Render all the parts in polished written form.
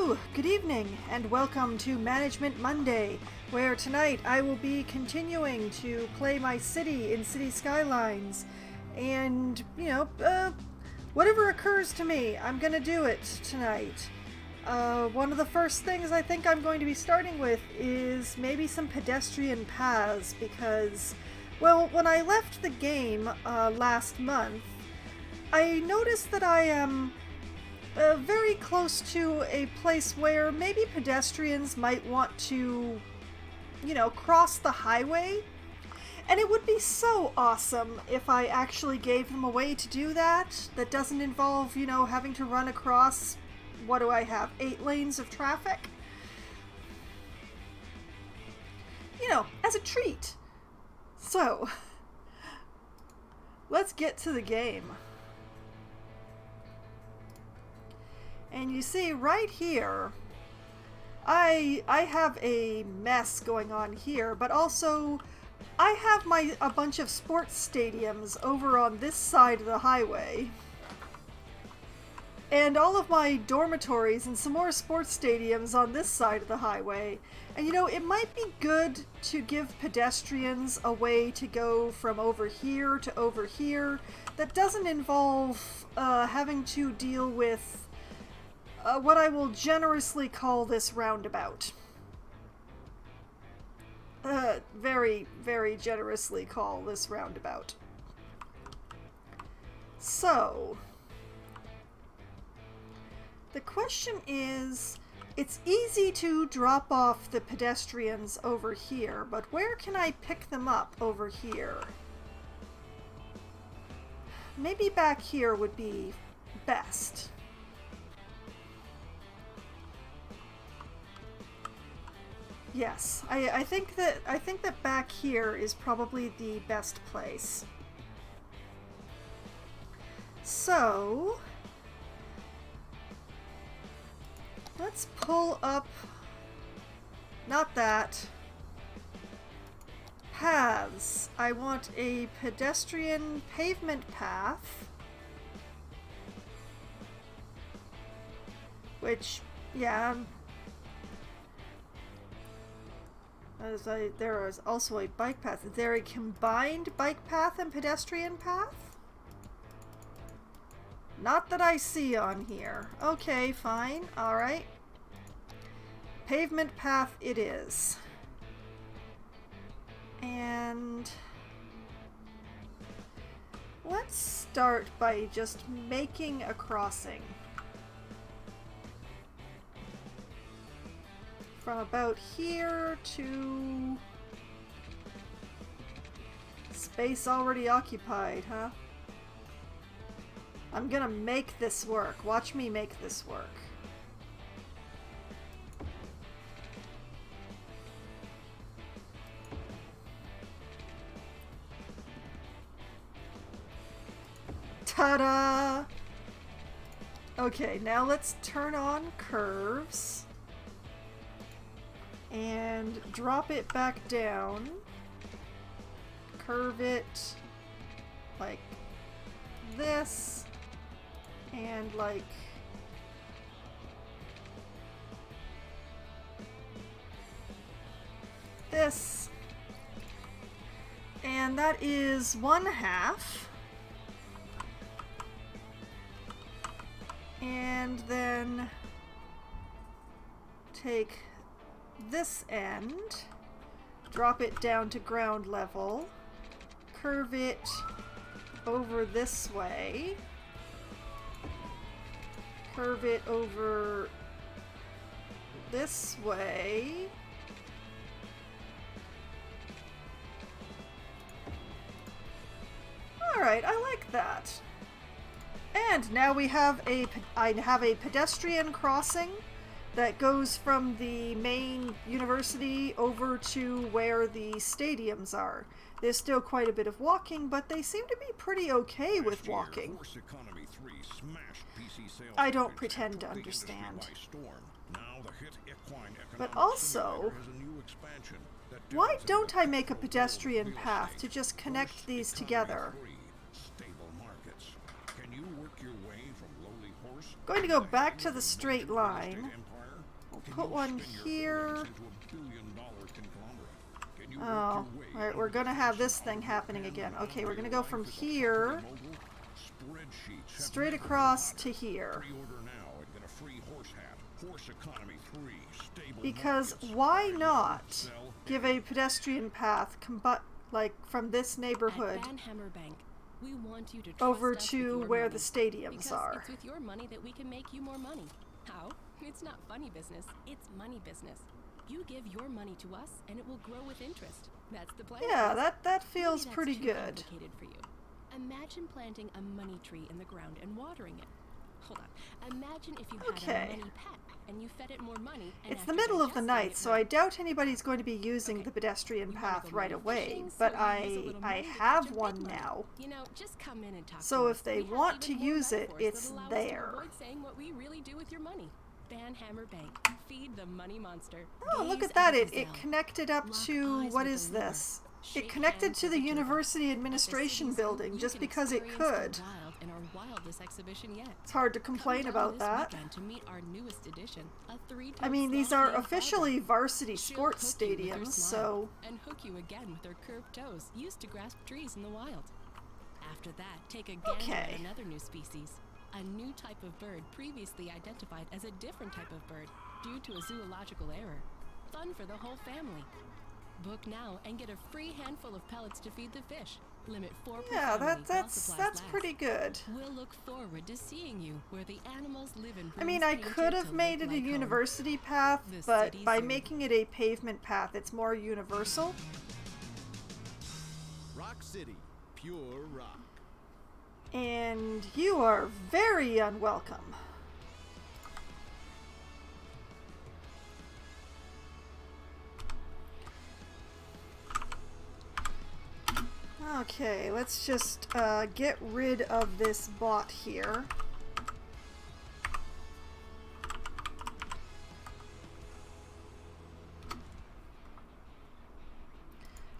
Hello, good evening, and welcome to Management Monday, where tonight I will be continuing to play my city in City Skylines, and, whatever occurs to me, I'm gonna do it tonight. One of the first things I think I'm going to be starting with is maybe some pedestrian paths, because, well, when I left the game last month, I noticed that I am very close to a place where maybe pedestrians might want to, cross the highway. And it would be so awesome if I actually gave them a way to do that doesn't involve, having to run across, what do I have, 8 lanes of traffic? As a treat. So, let's get to the game. And you see right here, I have a mess going on here, but also I have a bunch of sports stadiums over on this side of the highway. And all of my dormitories and some more sports stadiums on this side of the highway. And it might be good to give pedestrians a way to go from over here to over here that doesn't involve having to deal with what I will generously call this roundabout. Very, very generously call this roundabout. So, the question is, it's easy to drop off the pedestrians over here, but where can I pick them up over here? Maybe back here would be best. Yes, I think that back here is probably the best place. So, let's pull up, not that, paths. I want a pedestrian pavement path, which, yeah, there is also a bike path. Is there a combined bike path and pedestrian path? Not that I see on here. Okay, fine. Alright. Pavement path it is. And let's start by just making a crossing. From about here to space already occupied, huh? I'm gonna make this work. Watch me make this work. Ta-da! Okay, now let's turn on curves. And drop it back down. Curve it like this. And like this. And that is 1/2. And then take this end, drop it down to ground level, curve it over this way, curve it over this way, alright, I like that. And now we have I have a pedestrian crossing that goes from the main university over to where the stadiums are. There's still quite a bit of walking, but they seem to be pretty okay with walking. I don't pretend to understand. But also, why don't I make a pedestrian path to just connect these together? Going to go back to the straight line. Put one here. Oh, alright, we're gonna have this thing happening again. Okay, we're gonna go from here straight across to here. Because why not give a pedestrian path like from this neighborhood over to where the stadiums are? It's with your money that we can make you more money. How? It's not funny business, it's money business. You give your money to us and it will grow with interest. That's the plan. Yeah, that feels pretty good. Complicated for you. Imagine planting a money tree in the ground and watering it. Hold on. Imagine if you had a money pet and you fed it more money. And it's the middle of the night, so I doubt anybody's going to be using the pedestrian path right away, but I have one now. You know, just come in and talk so if they want to use it, it's there. Avoid saying what we really do with your money. Banhammer Bank. Feed the money monster. Oh, look at that. It connected up to, what is this? It connected to the University Administration building just because it could. It's hard to complain about that. I mean, these are officially varsity sports stadiums, so... And hook you again with her curved toes, used to grasp trees in the wild. After that, take a gander at another new species. A new type of bird previously identified as a different type of bird due to a zoological error. Fun for the whole family. Book now and get a free handful of pellets to feed the fish. Limit 4 per family. That's pretty good. We'll look forward to seeing you where the animals live in. I mean, I could have made it a university path, but by making it a pavement path, it's more universal. Rock City, pure rock. And you are very unwelcome. Okay, let's just get rid of this bot here.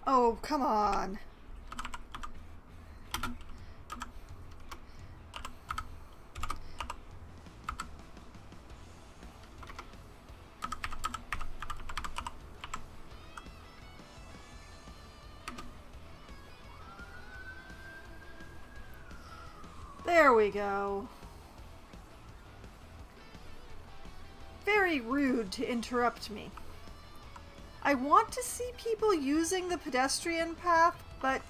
Oh, come on. There we go. Very rude to interrupt me. I want to see people using the pedestrian path, but,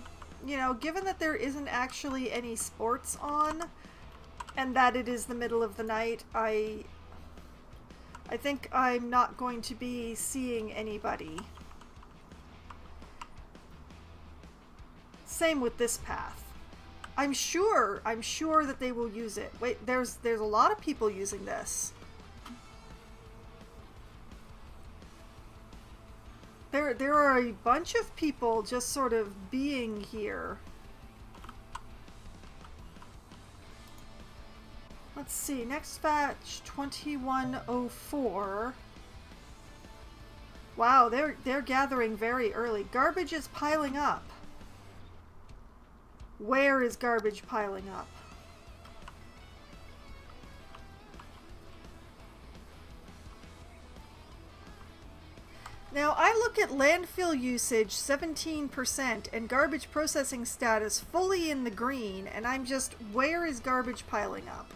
you know, given that there isn't actually any sports on, and that it is the middle of the night, I think I'm not going to be seeing anybody. Same with this path. I'm sure that they will use it. Wait, there's a lot of people using this. There are a bunch of people just sort of being here. Let's see, next batch 2104. Wow, they're gathering very early. Garbage is piling up. Where is garbage piling up? Now I look at landfill usage 17% and garbage processing status fully in the green, and I'm just, where is garbage piling up?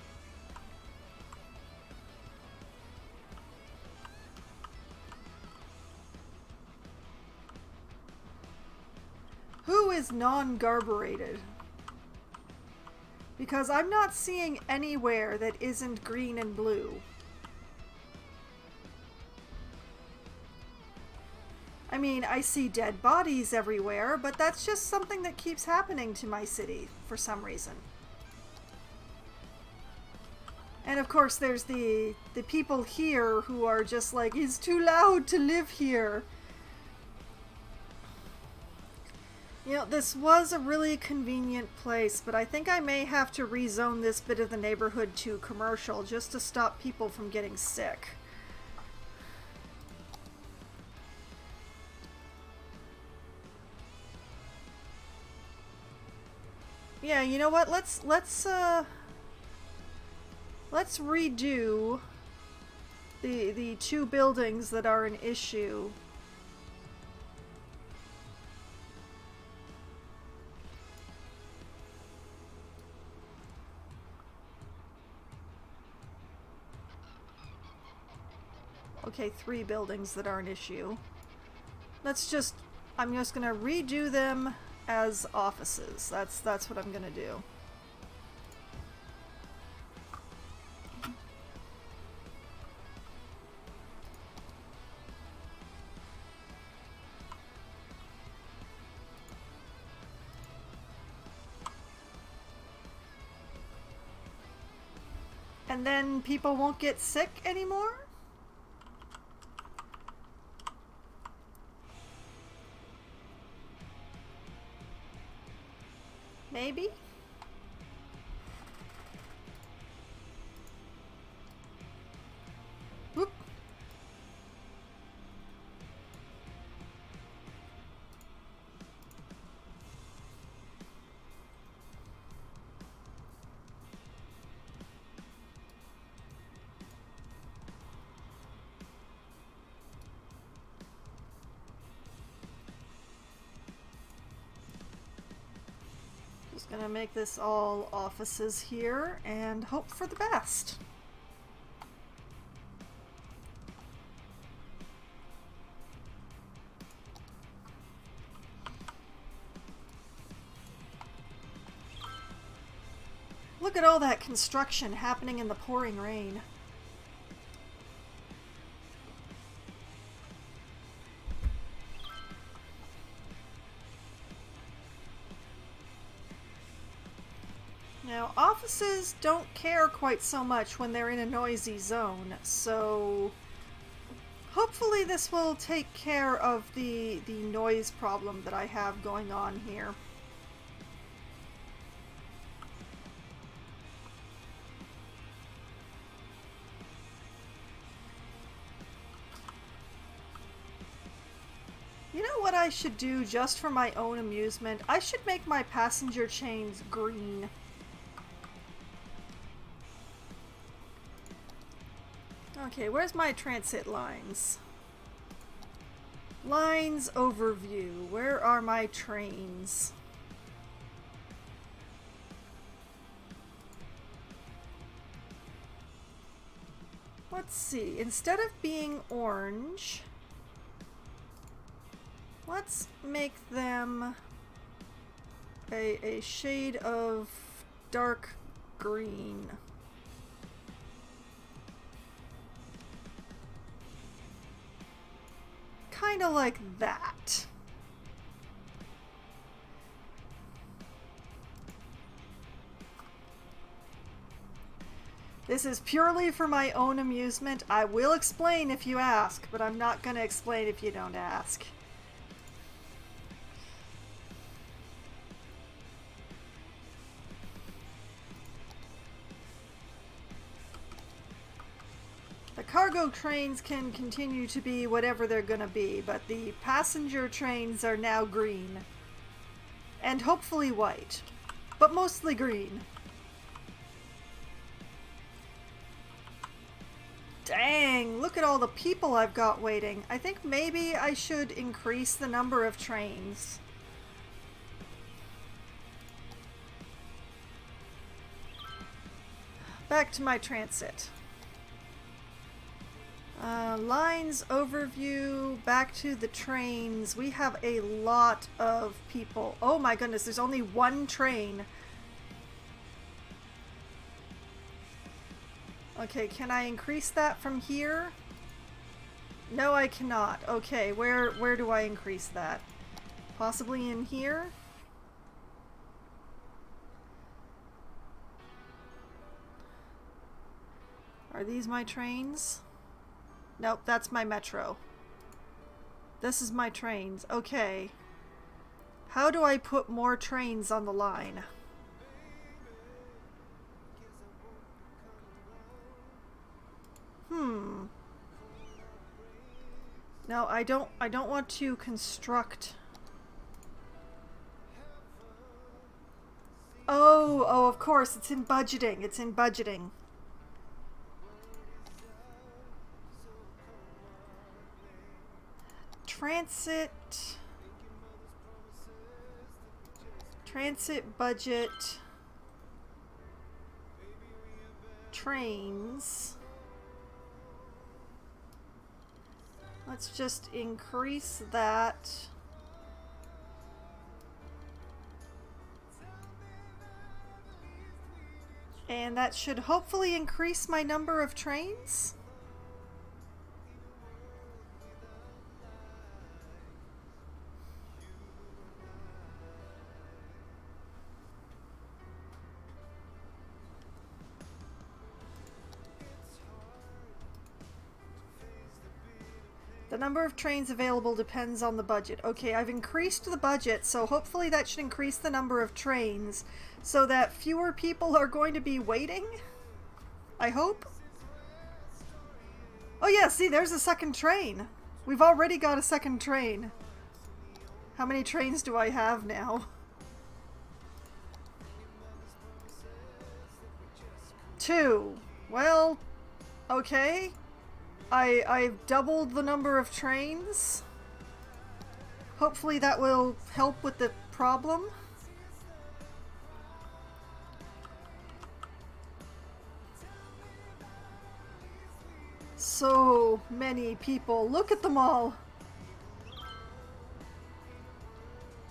Who is non-garburated? Because I'm not seeing anywhere that isn't green and blue. I mean, I see dead bodies everywhere, but that's just something that keeps happening to my city for some reason. And of course there's the people here who are just like, it's too loud to live here. You know, this was a really convenient place, but I think I may have to rezone this bit of the neighborhood to commercial just to stop people from getting sick. Yeah, you know what? Let's redo the two buildings that are an issue. Okay, 3 buildings that are an issue. I'm just gonna redo them as offices. That's what I'm gonna do. And then people won't get sick anymore? Maybe? Whoop. Gonna make this all offices here and hope for the best. Look at all that construction happening in the pouring rain. Now, offices don't care quite so much when they're in a noisy zone, so hopefully this will take care of the noise problem that I have going on here. You know what I should do just for my own amusement? I should make my passenger chains green. Okay, where's my transit lines? Lines overview. Where are my trains? Let's see. Instead of being orange, let's make them a shade of dark green. Kind of like that. This is purely for my own amusement. I will explain if you ask, but I'm not going to explain if you don't ask. The cargo trains can continue to be whatever they're gonna be, but the passenger trains are now green. And hopefully white, but mostly green. Dang, look at all the people I've got waiting. I think maybe I should increase the number of trains. Back to my transit. Lines overview, back to the trains. We have a lot of people. Oh my goodness, there's only one train. Okay, can I increase that from here? No, I cannot. Okay, where do I increase that? Possibly in here? Are these my trains? Nope, that's my metro. This is my trains. Okay. How do I put more trains on the line? No, I don't want to construct. Oh, of course, it's in budgeting. It's in budgeting. transit budget, trains. Let's just increase that. And that should hopefully increase my number of trains. The number of trains available depends on the budget. Okay, I've increased the budget, so hopefully that should increase the number of trains so that fewer people are going to be waiting. I hope. Oh yeah, see, there's a second train. We've already got a second train. How many trains do I have now? 2. Well, okay. I've doubled the number of trains. Hopefully that will help with the problem. So many people. Look at them all.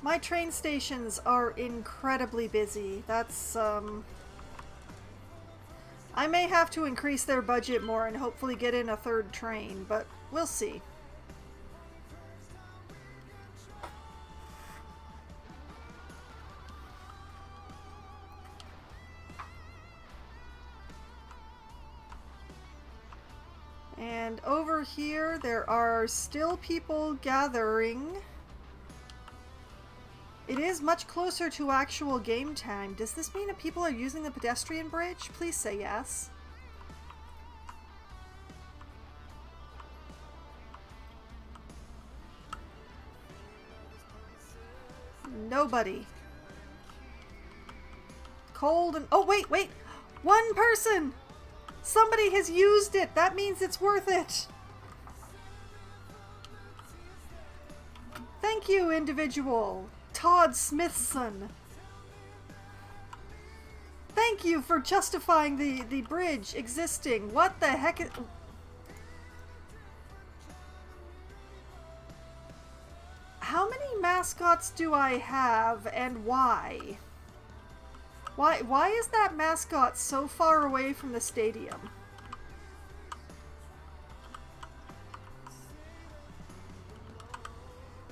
My train stations are incredibly busy. That's, I may have to increase their budget more and hopefully get in a third train, but we'll see. And over here, there are still people gathering. It is much closer to actual game time. Does this mean that people are using the pedestrian bridge? Please say yes. Nobody. Cold and... Oh, wait! One person! Somebody has used it! That means it's worth it! Thank you, individual! Todd Smithson. Thank you for justifying the bridge existing. What the heck is... How many mascots do I have and why? Why is that mascot so far away from the stadium?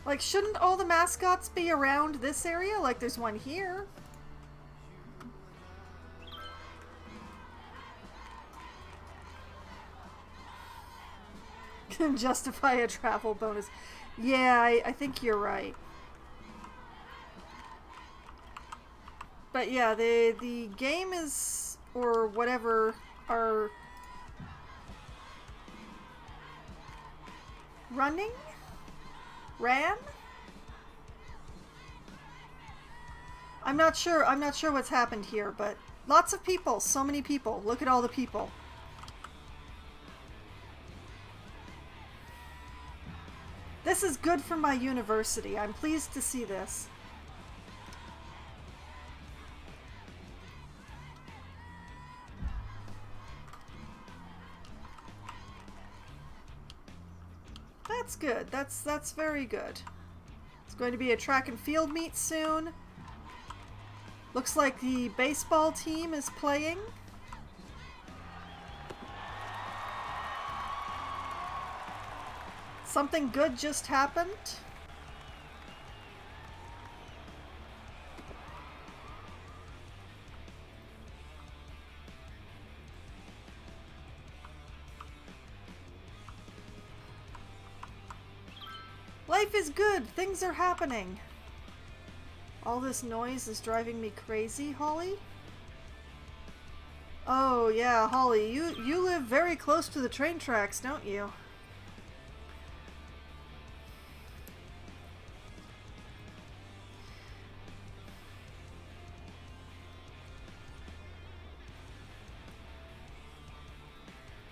Like, shouldn't all the mascots be around this area? Like, there's one here. Can justify a travel bonus. Yeah, I think you're right. But yeah, the game is, or whatever, are running? Ran? I'm not sure what's happened here, but lots of people, so many people. Look at all the people. This is good for my university. I'm pleased to see this. That's good. That's very good. It's going to be a track and field meet soon. Looks like the baseball team is playing. Something good just happened. Life is good. Things are happening. All this noise is driving me crazy, Holly. Oh yeah, Holly, you live very close to the train tracks, don't you?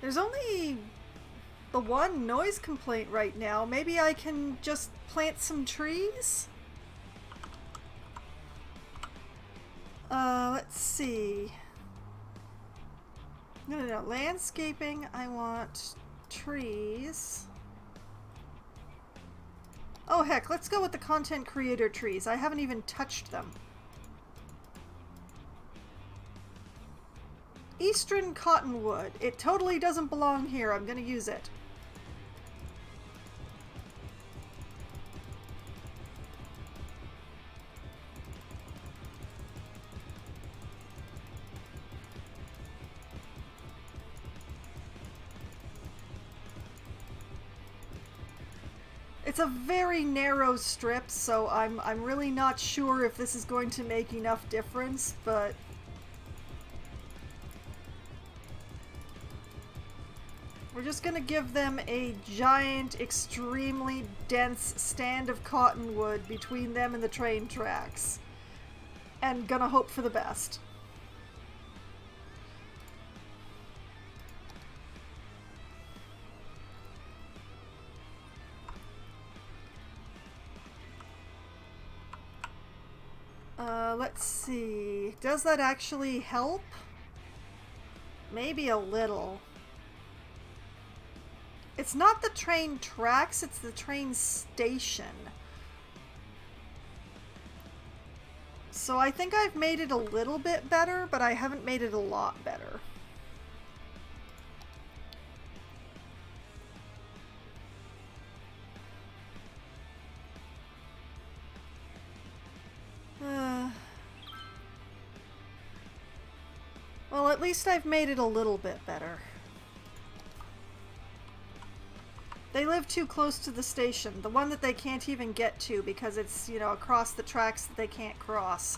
There's only the one noise complaint right now. Maybe I can just plant some trees? Let's see. No. Landscaping, I want trees. Oh heck, let's go with the content creator trees. I haven't even touched them. Eastern cottonwood. It totally doesn't belong here. I'm gonna use it. It's a very narrow strip, so I'm really not sure if this is going to make enough difference, but we're just gonna give them a giant, extremely dense stand of cottonwood between them and the train tracks. And gonna hope for the best. Let's see. Does that actually help? Maybe a little. It's not the train tracks, it's the train station. So I think I've made it a little bit better, but I haven't made it a lot better. Well, at least I've made it a little bit better. They live too close to the station, the one that they can't even get to because it's, you know, across the tracks that they can't cross.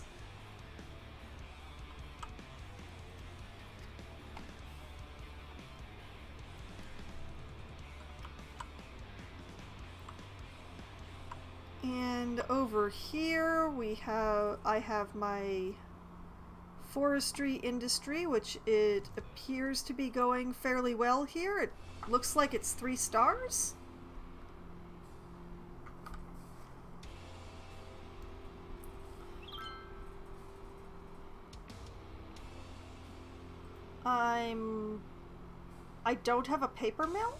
And over here I have my Forestry Industry, which it appears to be going fairly well here. It looks like it's 3 stars. I don't have a paper mill?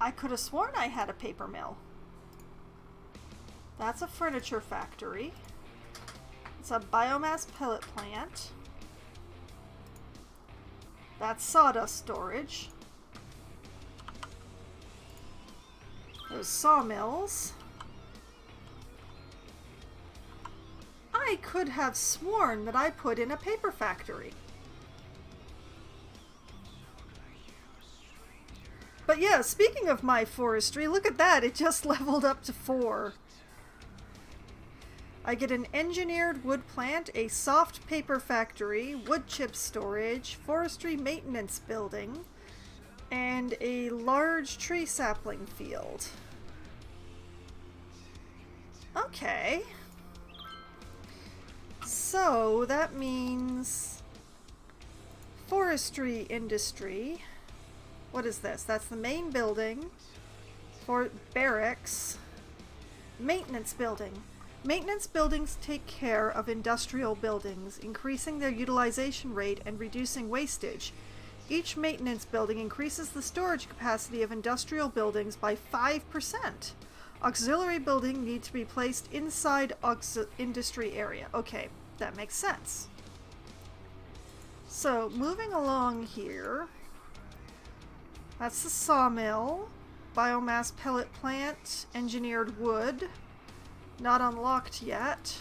I could have sworn I had a paper mill. That's a furniture factory. It's a biomass pellet plant. That's sawdust storage. Those sawmills. I could have sworn that I put in a paper factory. But yeah, speaking of my forestry, look at that, it just leveled up to 4. I get an engineered wood plant, a soft paper factory, wood chip storage, forestry maintenance building, and a large tree sapling field. Okay. So that means Forestry Industry. What is this? That's the main building for barracks. Maintenance building. Maintenance buildings take care of industrial buildings, increasing their utilization rate and reducing wastage. Each maintenance building increases the storage capacity of industrial buildings by 5%. Auxiliary building need to be placed inside industry area. Okay, that makes sense. So, moving along here, that's the sawmill, biomass pellet plant, engineered wood, not unlocked yet,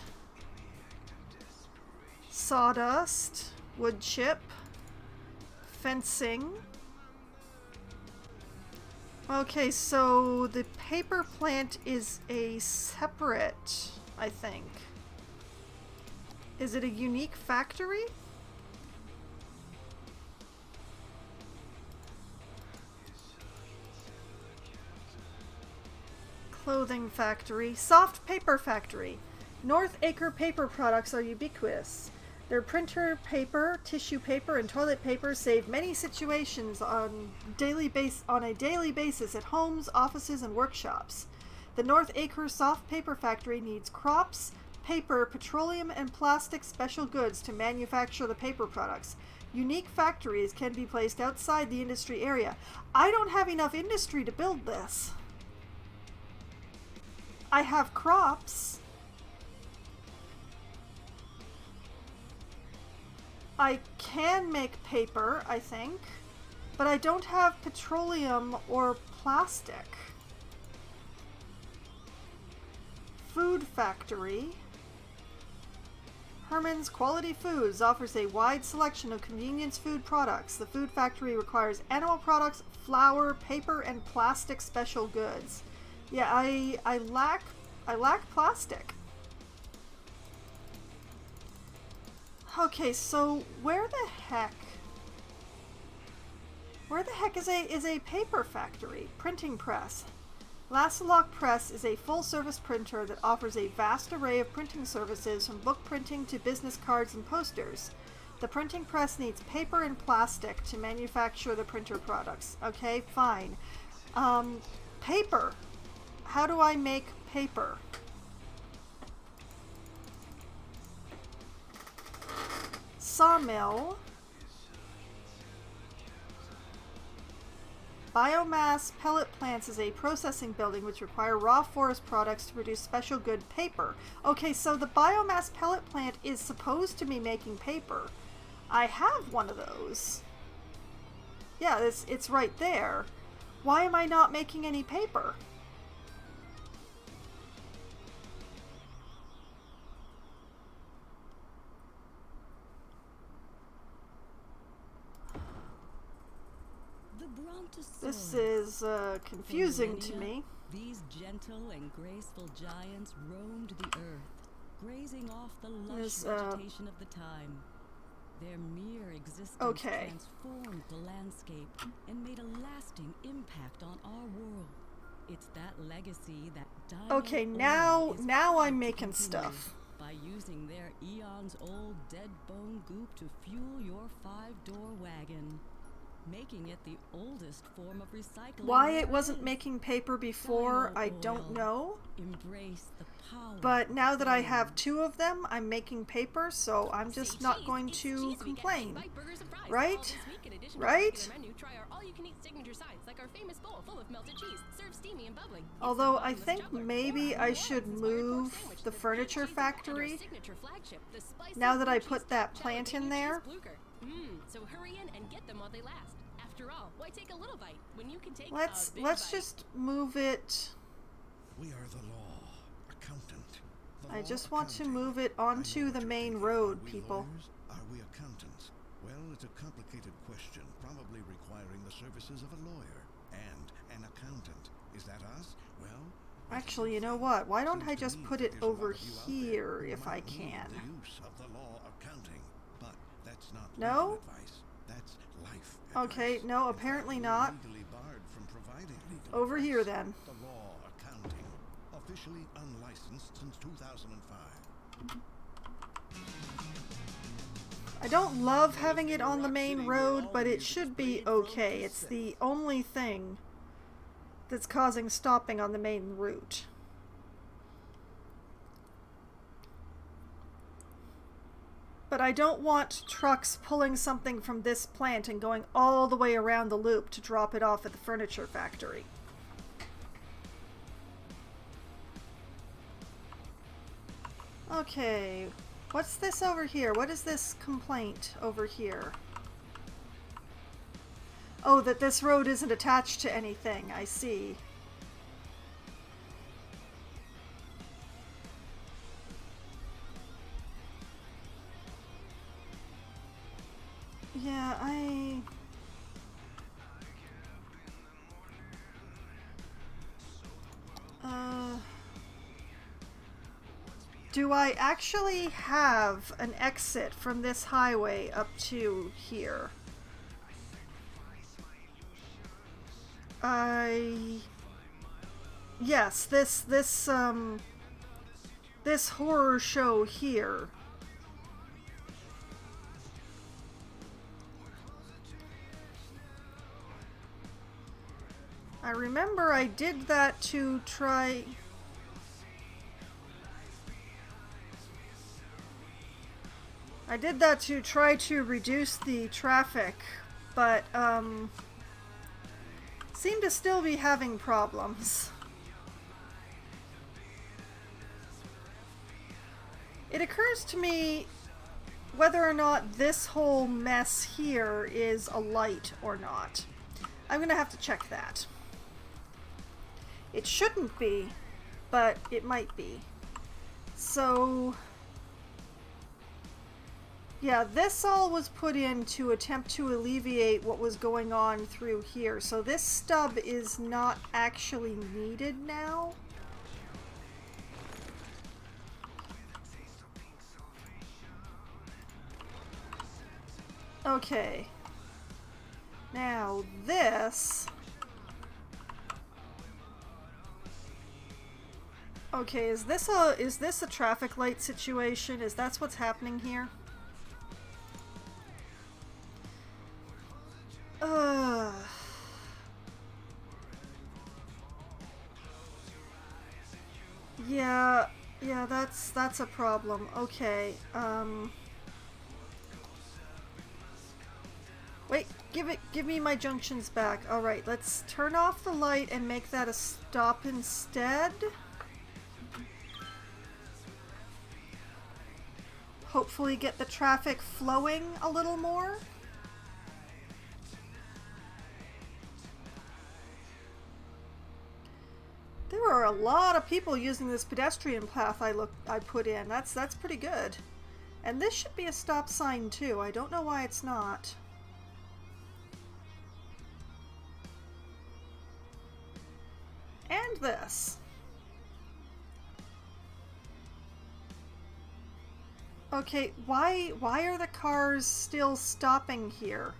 sawdust, wood chip, fencing. Okay, so the paper plant is a separate, I think. Is it a unique factory? Clothing factory, soft paper factory. North Acre paper products are ubiquitous. Their printer paper, tissue paper, and toilet paper save many situations on a daily basis at homes, offices, and workshops. The North Acre Soft Paper Factory needs crops, paper, petroleum, and plastic special goods to manufacture the paper products. Unique factories can be placed outside the industry area. I don't have enough industry to build this. I have crops. I can make paper, I think, but I don't have petroleum or plastic. Food factory. Herman's Quality Foods offers a wide selection of convenience food products. The food factory requires animal products, flour, paper, and plastic special goods. Yeah, I lack plastic. Okay, so where the heck is a paper factory? Printing press. Lasselock Press is a full-service printer that offers a vast array of printing services from book printing to business cards and posters. The printing press needs paper and plastic to manufacture the printer products. Okay, fine. Paper. How do I make paper? Sawmill. Biomass pellet plants is a processing building which require raw forest products to produce special good paper. Okay, so the biomass pellet plant is supposed to be making paper. I have one of those. Yeah, it's right there. Why am I not making any paper? This is confusing to me. These gentle and graceful giants roamed the earth, grazing off the lush vegetation of the time. Their mere existence transformed the landscape and made a lasting impact on our world. It's that legacy that Okay, now I'm making stuff. By using their eons-old dead bone goop to fuel your 5-door wagon, making it the oldest form of recycling. Why it wasn't making paper before, I don't know. Embrace the power. But now that I have 2 of them, I'm making paper, so I'm just not going to complain. Right? Right? Although I think maybe I should move the furniture factory now that I put that plant in there. So hurry in and get them while they last. After all, why take a little bite when you can take let's a big just move it. We are the law, accountant. I just want to move it onto the main road, people. Are we accountants? Well, it's a complicated question, probably requiring the services of a lawyer and an accountant. Is that us? Well, actually, you know what? Why don't I just put it over here if I can? The use of the law accounting, but that's not no? advice. That's life advice. Okay, no, apparently not. Legally barred from providing legal over advice. here then. The law accounting, officially unlicensed since 2005. I don't love having it on the main road, but it should be okay. It's the only thing that's causing stopping on the main route. But I don't want trucks pulling something from this plant and going all the way around the loop to drop it off at the furniture factory. Okay, what's this over here? What is this complaint over here? Oh, that this road isn't attached to anything. I see. Yeah, do I actually have an exit from this highway up to here? Yes, this horror show here. I remember I did that to try... I did that to try to reduce the traffic, but seem to still be having problems. It occurs to me whether or not this whole mess here is a light or not. I'm gonna have to check that. It shouldn't be, but it might be. So... yeah, this all was put in to attempt to alleviate what was going on through here. So this stub is not actually needed now. Okay. Now this... okay, is this a traffic light situation? Is that what's happening here? Yeah, that's a problem. Okay, wait, give me my junctions back. Alright, let's turn off the light and make that a stop instead. Hopefully get the traffic flowing a little more. There are a lot of people using this pedestrian path I put in. That's pretty good. And this should be a stop sign too. I don't know why it's not. And this. Okay, why are the cars still stopping here?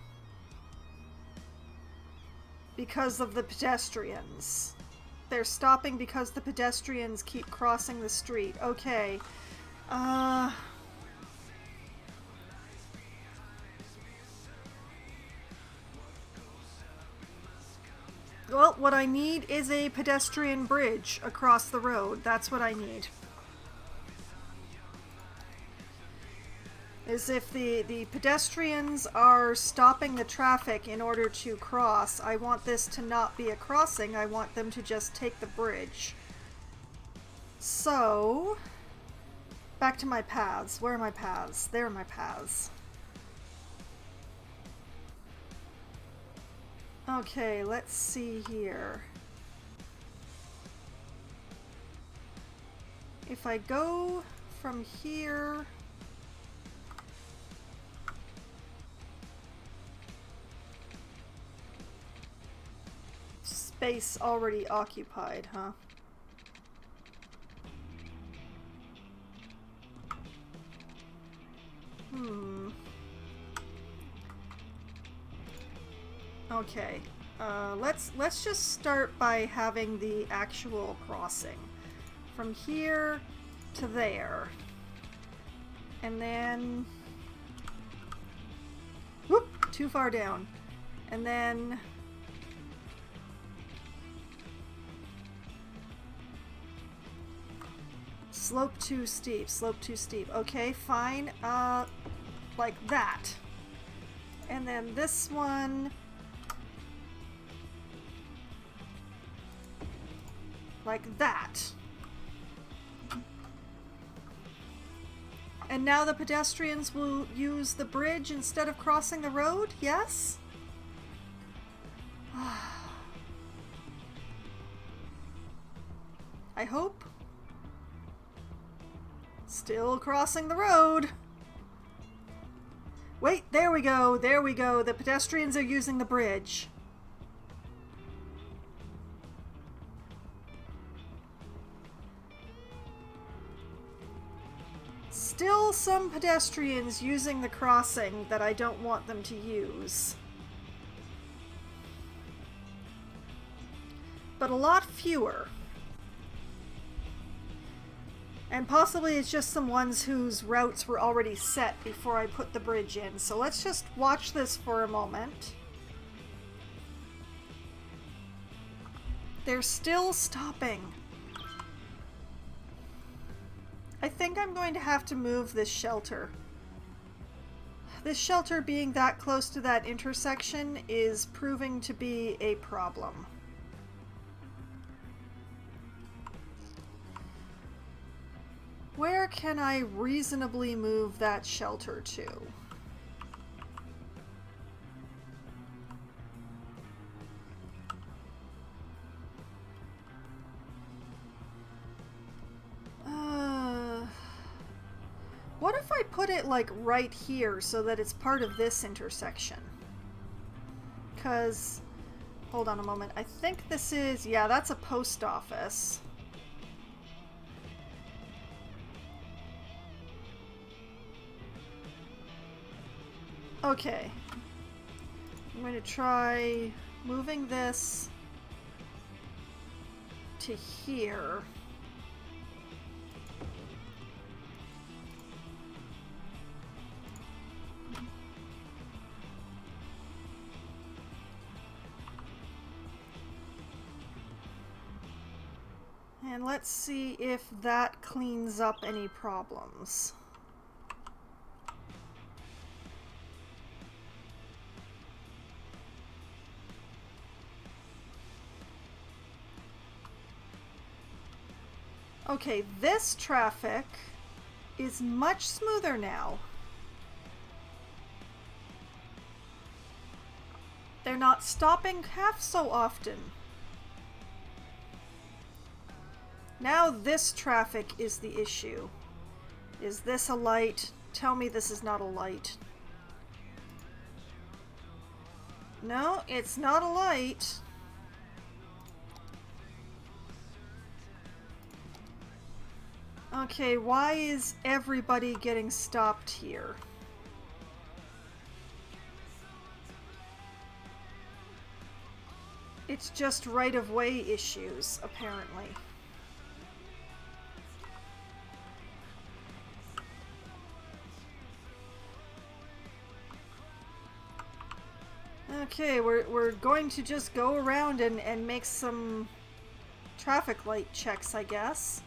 Because of the pedestrians. They're stopping because the pedestrians keep crossing the street. Okay. Well, what I need is a pedestrian bridge across the road. That's what I need. Is if the pedestrians are stopping the traffic in order to cross, I want this to not be a crossing. I want them to just take the bridge. So, back to my paths. Where are my paths? There are my paths. Okay, let's see here. If I go from here... space already occupied, huh? Okay. Let's just start by having the actual crossing. From here to there. And then... whoop! Too far down. And then... slope too steep, slope too steep. Okay, fine. Like that. And then this one... like that. And now the pedestrians will use the bridge instead of crossing the road? Yes? I hope. Still crossing the road. Wait, there we go, there we go. The pedestrians are using the bridge. Still some pedestrians using the crossing that I don't want them to use. But a lot fewer. And possibly it's just some ones whose routes were already set before I put the bridge in. So let's just watch this for a moment. They're still stopping. I think I'm going to have to move this shelter. This shelter being that close to that intersection is proving to be a problem. Where can I reasonably move that shelter to? What if I put it like right here so that it's part of this intersection? Because, hold on a moment, I think this is, yeah, that's a post office. Okay. I'm going to try moving this to here. And let's see if that cleans up any problems. Okay, this traffic is much smoother now. They're not stopping half so often. Now this traffic is the issue. Is this a light? Tell me this is not a light. No, it's not a light. Okay, why is everybody getting stopped here? It's just right-of-way issues, apparently. Okay, we're going to just go around and make some traffic light checks, I guess.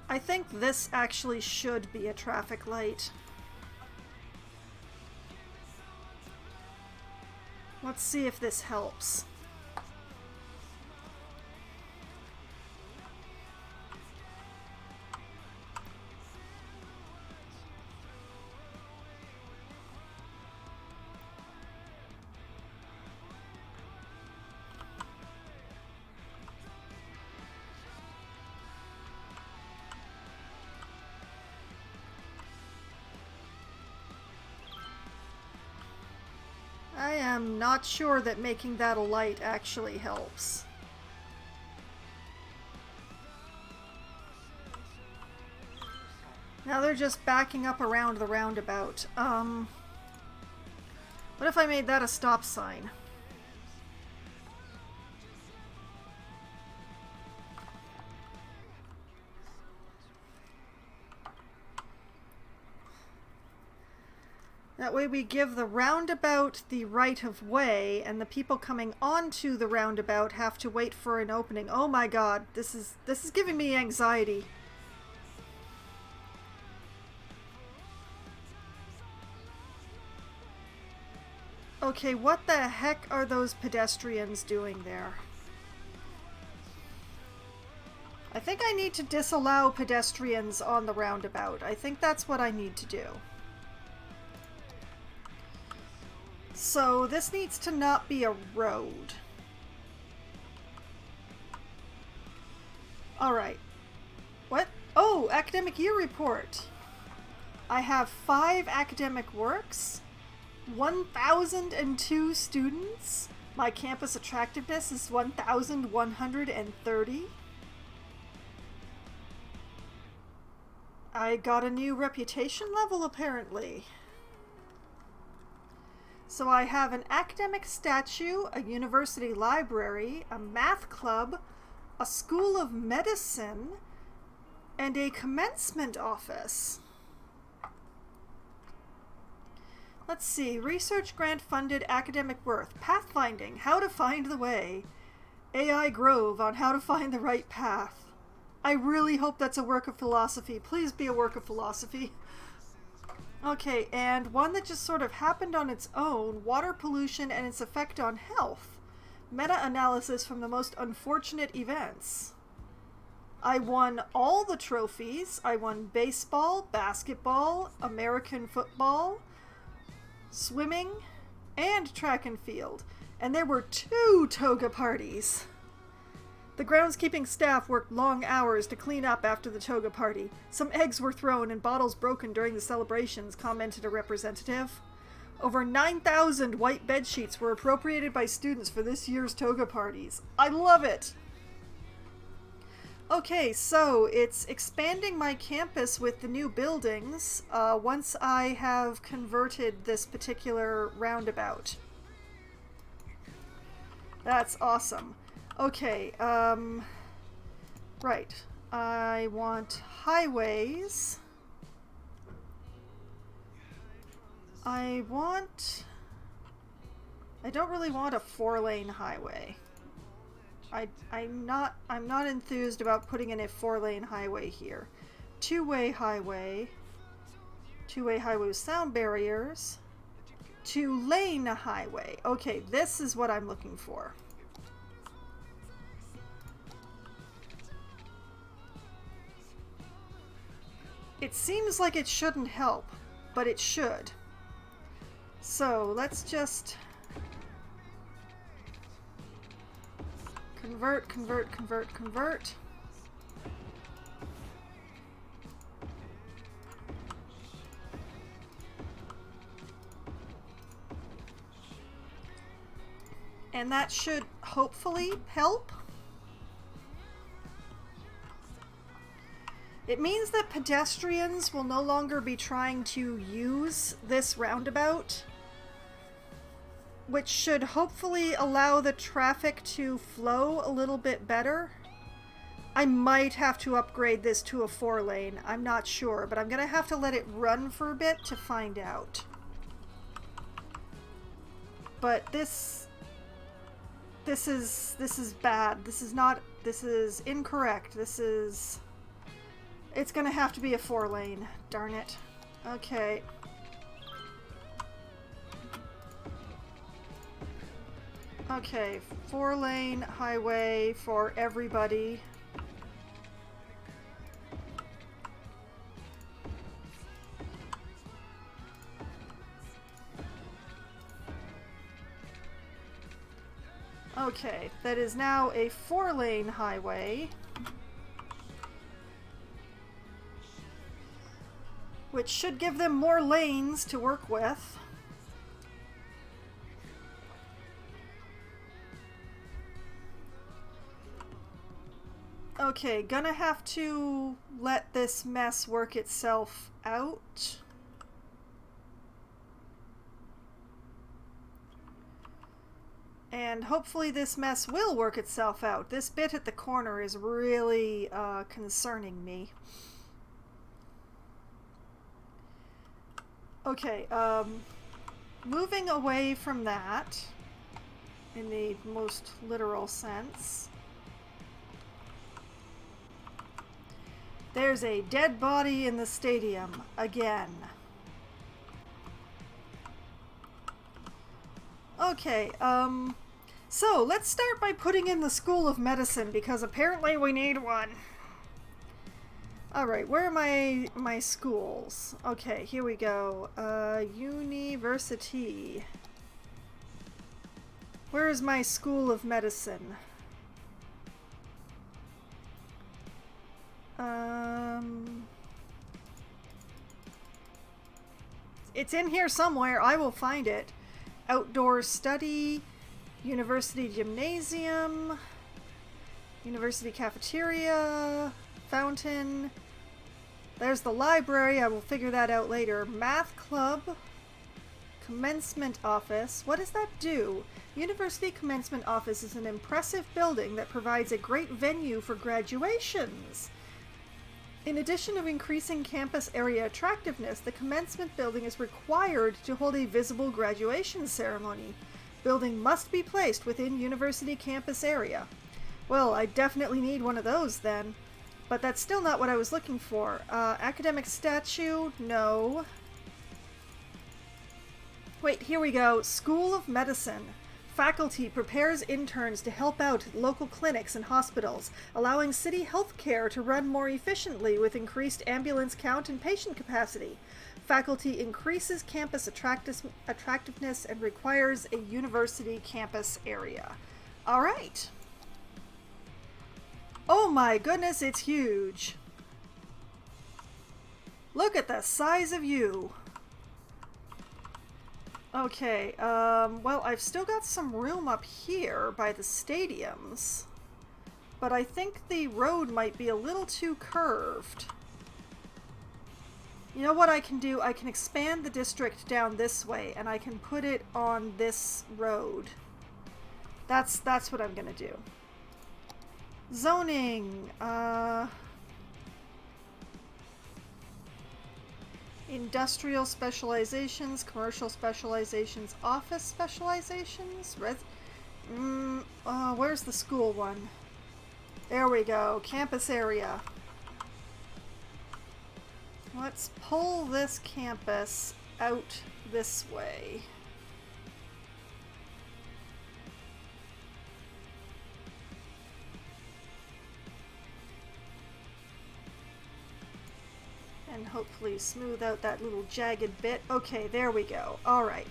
I think this actually should be a traffic light. Let's see if this helps. I am not sure that making that a light actually helps. Now they're just backing up around the roundabout. What if I made that a stop sign? That way we give the roundabout the right of way, and the people coming onto the roundabout have to wait for an opening. Oh my god, this is giving me anxiety. Okay, what the heck are those pedestrians doing there? I think I need to disallow pedestrians on the roundabout. I think that's what I need to do. So this needs to not be a road. Alright. What? Oh, academic year report. I have 5 academic works, 1,002 students. My campus attractiveness is 1,130. I got a new reputation level, apparently. So I have an academic statue, a university library, a math club, a school of medicine, and a commencement office. Let's see. Research grant funded academic worth. Pathfinding. How to find the way. AI Grove on how to find the right path. I really hope that's a work of philosophy. Please be a work of philosophy. Okay, and one that just sort of happened on its own. Water pollution and its effect on health. Meta-analysis from the most unfortunate events. I won all the trophies. I won baseball, basketball, American football, swimming, and track and field. And there were 2 Toga Parties. The groundskeeping staff worked long hours to clean up after the Toga Party. Some eggs were thrown and bottles broken during the celebrations, commented a representative. Over 9,000 white bed sheets were appropriated by students for this year's Toga Parties. I love it! Okay, so it's expanding my campus with the new buildings once I have converted this particular roundabout. That's awesome. Okay, right. I want highways. I don't really want a 4-lane highway. I'm not enthused about putting in a 4-lane highway here. 2-way highway. 2-way highway with sound barriers. 2-lane highway. Okay, this is what I'm looking for. It seems like it shouldn't help, but it should. So let's just convert, convert, convert, convert. And that should hopefully help. It means that pedestrians will no longer be trying to use this roundabout, which should hopefully allow the traffic to flow a little bit better. I might have to upgrade this to a 4-lane. I'm not sure, but I'm going to have to let it run for a bit to find out. But this is bad. This is incorrect. It's going to have to be a 4-lane. Darn it. Okay. Okay, 4-lane highway for everybody. Okay, that is now a 4-lane highway, which should give them more lanes to work with. Okay, gonna have to let this mess work itself out. And hopefully this mess will work itself out. This bit at the corner is really concerning me. Okay, moving away from that, in the most literal sense. There's a dead body in the stadium, again. Okay, so let's start by putting in the School of Medicine, because apparently we need one. Alright, where are my schools? Okay, here we go. University. Where is my School of Medicine? It's in here somewhere. I will find it. Outdoor study, university gymnasium, university cafeteria, fountain, There's the library. I will figure that out later. Math club. Commencement Office. What does that do? University Commencement Office is an impressive building that provides a great venue for graduations. In addition to increasing campus area attractiveness, the commencement building is required to hold a visible graduation ceremony. Building must be placed within university campus area. Well, I definitely need one of those then. But that's still not what I was looking for. Academic statue? No. Wait, here we go. School of Medicine. Faculty prepares interns to help out local clinics and hospitals, allowing city health care to run more efficiently with increased ambulance count and patient capacity. Faculty increases campus attractiveness and requires a university campus area. All right. Oh my goodness, it's huge. Look at the size of you. Okay, well, I've still got some room up here by the stadiums, but I think the road might be a little too curved. You know what I can do? I can expand the district down this way, and I can put it on this road. That's what I'm gonna do. Zoning, industrial specializations, commercial specializations, office specializations, where's the school one? There we go, campus area. Let's pull this campus out this way. And hopefully smooth out that little jagged bit. Okay, there we go. Alright.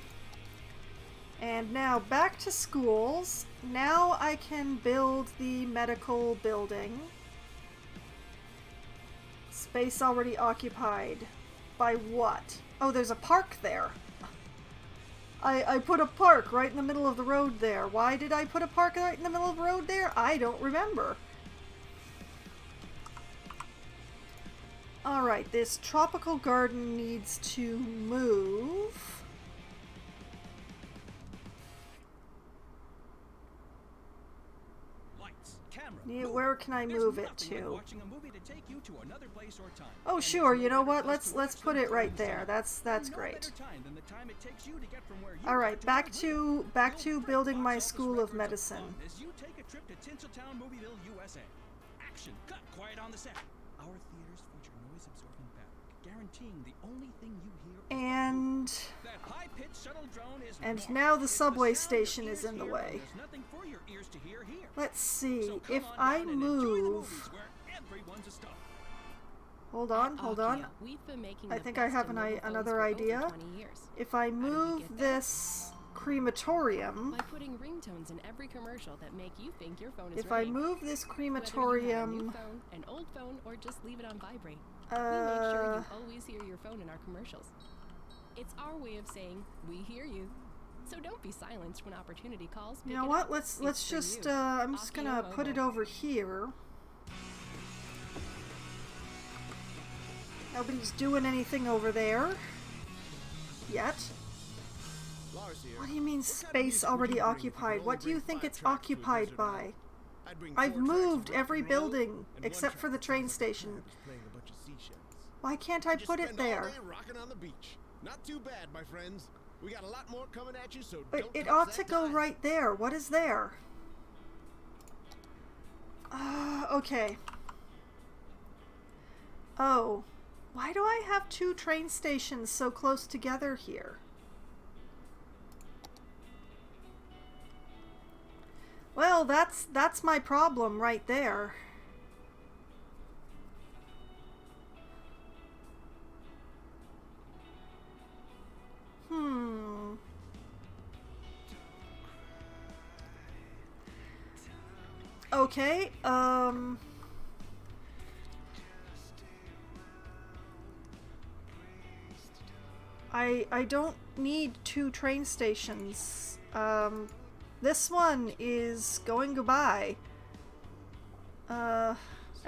And now back to schools. Now I can build the medical building. Space already occupied. By what? Oh, there's a park there. I put a park right in the middle of the road there. Why did I put a park right in the middle of the road there? I don't remember. Alright, this tropical garden needs to move. Lights, camera, Yeah, where can I move it to? Watching a movie to take you to another place or time. Oh sure, you know what? Let's put it right there. That's great. Alright, back to building my School of Medicine. As you take a trip to Tinseltown, Movieville, USA. Action, cut, quiet on the set. Our theaters feature noise-absorbing fabric, guaranteeing the only thing you hear. And That high-pitched shuttle drone is now the subway station is in the way. There's nothing for your ears to hear here. Let's see, So come if on I down and enjoy the move... movies where everyone's a star. Hold on. We've been making I the think I best have in mobile phones another for over idea. 20 years. If I did we move get that? this crematorium... By putting ringtones in every commercial that make you think your phone is If I ringing. move this Whether you have a new crematorium... phone, an old phone, or just leave it on vibrate, we make sure you always hear your phone in our commercials. It's our way of saying we hear you. So don't be silenced when opportunity calls. You Pick know it what? up. Let's It's for just you. I'm just Aki gonna or put it mobile. over here. Nobody's doing anything over there yet. What do you mean space already occupied? What do you think it's occupied by? I've moved every building except for the train station. Why can't I put it there? Rocking on the beach. Not too bad, my friends. We got a lot more coming at you, so But don't it touch ought to that go dial. right there. What is there? Okay. Oh. Why do I have two train stations so close together here? Well, that's my problem right there. Okay, I don't need two train stations. This one is going goodbye. As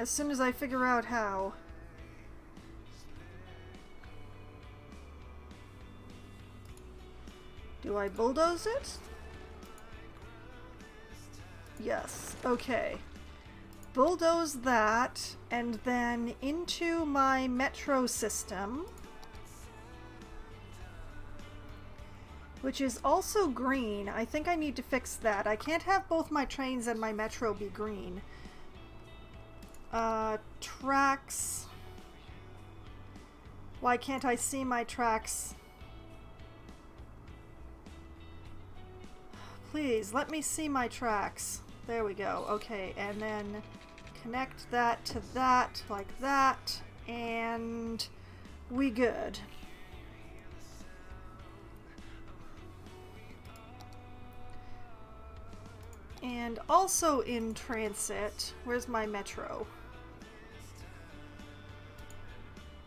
soon as I figure out how. Do I bulldoze it? Yes. Okay. Bulldoze that, and then into my metro system, which is also green. I think I need to fix that. I can't have both my trains and my metro be green. Tracks. Why can't I see my tracks? Please, let me see my tracks. There we go. Okay, and then connect that to that, like that, and we good. And also in transit, where's my metro?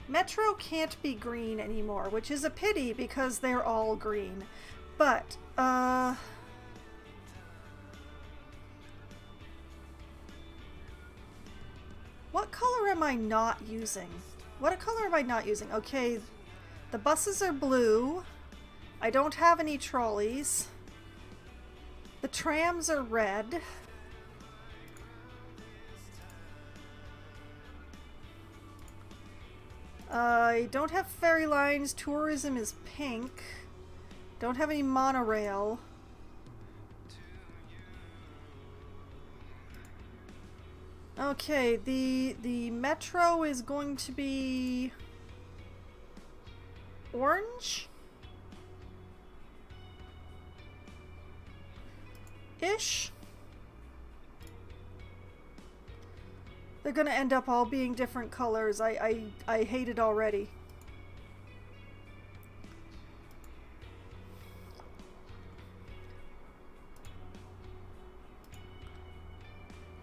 Metro can't be green anymore, which is a pity because they're all green. But, what color am I not using? What color am I not using? Okay, the buses are blue. I don't have any trolleys. The trams are red. I don't have ferry lines. Tourism is pink. Don't have any monorail. Okay, the metro is going to be orange? Ish. They're gonna end up all being different colors. I hate it already.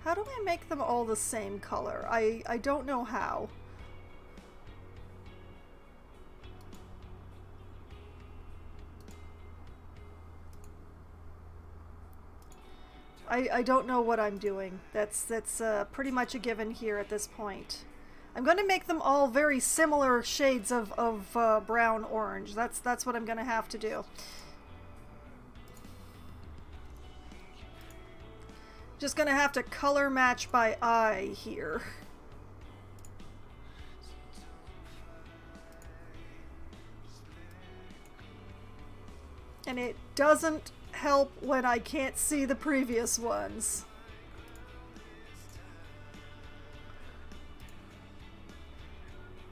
How do I make them all the same color? I don't know how. I don't know what I'm doing. That's pretty much a given here at this point. I'm going to make them all very similar shades of brown orange. That's what I'm going to have to do. Just going to have to color match by eye here. And it doesn't help when I can't see the previous ones.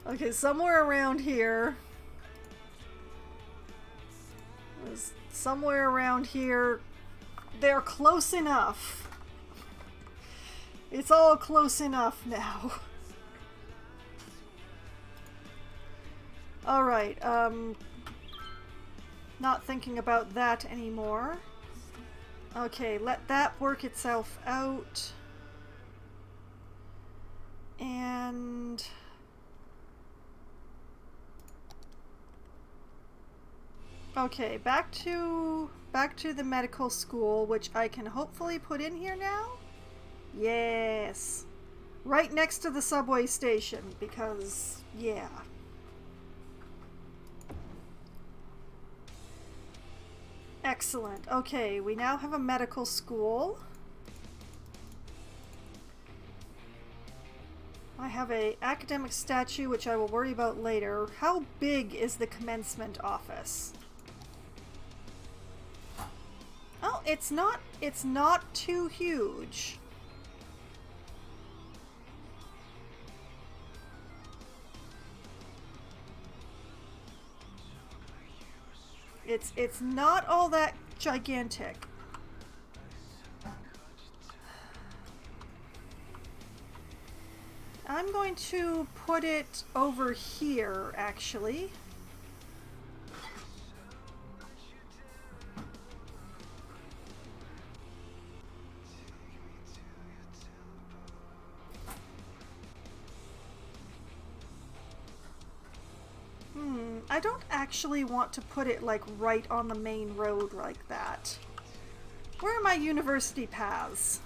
Okay, somewhere around here. Somewhere around here. They're close enough. It's all close enough now. Alright, not thinking about that anymore. Okay, let that work itself out. And okay, back to the medical school, which I can hopefully put in here now. Yes. Right next to the subway station, because yeah. Excellent. Okay, we now have a medical school. I have a academic statue, which I will worry about later. How big is the commencement office? Oh, it's not too huge. It's not all that gigantic. I'm going to put it over here, actually. I don't actually want to put it like right on the main road like that. Where are my university paths?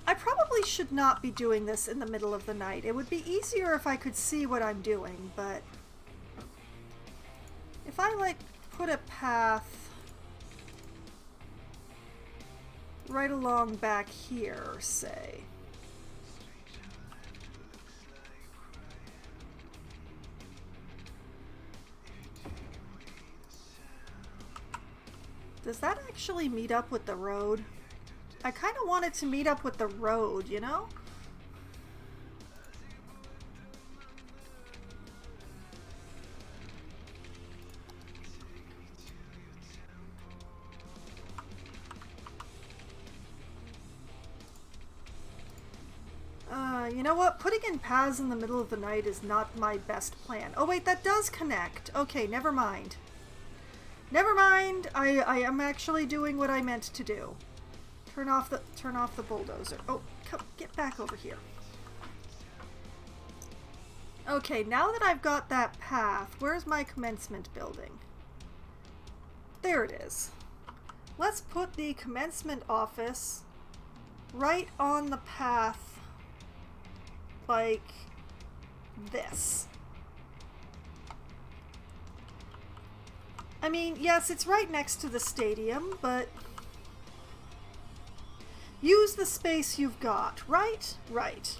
I probably should not be doing this in the middle of the night. It would be easier if I could see what I'm doing, but if I like put a path right along back here, say. Does that actually meet up with the road? I kind of want it to meet up with the road, you know? You know what? Putting in paths in the middle of the night is not my best plan. Oh wait, that does connect. Okay, never mind. Never mind. I am actually doing what I meant to do. Turn off the bulldozer. Oh, come, get back over here. Okay, now that I've got that path, where's my commencement building? There it is. Let's put the commencement office right on the path like this. I mean, yes, it's right next to the stadium, but use the space you've got, right? Right.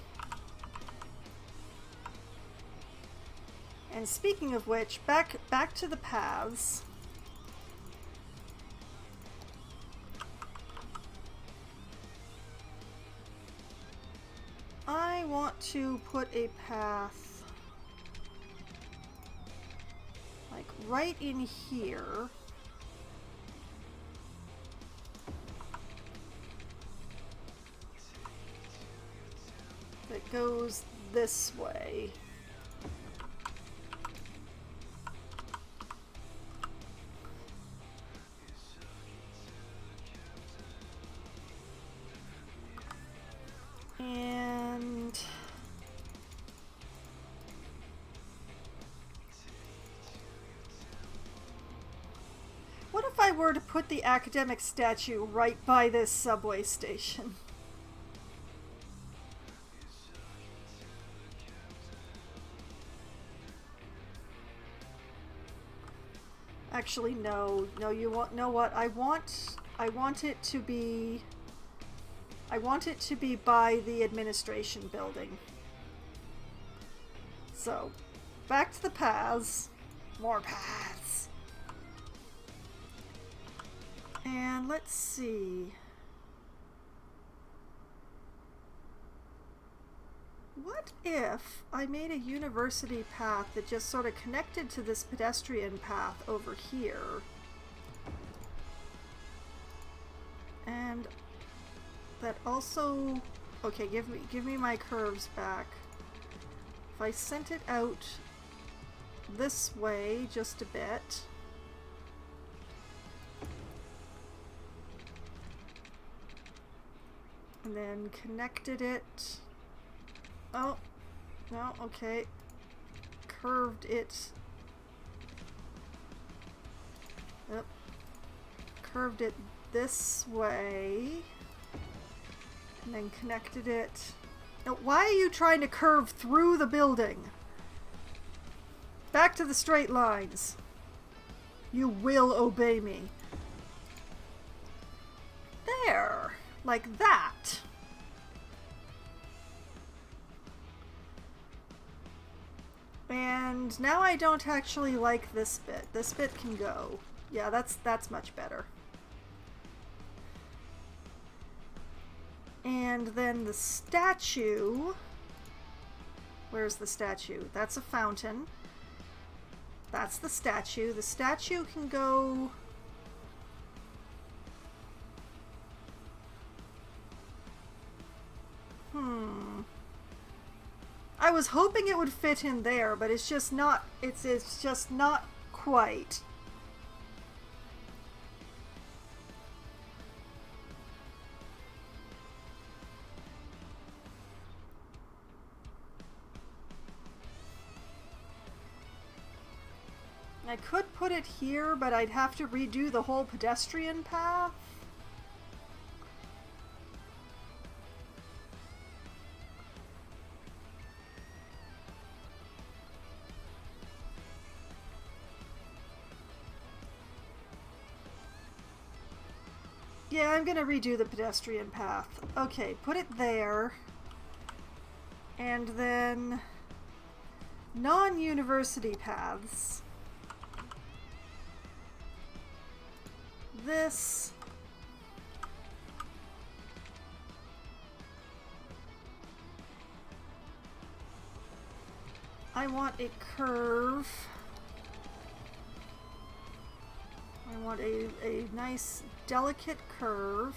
And speaking of which, back to the paths. I want to put a path like right in here. That goes this way. And what if I were to put the academic statue right by this subway station? Actually, no, you won't know what I want it to be. I want it to be by the administration building. So, back to the paths. More paths. And let's see. What if I made a university path that just sort of connected to this pedestrian path over here? And that also, okay, give me my curves back. If I sent it out this way just a bit. And then connected it. Oh, no, okay. Curved it. Yep. Curved it this way. And then connected it. Now, why are you trying to curve through the building? Back to the straight lines. You will obey me. There. Like that. And now I don't actually like this bit. This bit can go. Yeah, that's much better. And then the statue. Where's the statue? That's a fountain. That's the statue. The statue can go. I was hoping it would fit in there, but it's just not. It's just not quite. I could put it here, but I'd have to redo the whole pedestrian path. Yeah, I'm gonna redo the pedestrian path. Okay, put it there. And then non-university paths. This. I want a curve. I want a nice, delicate curve.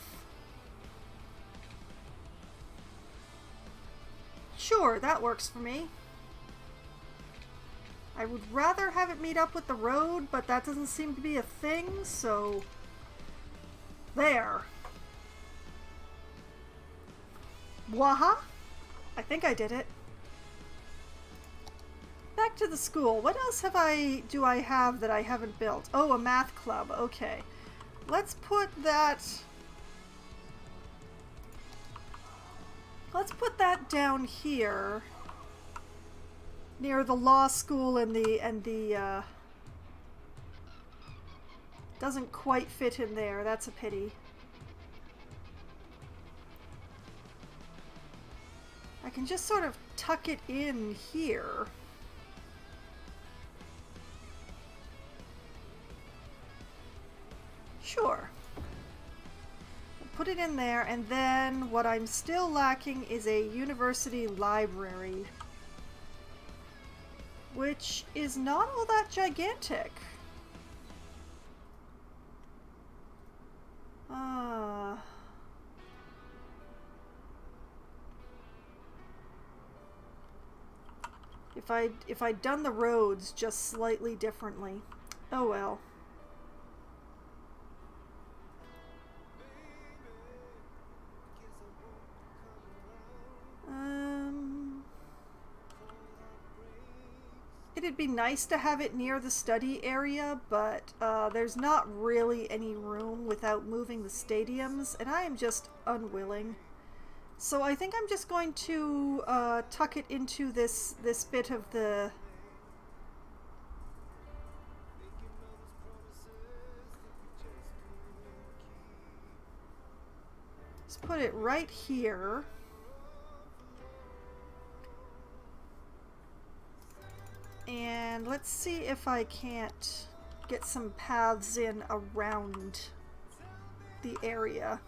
Sure, that works for me. I would rather have it meet up with the road, but that doesn't seem to be a thing, so... There. Waha? I think I did it. Back to the school. What else do I have that I haven't built? Oh, a math club. Okay. Let's put that down here near the law school and the doesn't quite fit in there. That's a pity. I can just sort of tuck it in here. Sure. Put it in there, and then what I'm still lacking is a university library, which is not all that gigantic. If I'd done the roads just slightly differently. Oh well. It'd be nice to have it near the study area, but there's not really any room without moving the stadiums, and I am just unwilling. So I think I'm just going to tuck it into this bit of the... Let's put it right here. And let's see if I can't get some paths in around the area.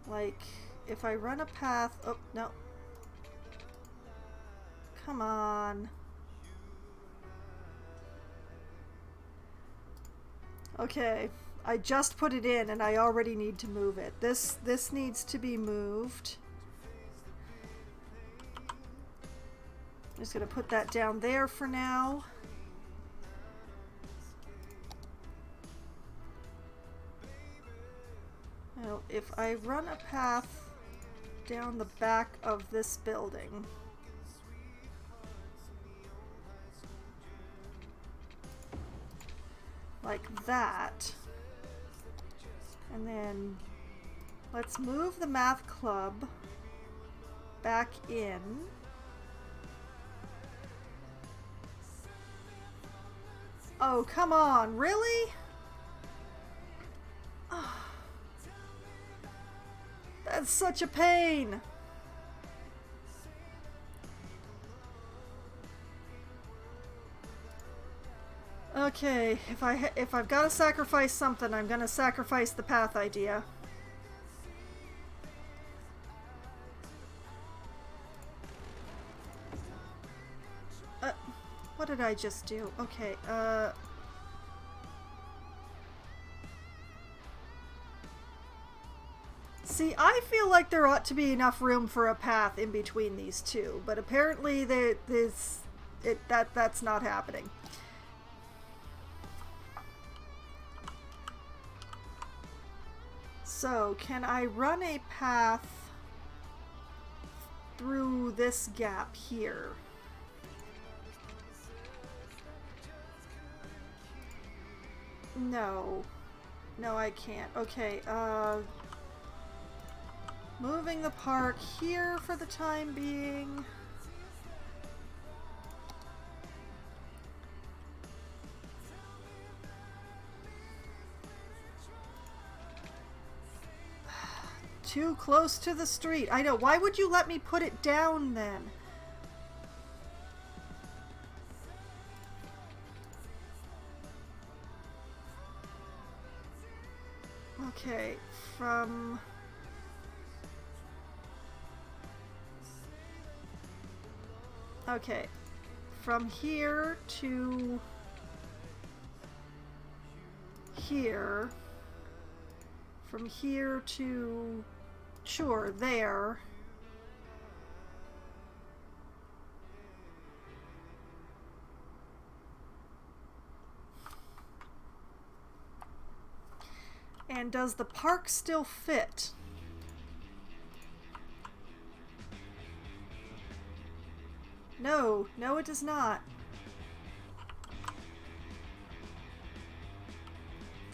Like, if I run a path... Oh, no. Come on. Okay, I just put it in and I already need to move it. This needs to be moved. I'm just going to put that down there for now. Now, if I run a path down the back of this building, like that, and then let's move the math club back in. Oh, come on, really? Oh, that's such a pain. Okay, if I've got to sacrifice something, I'm gonna sacrifice the path idea. What did I just do? Okay, see, I feel like there ought to be enough room for a path in between these two, but apparently that's not happening. So, can I run a path through this gap here? No. No, I can't. Okay, moving the park here for the time being. too close to the street. I know. Why would you let me put it down then? Okay, from... Okay, from here to here, from here to, sure, there. And does the park still fit? No, no it does not.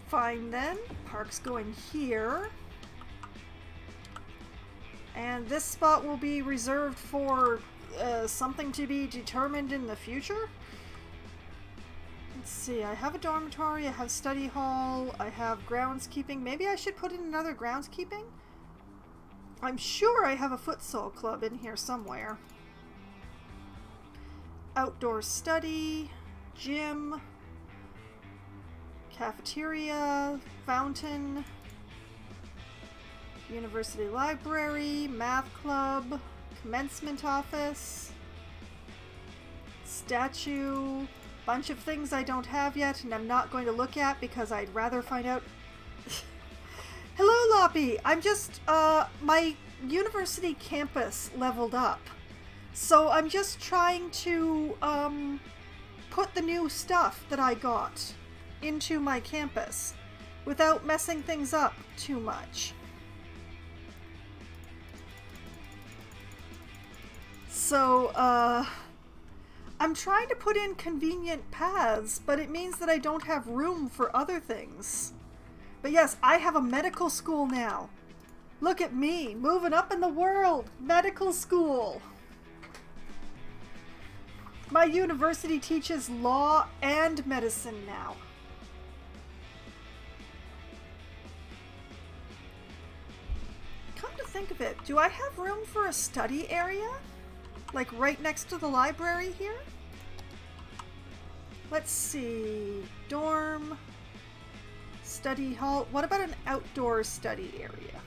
Fine then, park's going here. And this spot will be reserved for something to be determined in the future? Let's see, I have a dormitory, I have study hall, I have groundskeeping. Maybe I should put in another groundskeeping? I'm sure I have a futsal club in here somewhere. Outdoor study, gym, cafeteria, fountain, university library, math club, commencement office, statue, bunch of things I don't have yet and I'm not going to look at because I'd rather find out. Hello Loppy! I'm just, my university campus leveled up. So I'm just trying to put the new stuff that I got into my campus without messing things up too much. So I'm trying to put in convenient paths, but it means that I don't have room for other things. But yes, I have a medical school now. Look at me, moving up in the world. Medical school. My university teaches law and medicine now. Come to think of it, do I have room for a study area? Like right next to the library here? Let's see. Dorm. Study hall. What about an outdoor study area?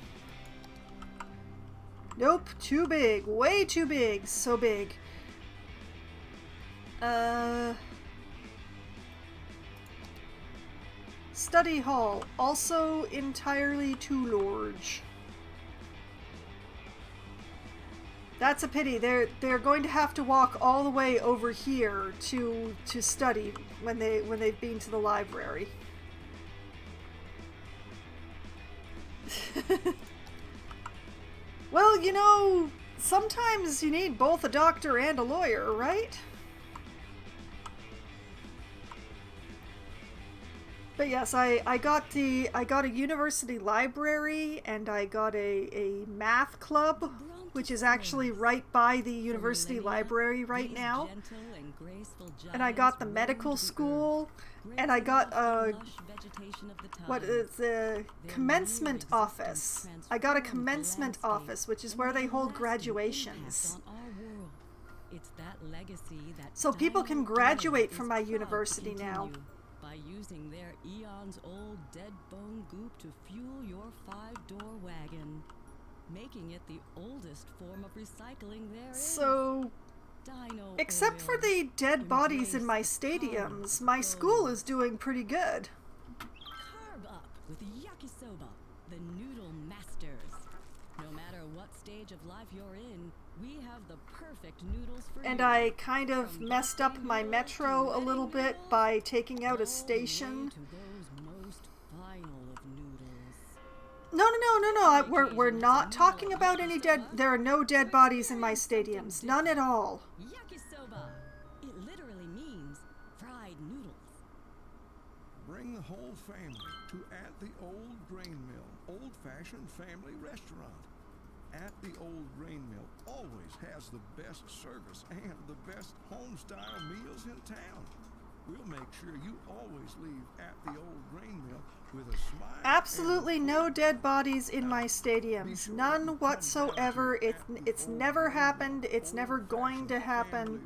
Nope, too big. Way too big. So big. Study hall, also entirely too large. That's a pity. They're going to have to walk all the way over here to study when they've been to the library. Well, you know, sometimes you need both a doctor and a lawyer, right? But yes, I got a university library and I got a math club, which is actually right by the university library right now. And I got the medical school, and I got the commencement office. I got a commencement office, which is where they hold graduations. So people can graduate from my university now. By using their eons-old dead bone goop to fuel your 5-door wagon, making it the oldest form of recycling there is. So, except for the dead bodies in my stadiums, my school is doing pretty good. Carb up with yakisoba, the noodle masters. No matter what stage of life you're in, we have the perfect noodles for you. And I kind of messed up my metro a little bit by taking out a station. No. We're not talking about any dead. There are no dead bodies in my stadiums. None at all. Yakisoba. It literally means fried noodles. Bring the whole family to At the Old Grain Mill, old-fashioned family restaurant. At the Old Grain Mill always has the best service and the best home-style meals in town. We'll make sure you always leave at the old grain mill with a smile. Absolutely no dead bodies in my stadiums. None whatsoever. It's never happened. It's never going to happen.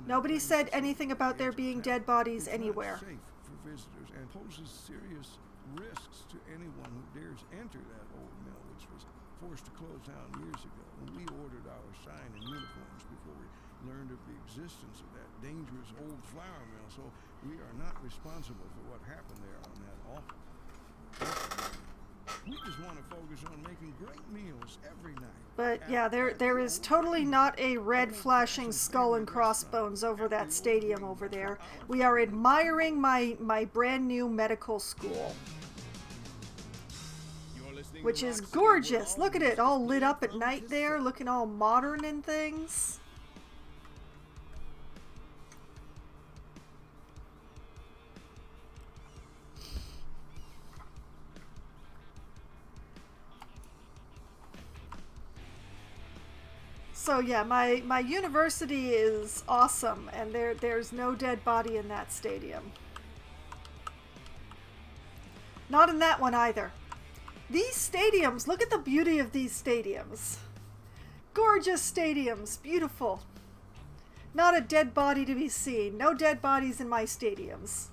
Nobody said anything about there being dead bodies anywhere. It's not safe for visitors and poses serious risks to anyone who dares enter that old mill, which was forced to close down years ago. When we ordered our sign and uniforms before we learned of the existence of that dangerous old flour mill, so we are not responsible for what happened there on that awful. We just want to focus on making great meals every night. But yeah, there is totally not a red flashing skull and crossbones over that stadium over there. We are admiring my brand new medical school, which is gorgeous. Look at it, all lit up at night there, looking all modern and things. So yeah, my university is awesome, and there's no dead body in that stadium. Not in that one either. These stadiums, look at the beauty of these stadiums. Gorgeous stadiums, beautiful. Not a dead body to be seen. No dead bodies in my stadiums.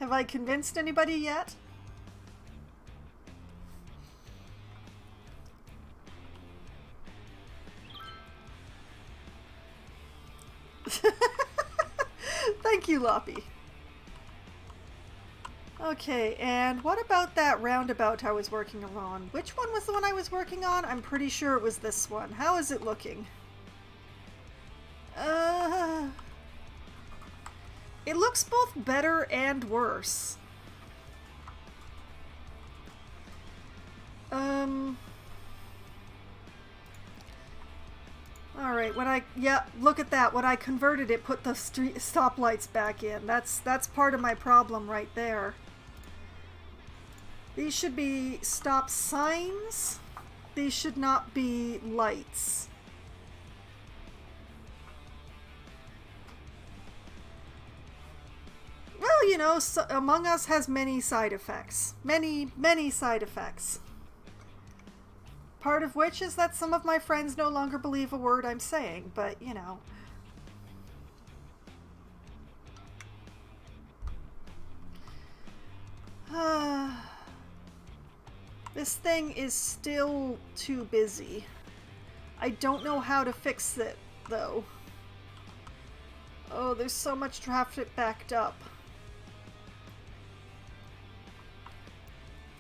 Have I convinced anybody yet? Thank you, Loppy. Okay, and what about that roundabout I was working on? Which one was the one I was working on? I'm pretty sure it was this one. How is it looking? It looks both better and worse. Alright, yeah, look at that. When I converted it, put the stoplights back in. That's part of my problem right there. These should be stop signs. These should not be lights. Well, you know, Among Us has many side effects. Many side effects. Part of which is that some of my friends no longer believe a word I'm saying, but, you know. This thing is still too busy. I don't know how to fix it, though. Oh, there's so much traffic backed up.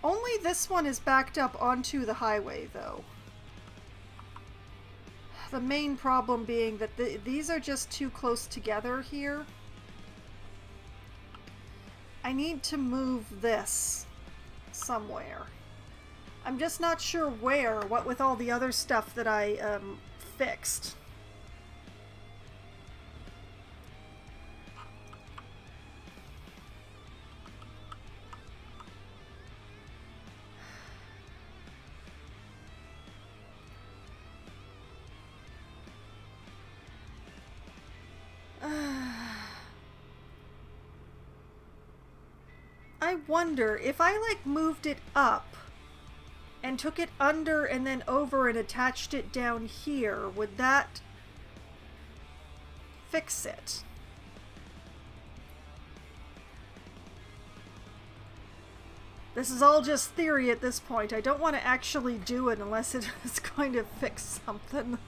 Only this one is backed up onto the highway, though. The main problem being that these are just too close together here. I need to move this somewhere. I'm just not sure where, what with all the other stuff that I fixed. I wonder if I like moved it up and took it under and then over and attached it down here, would that fix it? This is all just theory at this point. I don't want to actually do it unless it is going to fix something.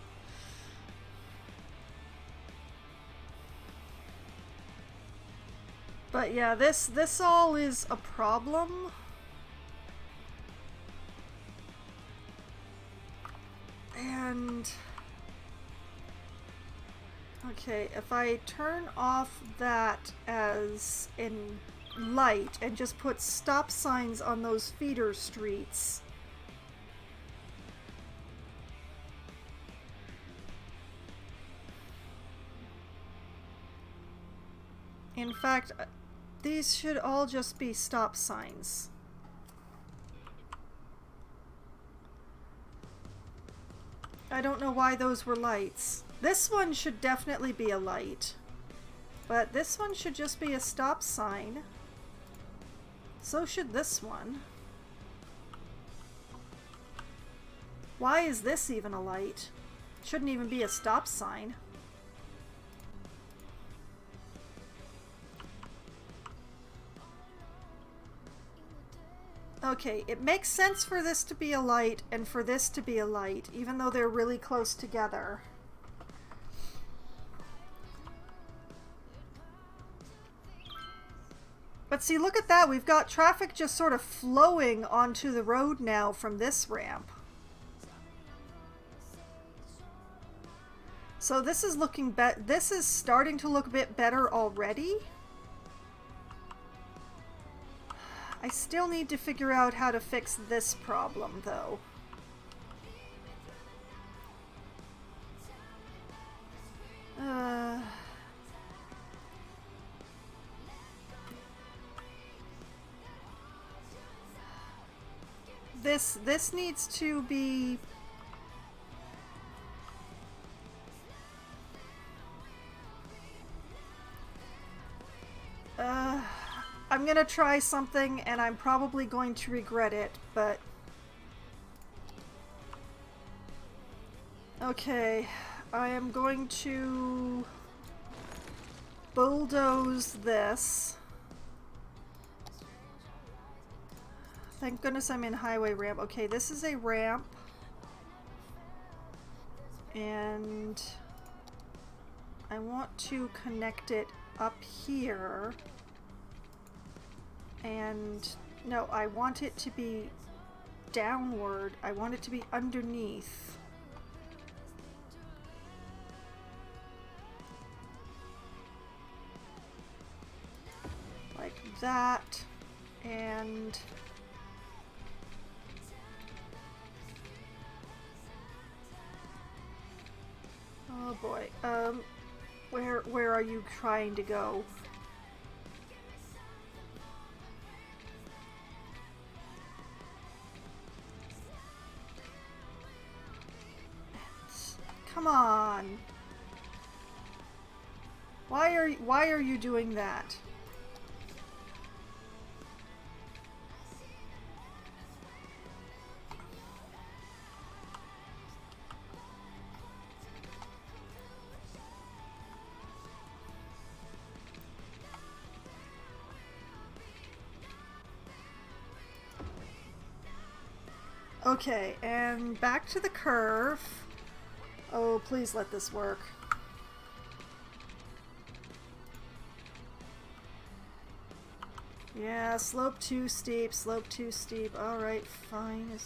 But yeah, this all is a problem. And okay, if I turn off that as in light and just put stop signs on those feeder streets. In fact, these should all just be stop signs. I don't know why those were lights. This one should definitely be a light. But this one should just be a stop sign. So should this one. Why is this even a light? Shouldn't even be a stop sign. Okay, it makes sense for this to be a light and for this to be a light, even though they're really close together. But see, look at that. We've got traffic just sort of flowing onto the road now from this ramp. So this is looking this is starting to look a bit better already. I still need to figure out how to fix this problem, though. This needs to be... I'm gonna try something and I'm probably going to regret it, but... Okay, I am going to bulldoze this. Thank goodness I'm in highway ramp. Okay, this is a ramp. And I want to connect it up here. And no, I want it to be downward. I want it to be underneath. Like that. And oh boy. Where are you trying to go? Come on. Why are you doing that? Okay, and back to the curve. Oh, please let this work. Yeah, slope too steep, slope too steep. Alright, fine.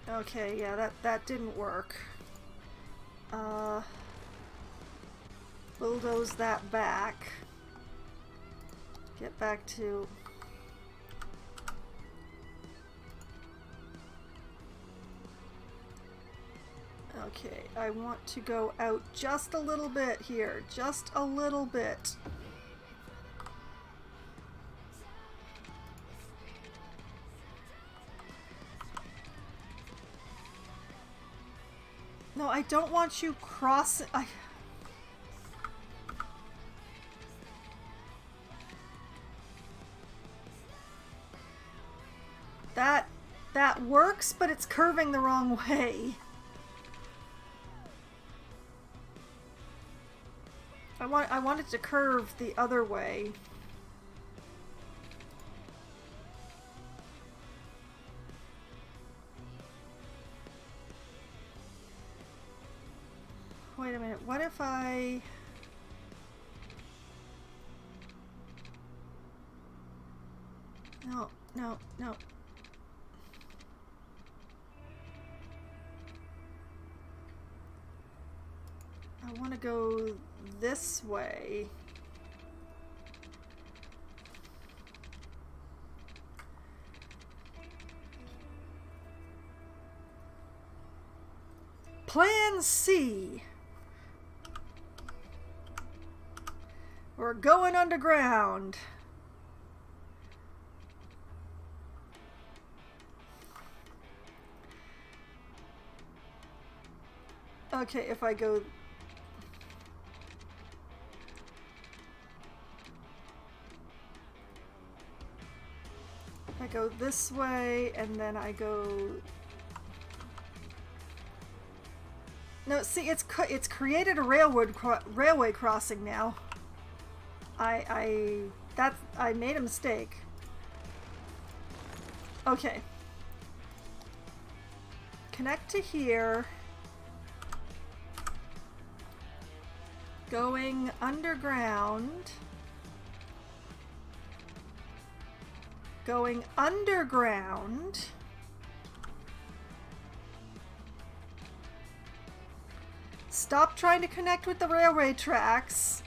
Okay, yeah, that didn't work. Bulldoze that back. Get back to... Okay, I want to go out just a little bit here. Just a little bit. No, I don't want you crossing... That works, but it's curving the wrong way. I want it to curve the other way. Wait a minute, what if I... No, no, no. I want to go this way. Plan C. We're going underground. Okay, if I go... I go this way, and then I go... No, see, it's created a railway crossing now. I made a mistake. Okay. Connect to here. Going underground. Going underground. Stop trying to connect with the railway tracks.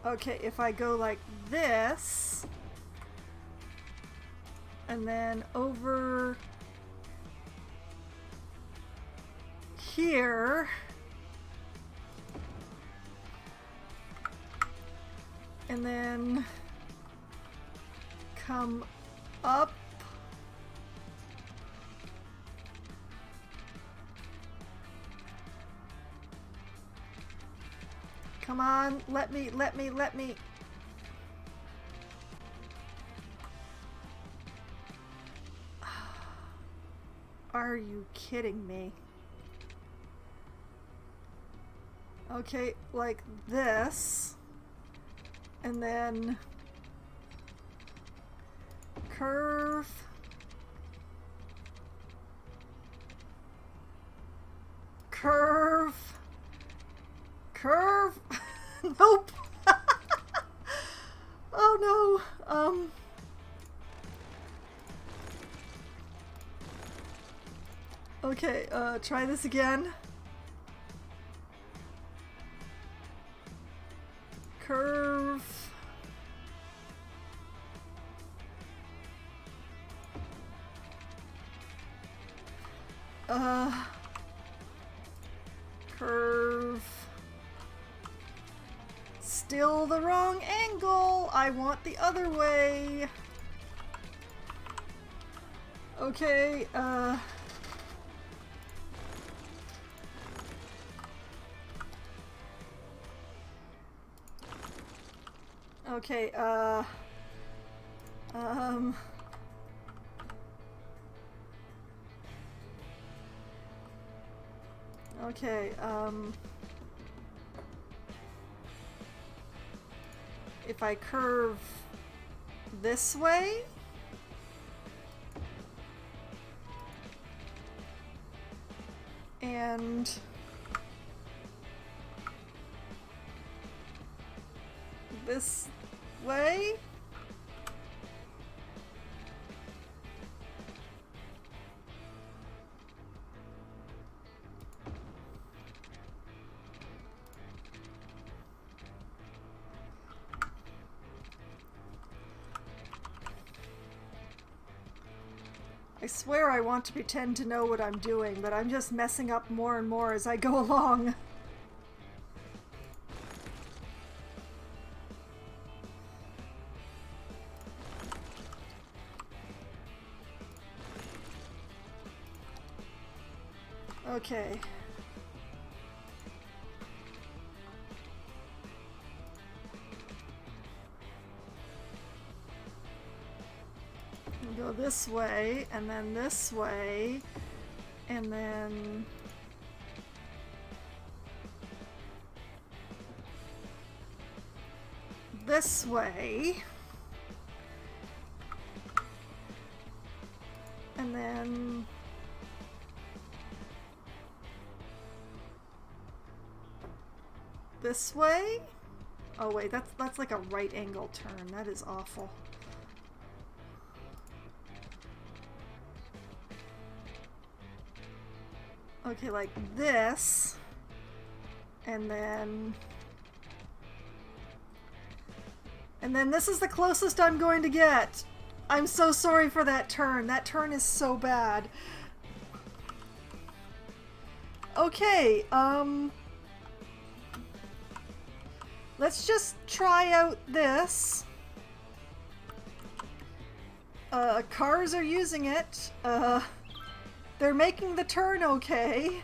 Okay, if I go like this, and then over here, and then come up, come on, let me. Are you kidding me? Okay, like this. And then curve. Curve. Curve. Nope. Oh no. Okay, try this again. Curve. Curve. Still the wrong angle. I want the other way. Okay, okay, okay, if I curve this way, and this way, I swear I want to pretend to know what I'm doing, but I'm just messing up more and more as I go along. Okay. Go this way, and then this way, and then this way, and then this way. Oh wait, that's like a right angle turn. That is awful. Okay, like this, and then this is the closest I'm going to get. I'm so sorry for that turn. That turn is so bad. Okay, Let's just try out this. Cars are using it. They're making the turn okay.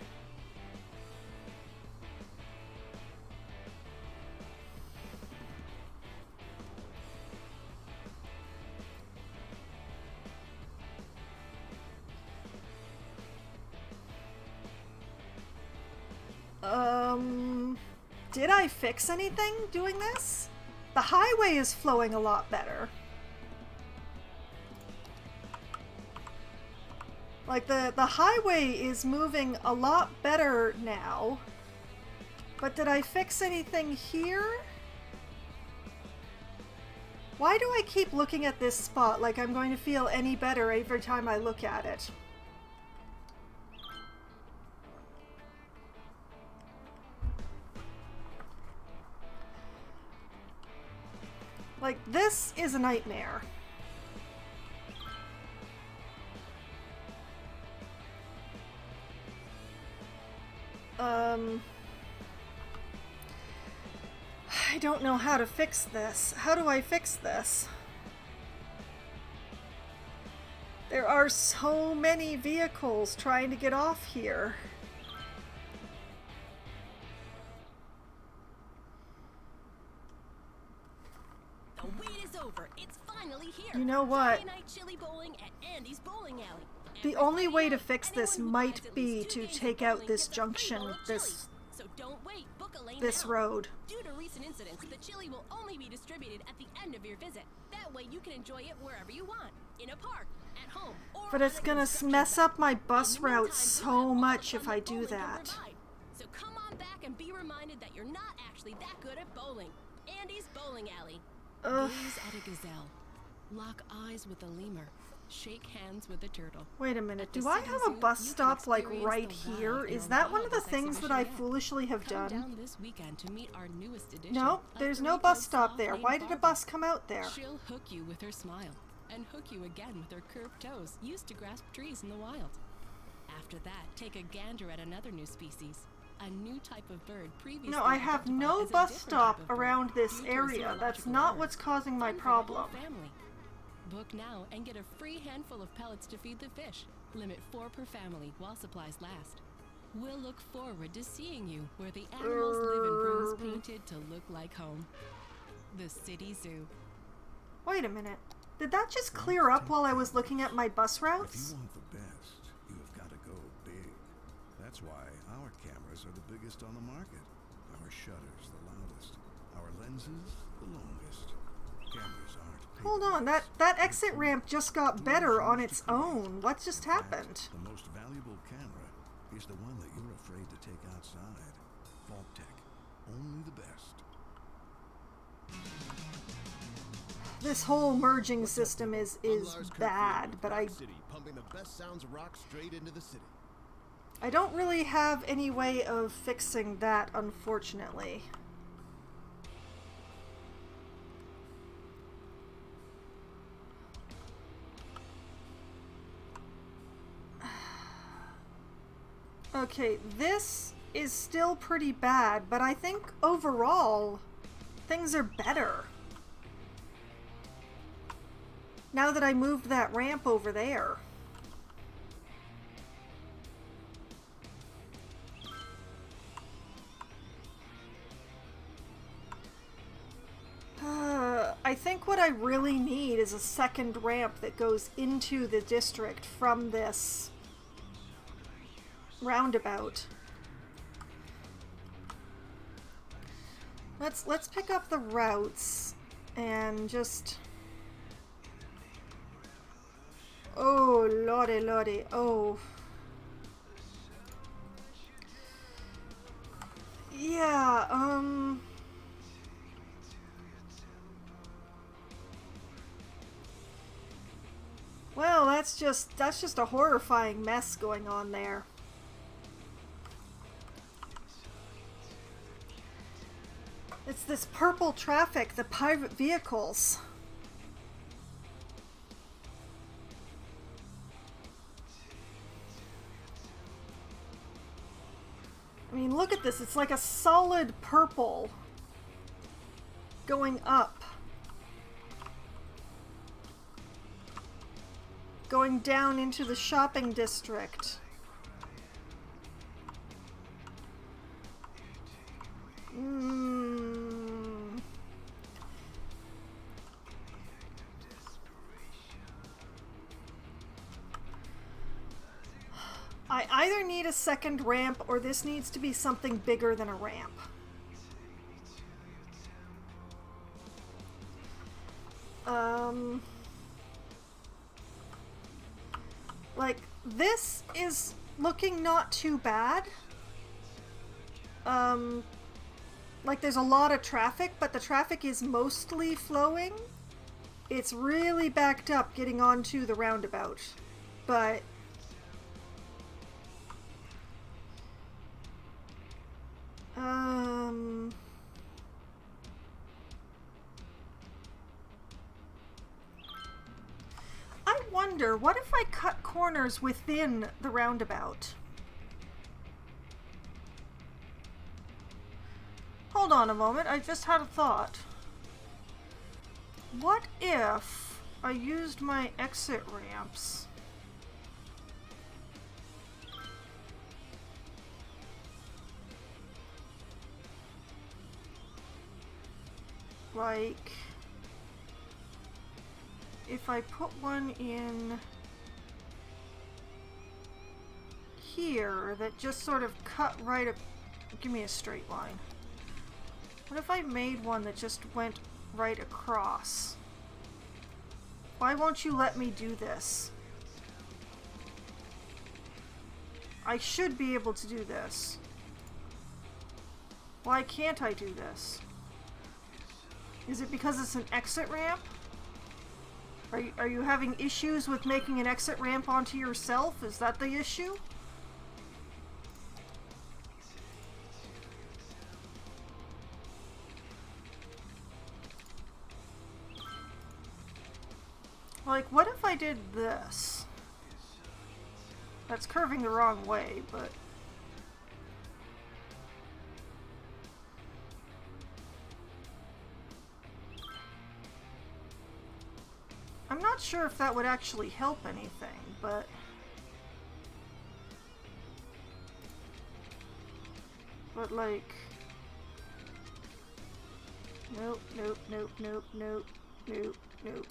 Did I fix anything doing this? The highway is flowing a lot better. Like, the highway is moving a lot better now. But did I fix anything here? Why do I keep looking at this spot like I'm going to feel any better every time I look at it? Like, this is a nightmare. I don't know how to fix this. How do I fix this? There are so many vehicles trying to get off here. The wait is over. It's finally here. You know what? Friday night chili bowling at Andy's Bowling Alley. The Every only Friday way to night, fix this anyone who might buys at be least 2 to games of take out bowling this gets a free junction, bowl of chili. this So don't wait. Book a lane now. road. Due to recent incidents, the chili will only be distributed at the end of your visit. That way you can enjoy it wherever you want. In a park, at home, or But it's on a gonna construction mess site. up my bus In the route meantime, you so have all the much fun if I do bowling can that. provide. So come on back and be reminded that you're not actually that good at bowling. Andy's Bowling Alley. Ugh. Gaze at a gazelle. Lock eyes with a lemur. Shake hands with a turtle. Wait a minute, At the do I city have zoo, a bus you can stop like experience right the here? wild in Is our that one of the wildest things that I exhibition yet. foolishly have Come done? down this weekend to meet our newest edition. No, of there's the no retail bus stop sloth there. named Why did a Barbara. bus come out there? She'll hook you with her smile and hook you again with her curved toes used to grasp trees in the wild. After that, take a gander at another new species. A new type of bird previously No, I have identified no as a bus different stop type of bird around this due to area. That's zoological not error. what's causing my Fun for the whole problem. family. Book now and get a free handful of pellets to feed the fish. Limit 4 per family while supplies last. We'll look forward to seeing you where the animals live in rooms painted to look like home. The City Zoo. Wait a minute. Did that just clear up while I was looking at my bus If you routes? want the best, you have got to go big. That's why our cameras are the biggest on the market. Our shutters the loudest. Our lenses the longest. Cameras aren't Hold on, that exit ramp just got better on its own. What just In fact, happened? The most valuable camera is the one that you're afraid to take outside. Vault Tech, only the best. This whole merging system is Lars bad, Kirkfield but with I Rock City, pumping the best sounds of rock straight into the city. don't really have any way of fixing that, unfortunately. Okay, this is still pretty bad, but I think overall things are better. Now that I moved that ramp over there. I think what I really need is a second ramp that goes into the district from this roundabout. Let's pick up the routes and just... Oh, lordy, lordy, oh. Yeah, well, that's just a horrifying mess going on there. It's this purple traffic, the private vehicles. I mean, look at this. It's like a solid purple. going up. Going down into the shopping district. I either need a second ramp or this needs to be something bigger than a ramp. Like, this is looking not too bad. Like, there's a lot of traffic, but the traffic is mostly flowing. It's really backed up getting onto the roundabout. But I wonder, what if I cut corners within the roundabout? Hold on a moment, I just had a thought. What if I used my exit ramps? Like, if I put one in here that just sort of cut right up, give me a straight line. What if I made one that just went right across? Why won't you let me do this? I should be able to do this. Why can't I do this? Is it because it's an exit ramp? Are you having issues with making an exit ramp onto yourself? Is that the issue? Like, what if I did this? That's curving the wrong way, but... I'm not sure if that would actually help anything, but... But, like... Nope, nope, nope, nope, nope, nope, nope.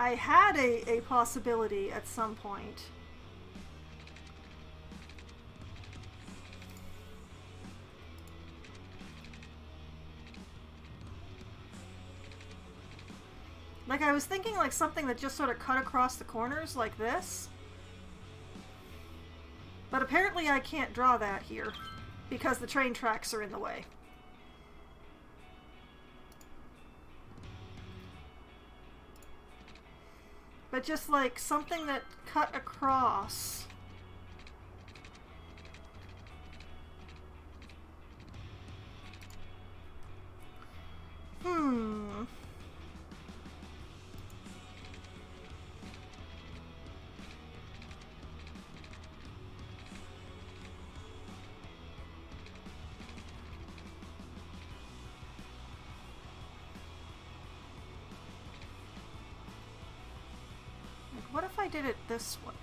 I had a possibility at some point. Like, I was thinking like something that just sort of cut across the corners like this. But apparently I can't draw that here because the train tracks are in the way. But just like something that cut across. What if I did it this way?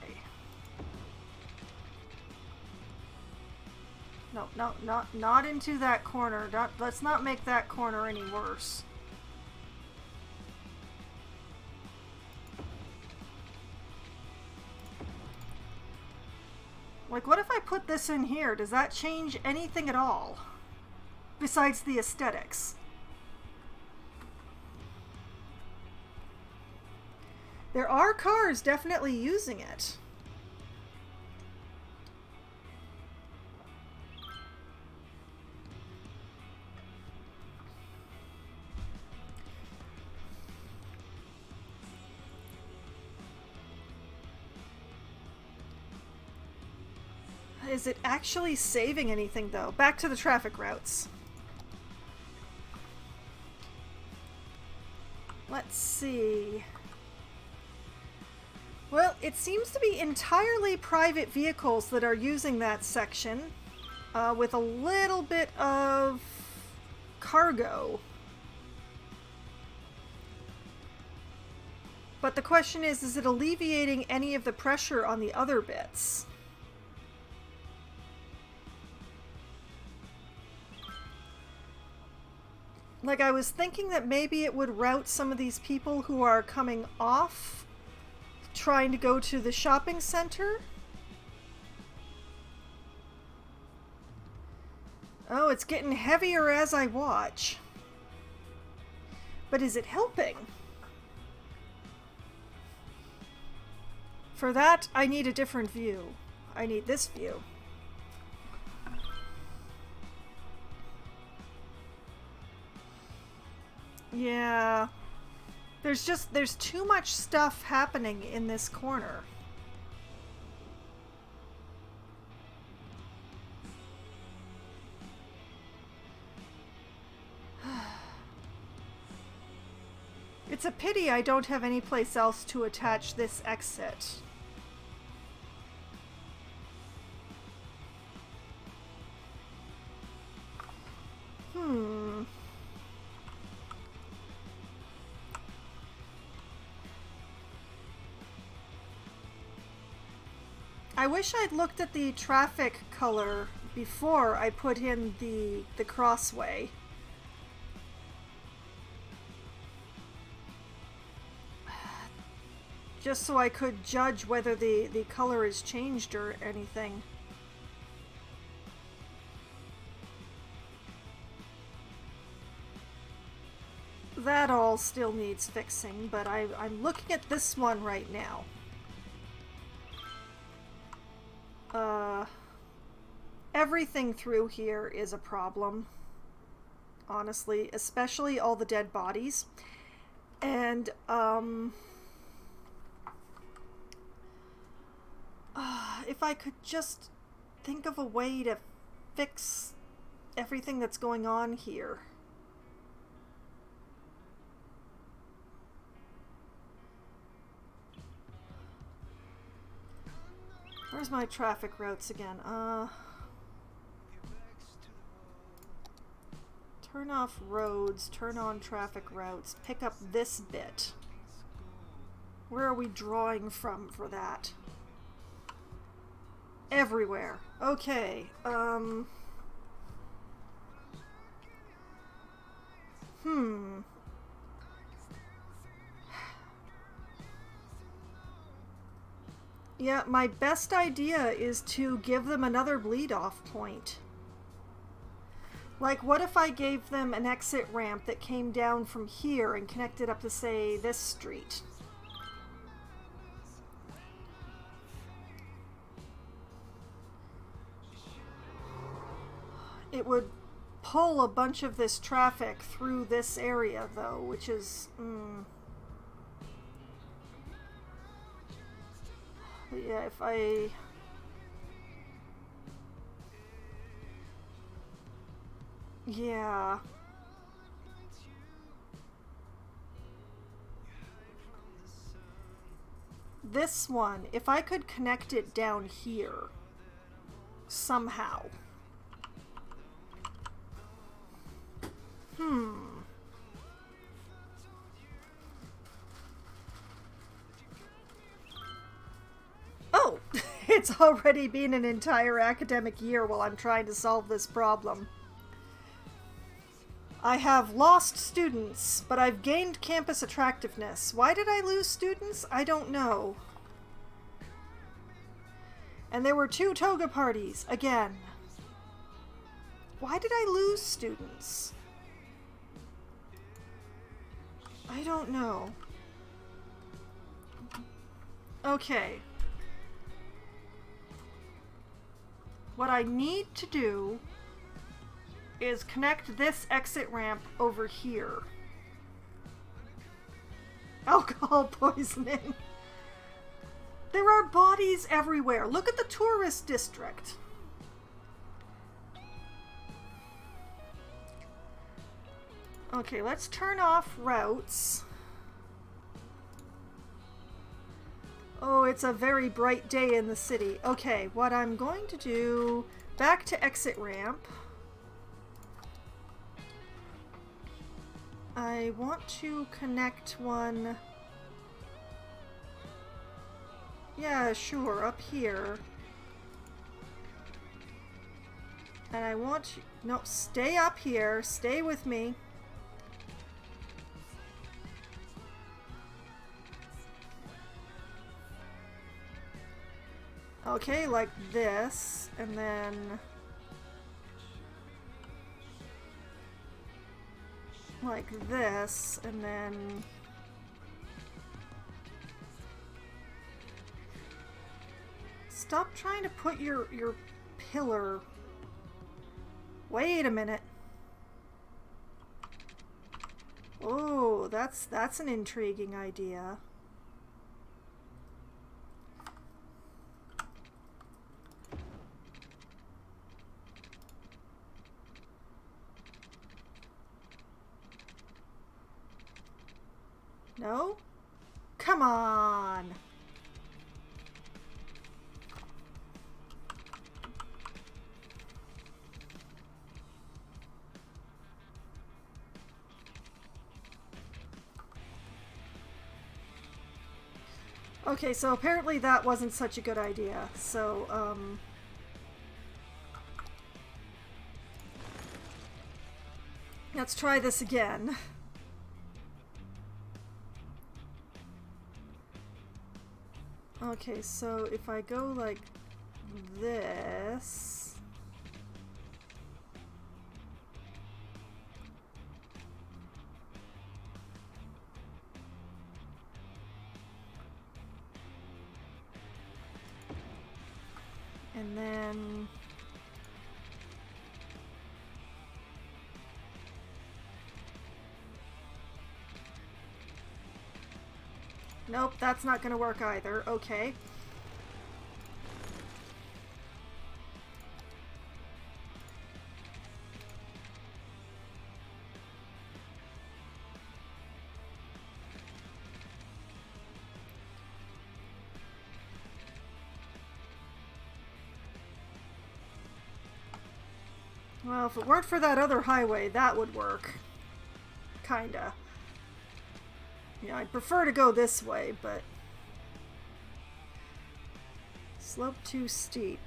No, not into that corner. Let's not make that corner any worse. Like, what if I put this in here? Does that change anything at all? Besides the aesthetics. There are cars definitely using it. Is it actually saving anything, though? Back to the traffic routes. Let's see. Well, it seems to be entirely private vehicles that are using that section, with a little bit of cargo. But the question is it alleviating any of the pressure on the other bits? Like, I was thinking that maybe it would route some of these people who are coming off, trying to go to the shopping center. Oh, it's getting heavier as I watch. But is it helping? For that, I need a different view. I need this view. Yeah. There's too much stuff happening in this corner. It's a pity I don't have any place else to attach this exit. I wish I'd looked at the traffic color before I put in the crossway. Just so I could judge whether the color is changed or anything. That all still needs fixing, but I'm looking at this one right now. Everything through here is a problem, honestly, especially all the dead bodies. And, if I could just think of a way to fix everything that's going on here. Where's my traffic routes again? Turn off roads, turn on traffic routes, pick up this bit. Where are we drawing from for that? Everywhere. Okay, Yeah, my best idea is to give them another bleed-off point. Like, what if I gave them an exit ramp that came down from here and connected up to, say, this street? It would pull a bunch of this traffic through this area, though, which is... But yeah, if I... Yeah. This one, if I could connect it down here, somehow. Oh, it's already been an entire academic year while I'm trying to solve this problem. I have lost students, but I've gained campus attractiveness. Why did I lose students? I don't know. And there were 2 Toga Parties, again. Why did I lose students? I don't know. Okay. What I need to do is connect this exit ramp over here. Alcohol poisoning. There are bodies everywhere. Look at the tourist district. Okay, let's turn off routes. Oh, it's a very bright day in the city. Okay, what I'm going to do... Back to exit ramp. I want to connect one... Yeah, sure, up here. And I want to... No, stay up here. Stay with me. Okay, like this, and then... like this, and then... Stop trying to put your pillar... Wait a minute. Oh, that's an intriguing idea. No? Come on! Okay, so apparently that wasn't such a good idea. So, let's try this again. Okay, so if I go like this... And then... Nope, that's not gonna work either. Okay. Well, if it weren't for that other highway, that would work. Kinda. Yeah, I'd prefer to go this way, but... Slope too steep.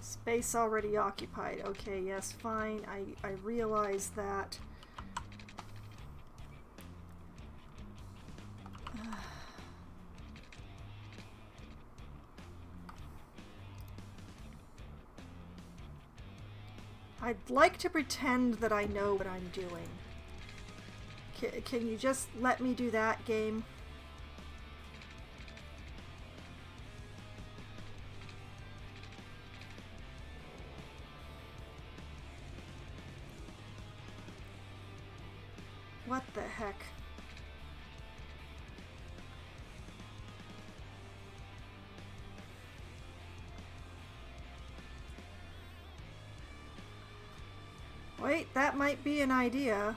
Space already occupied. Okay, yes, fine. I realize that. I'd like to pretend that I know what I'm doing. Can you just let me do that, game? What the heck? Wait, that might be an idea.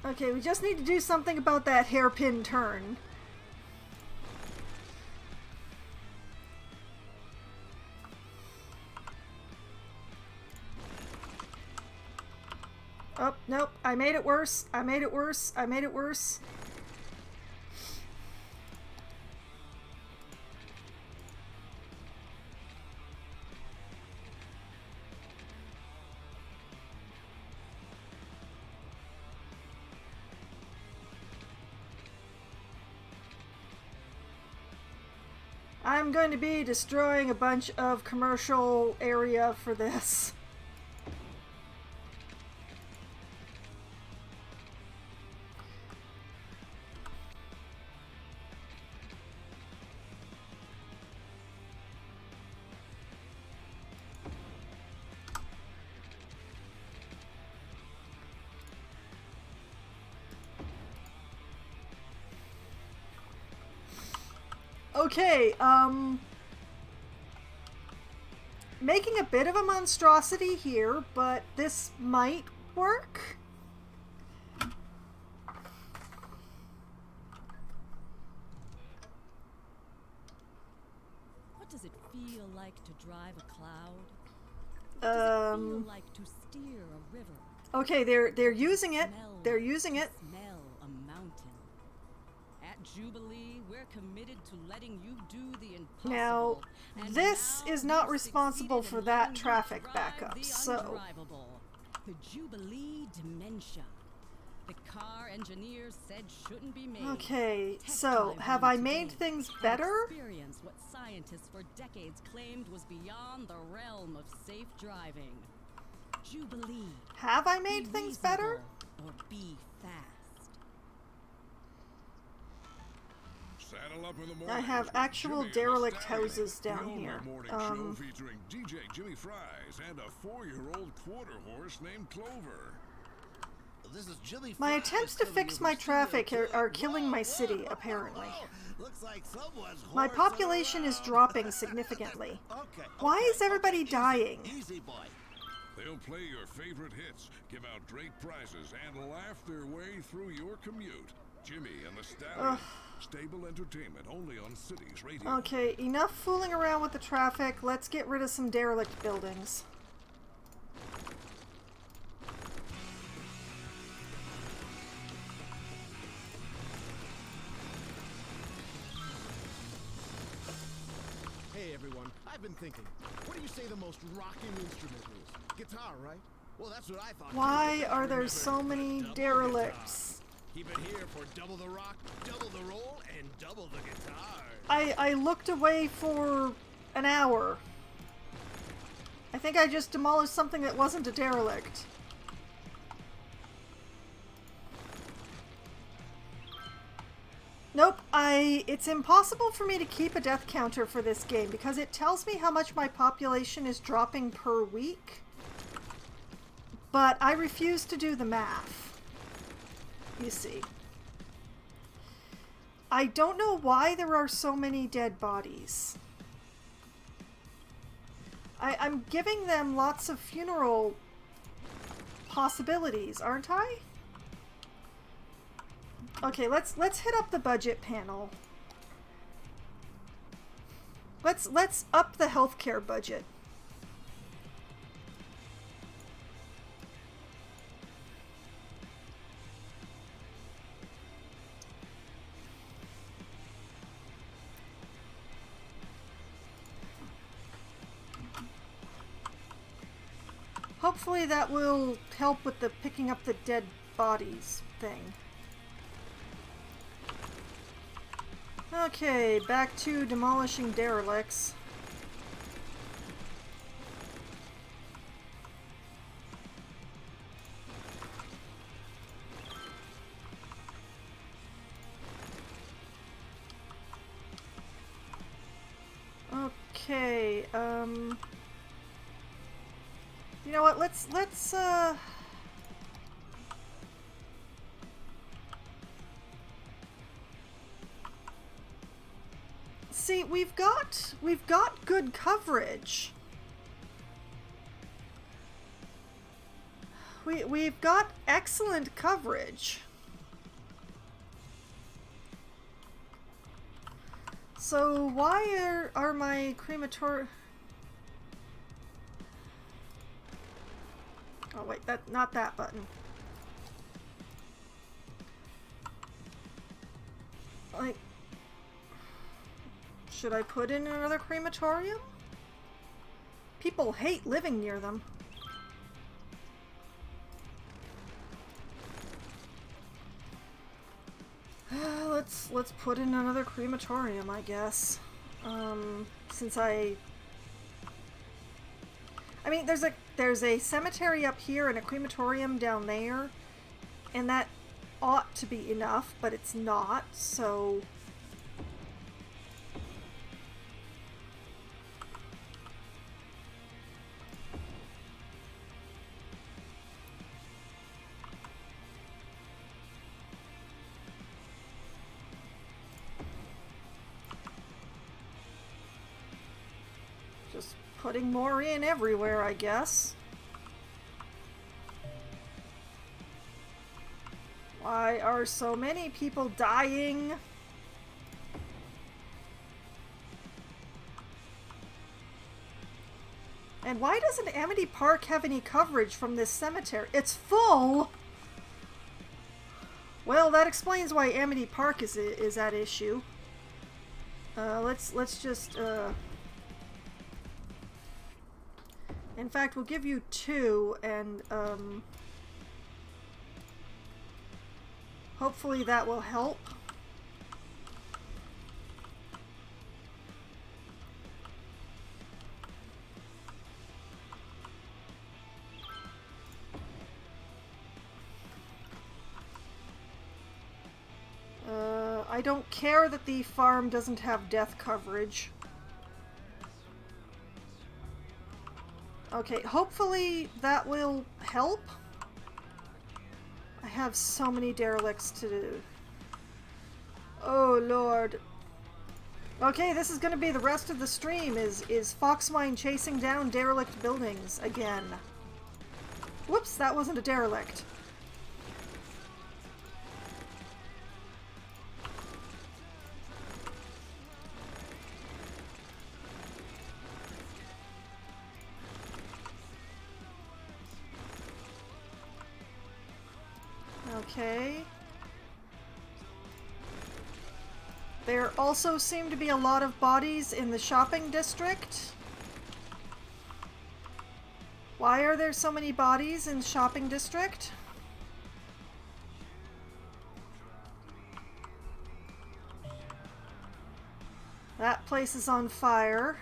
Okay, we just need to do something about that hairpin turn. Oh, nope. I made it worse. I made it worse. I made it worse. I'm going to be destroying a bunch of commercial area for this. Okay, making a bit of a monstrosity here, but this might work. What does it feel like to drive a cloud? What does it feel like to steer a river? Okay, they're using it. They're using it. Smell a mountain. At Jubilee, we're committed to letting you do the impossible. Now, And this now is not we've responsible succeeded for in that letting you traffic drive backup, the so... undrivable. The Jubilee dementia. The car engineers said shouldn't be made. Okay, Test so drive have one I made today things and better? Experience what scientists for decades claimed was beyond the realm of safe driving. Jubilee. Have I made Be things better? reasonable or be fast. Saddle up in the morning. I have actual Jimmy and the derelict Stallion. houses down The only here. morning show featuring DJ Jimmy Fries and a 4-year-old quarter horse named Clover. This is Jimmy My Fries attempts to coming fix in my from Studio traffic 2. are killing my Whoa, city, whoa, apparently. whoa. Looks like someone's My horsing population is around. dropping significantly. Okay, Why is everybody easy, dying? Easy boy. They'll play your favorite hits, give out great prizes, and laugh their way through your commute. Jimmy and the Stallion. Stable entertainment only on Cities Radio. Okay, enough fooling around with the traffic. Let's get rid of some derelict buildings. Hey everyone, I've been thinking. What do you say the most rocking instrument is? Guitar, right? Well, that's what I thought. Why too. are there Remember, so many double derelicts? Keep it here for double the rock, double the roll, and double the guitar. I looked away for an hour. I think I just demolished something that wasn't a derelict. Nope, it's impossible for me to keep a death counter for this game because it tells me how much my population is dropping per week. But I refuse to do the math. You see. I don't know why there are so many dead bodies. I'm giving them lots of funeral possibilities, aren't I? Okay, let's hit up the budget panel. Let's up the healthcare budget. Hopefully that will help with the picking up the dead bodies thing. Okay, back to demolishing derelicts. Okay, you know what, let's see, we've got good coverage. We've got excellent coverage. So why are my crematory... Oh wait, not that button. Like, should I put in another crematorium? People hate living near them. Let's put in another crematorium, I guess. Since I mean, there's a cemetery up here and a crematorium down there, and that ought to be enough, but it's not, so... Putting more in everywhere, I guess. Why are so many people dying? And why doesn't Amity Park have any coverage from this cemetery? It's full! Well, that explains why Amity Park is at issue. Let's just, in fact, we'll give you 2, and, hopefully that will help. I don't care that the farm doesn't have death coverage. Okay, hopefully that will help. I have so many derelicts to do. Oh lord. Okay, this is gonna be the rest of the stream, is Foxwine chasing down derelict buildings again. Whoops, that wasn't a derelict. Okay. There also seem to be a lot of bodies in the shopping district. Why are there so many bodies in the shopping district? That place is on fire.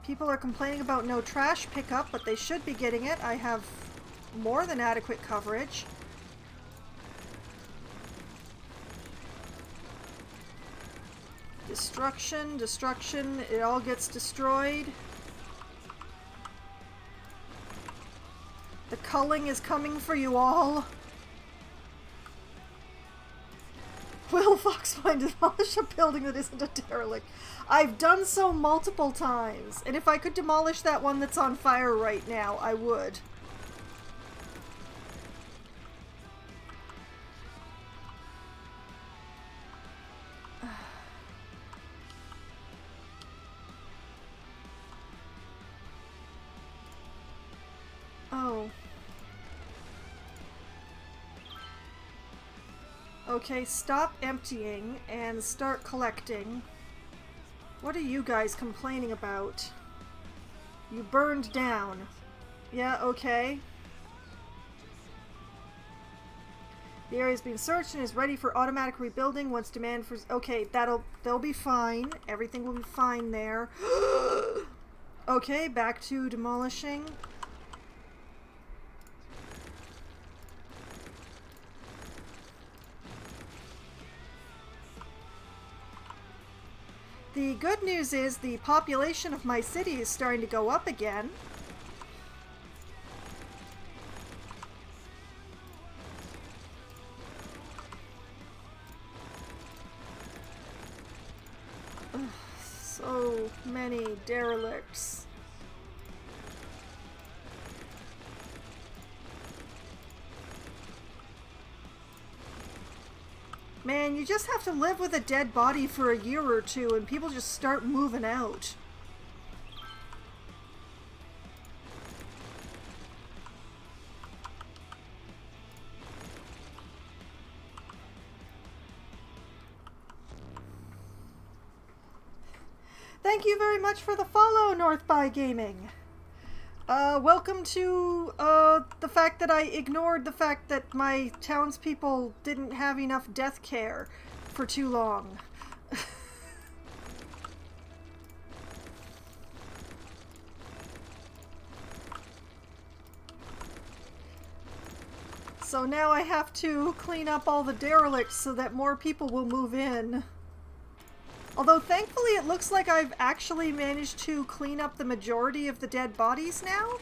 People are complaining about no trash pickup, but they should be getting it. I have more than adequate coverage. Destruction, destruction, it all gets destroyed. The culling is coming for you all. Will Foxvine demolish a building that isn't a derelict? I've done so multiple times, and if I could demolish that one that's on fire right now, I would. Oh. Okay, stop emptying and start collecting. What are you guys complaining about? You burned down. Yeah, okay. The area's been searched and is ready for automatic rebuilding once demand for... Okay, they'll be fine. Everything will be fine there. Okay, back to demolishing. The good news is the population of my city is starting to go up again. Ugh, so many derelicts. Man, you just have to live with a dead body for a year or two and people just start moving out. Thank you very much for the follow, North by Gaming. Welcome to, the fact that I ignored the fact that my townspeople didn't have enough death care for too long. So now I have to clean up all the derelicts so that more people will move in. Although thankfully it looks like I've actually managed to clean up the majority of the dead bodies now.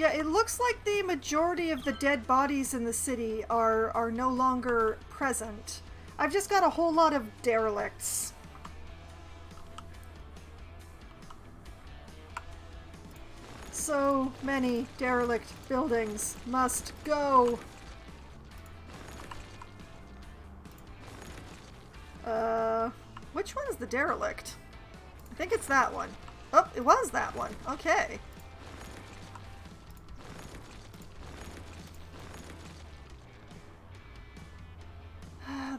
Yeah, it looks like the majority of the dead bodies in the city are no longer present. I've just got a whole lot of derelicts. So many derelict buildings must go. Which one is the derelict? I think it's that one. Oh, it was that one. Okay.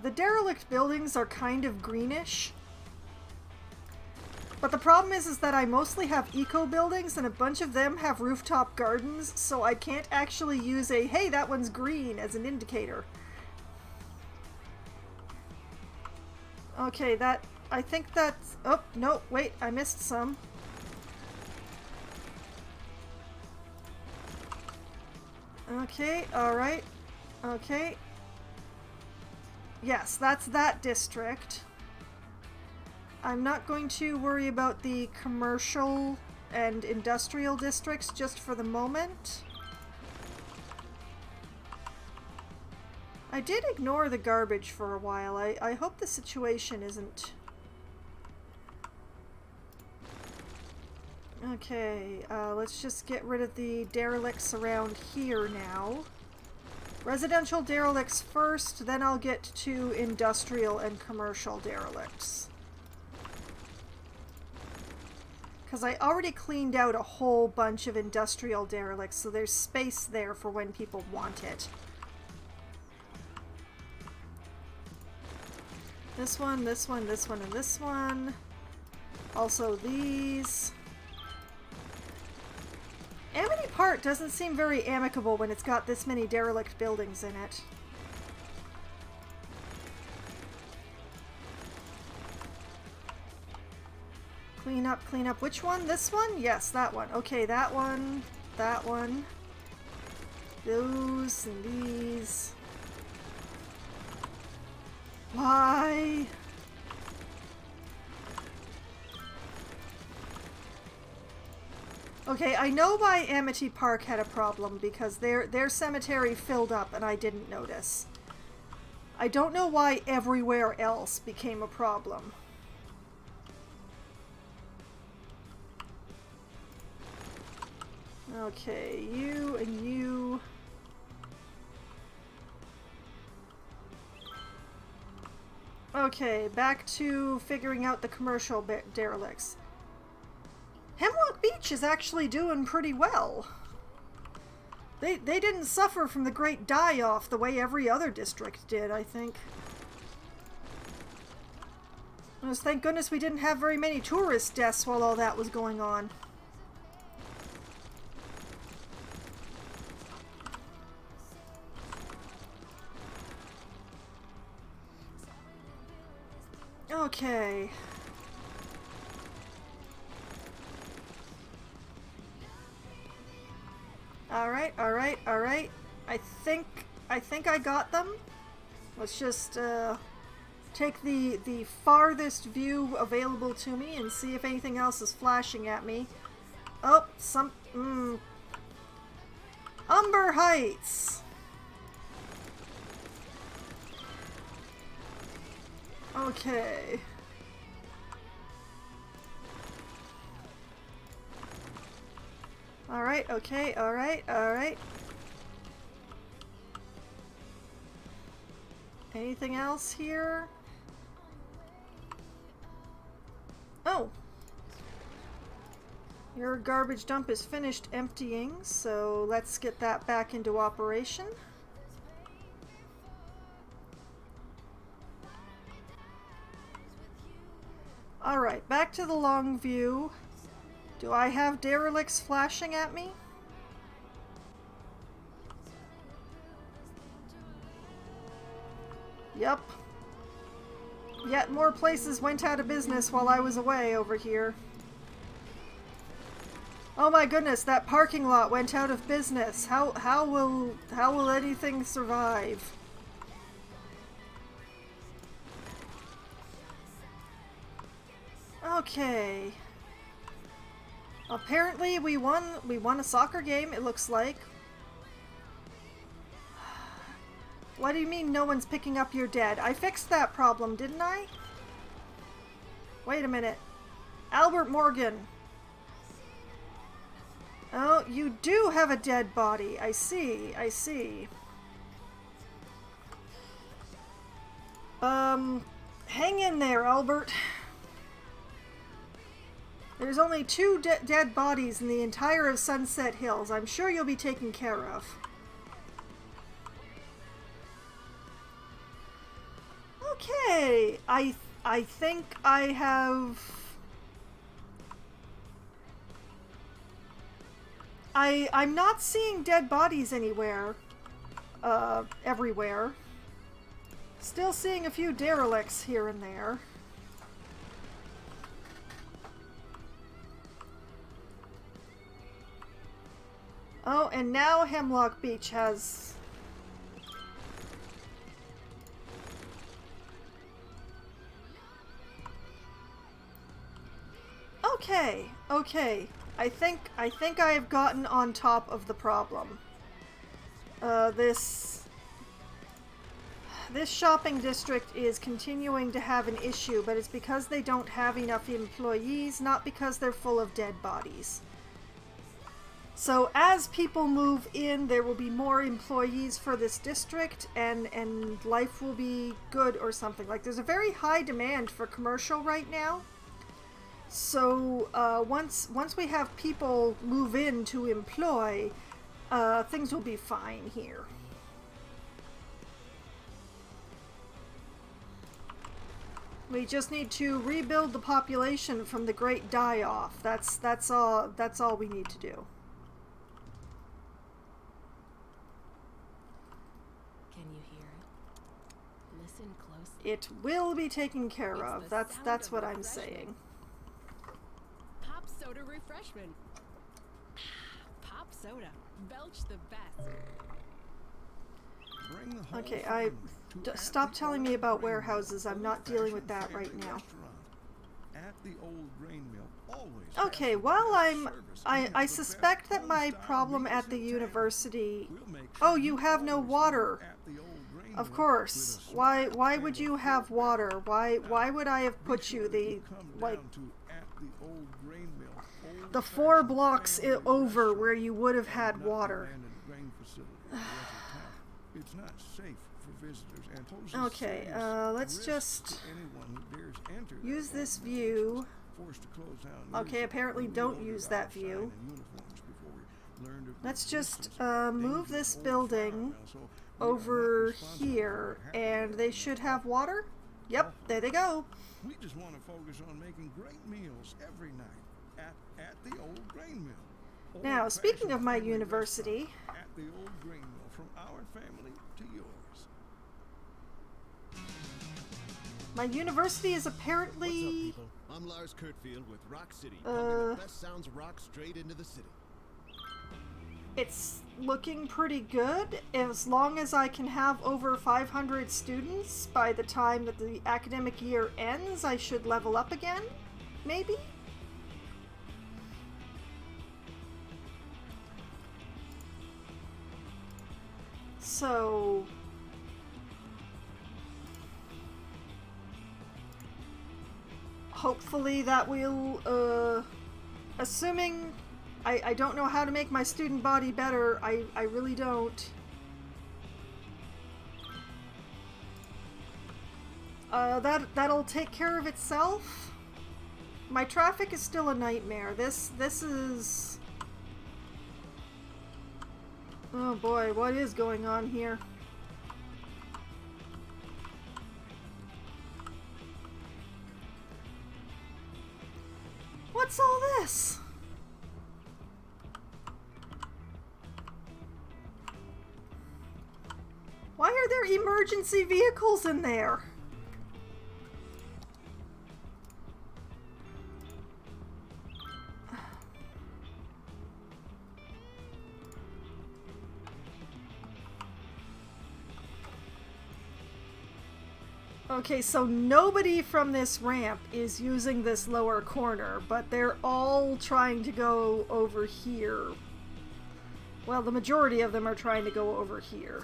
The derelict buildings are kind of greenish. But the problem is that I mostly have eco buildings and a bunch of them have rooftop gardens, so I can't actually use a, hey, that one's green as an indicator. Okay, I think that's, oh, no, wait, I missed some. Okay, alright, okay. Yes, that's that district. I'm not going to worry about the commercial and industrial districts just for the moment. I did ignore the garbage for a while. I hope the situation isn't... Okay, let's just get rid of the derelicts around here now. Residential derelicts first, then I'll get to industrial and commercial derelicts. Because I already cleaned out a whole bunch of industrial derelicts, so there's space there for when people want it. This one, this one, this one, and this one. Also these. Amity Park doesn't seem very amicable when it's got this many derelict buildings in it. Clean up, clean up. Which one? This one? Yes, that one. Okay, that one. That one. Those and these. Why? Okay, I know why Amity Park had a problem, because their cemetery filled up and I didn't notice. I don't know why everywhere else became a problem. Okay, you and you. Okay, back to figuring out the commercial derelicts. Hemlock Beach is actually doing pretty well. They didn't suffer from the great die-off the way every other district did, I think. Thank goodness we didn't have very many tourist deaths while all that was going on. Okay. Alright, alright, alright. I think I got them. Let's just take the farthest view available to me and see if anything else is flashing at me. Oh, Umber Heights! Okay. Alright, okay, alright, alright. Anything else here? Oh! Your garbage dump is finished emptying, so let's get that back into operation. Alright, back to the long view. Do I have derelicts flashing at me? Yep. Yet more places went out of business while I was away over here. Oh my goodness, that parking lot went out of business. How will anything survive? Okay. Apparently we won a soccer game, it looks like. What do you mean no one's picking up your dead? I fixed that problem, didn't I? Wait a minute. Albert Morgan. Oh, you do have a dead body. I see, I see. Hang in there, Albert. There's only 2 dead bodies in the entire of Sunset Hills. I'm sure you'll be taken care of. Okay, I think I have... I'm not seeing dead bodies anywhere. Everywhere. Still seeing a few derelicts here and there. Oh, and now Hemlock Beach has... Okay, okay. I think I have gotten on top of the problem. This shopping district is continuing to have an issue, but it's because they don't have enough employees, not because they're full of dead bodies. So as people move in, there will be more employees for this district, and life will be good or something. Like, there's a very high demand for commercial right now. So once we have people move in to employ, things will be fine here. We just need to rebuild the population from the Great Die-Off. That's all we need to do. Can you hear it? Listen closely. It will be taken care of. The That's sound what of I'm refreshment. saying. Pop soda refreshment. Pop soda. Belch the best. Bring the whole Okay, fun to stop at the telling me old about grain warehouses. mill, I'm not dealing with that old-fashioned right now. restaurant. At the old grain mill, always Okay, has the while best I'm... service I and the suspect best that my home-style problem meals at the in town. university... We'll make Oh, sure you have no always water. eat at the old grain Of mill course. with a Why smart would table you of have fruit. water? Why would I have Be put sure you that the... come like... down to at the old grain mill, the 4 old-fashioned blocks family over restaurant, where you would have and had not the water. abandoned grain facility in the edge of town. It's not safe for visitors and poses Okay, serious let's risks just to anyone who dares enter that use old this mill, which view. was forced to close down years Okay, ago apparently when we don't ordered use our that sign view. and uniforms before we learned of the Let's just existence of that move dangerous this old building flour mill, so we are not over responsible here, for what happened and there they on should that have water. Yep, there they go. We just want to focus on making great meals every night at the old grain mill. Now, speaking Old-fashioned of my family university, restaurant at the old grain mill, from our family to yours. my university is What's up, apparently... people? I'm Lars Kurtfield with Rock City, pumping the best sounds of rock straight into the city. It's looking pretty good. As long as I can have over 500 students by the time that the academic year ends, I should level up again, maybe? So... hopefully that will, assuming... I don't know how to make my student body better. I really don't. That'll take care of itself. My traffic is still a nightmare. This is... Oh boy, what is going on here? What's all this? Why are there emergency vehicles in there? Okay, so nobody from this ramp is using this lower corner, but they're all trying to go over here. Well, the majority of them are trying to go over here.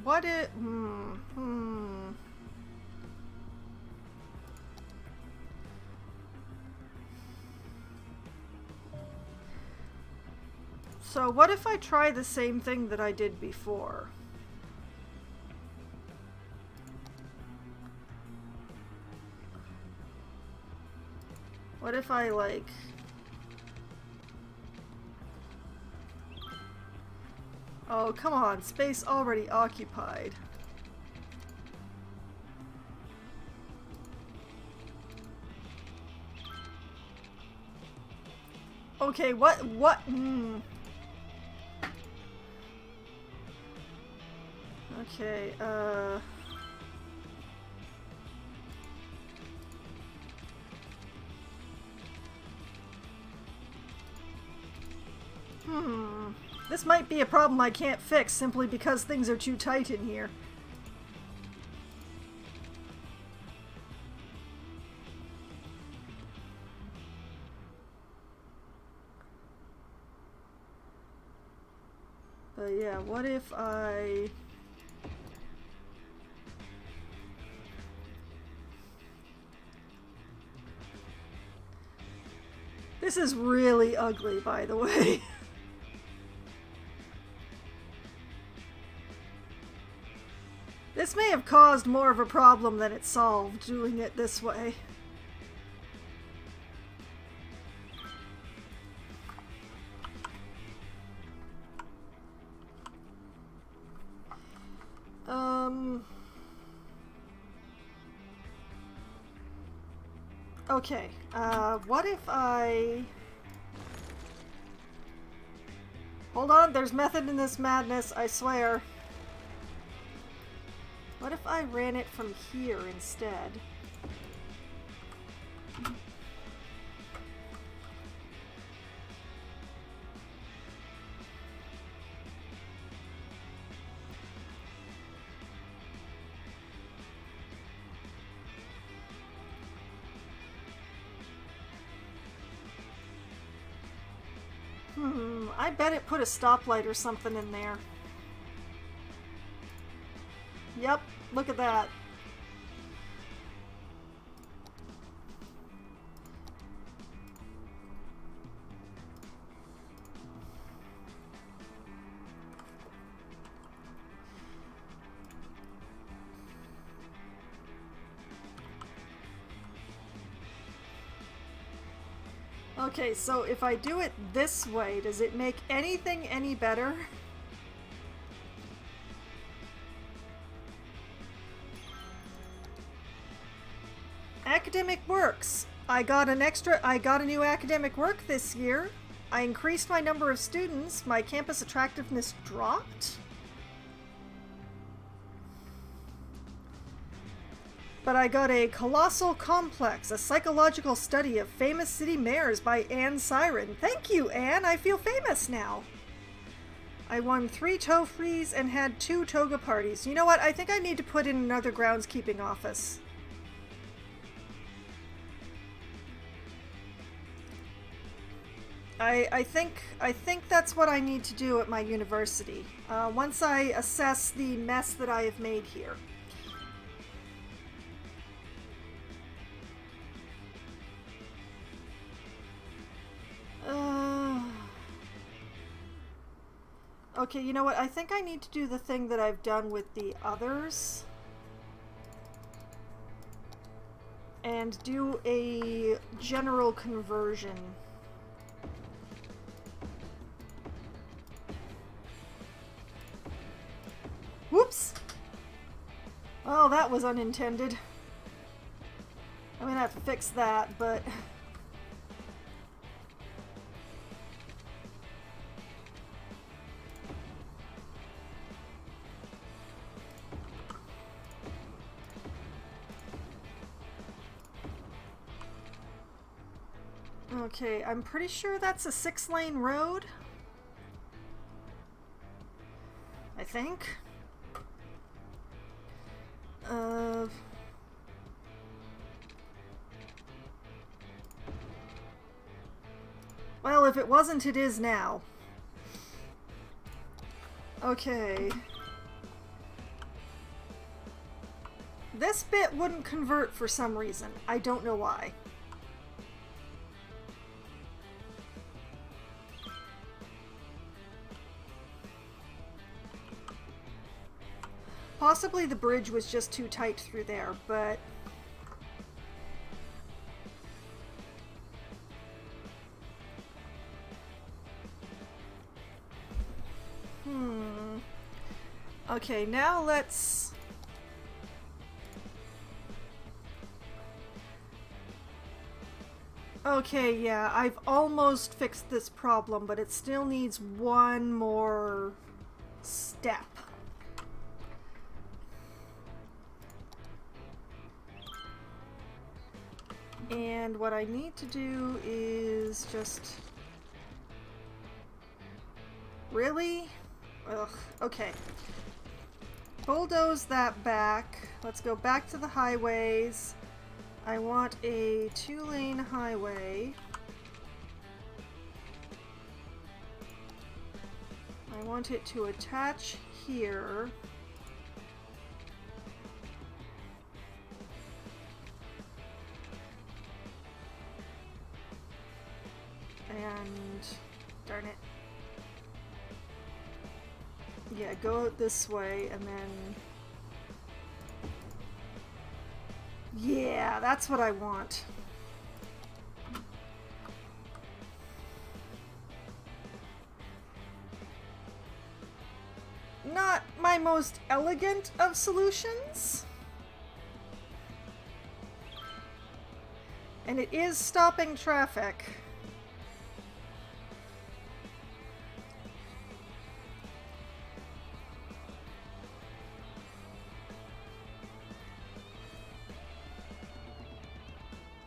What it... So what if I try the same thing that I did before? What if I, like... Oh, come on. Space already occupied. Okay, what? Okay, This might be a problem I can't fix simply because things are too tight in here. But yeah, what if I... This is really ugly, by the way. This may have caused more of a problem than it solved, doing it this way. Okay, what if I... Hold on, there's method in this madness, I swear. What if I ran it from here instead? I bet it put a stoplight or something in there. Yep, look at that. Okay, so if I do it this way, does it make anything any better? Academic works. I got a new academic work this year. I increased my number of students. My campus attractiveness dropped. But I got a Colossal Complex, a psychological study of famous city mayors by Anne Siren. Thank you, Anne. I feel famous now. I won 3 TOEFLs and had 2 Toga Parties. You know what? I think I need to put in another groundskeeping office. I think that's what I need to do at my university. Once I assess the mess that I have made here. Okay, you know what? I think I need to do the thing that I've done with the others. And do a general conversion. Whoops! Oh, that was unintended. I'm gonna have to fix that, but... Okay, I'm pretty sure that's a 6-lane road. I think. Well, if it wasn't, it is now. Okay. This bit wouldn't convert for some reason. I don't know why. Possibly the bridge was just too tight through there, but... Okay, now let's... Okay, yeah, I've almost fixed this problem, but it still needs one more step. And what I need to do is just... Really? Ugh, okay. Bulldoze that back. Let's go back to the highways. I want a 2-lane highway. I want it to attach here. And darn it. Yeah, go out this way and then... Yeah, that's what I want. Not my most elegant of solutions. And it is stopping traffic.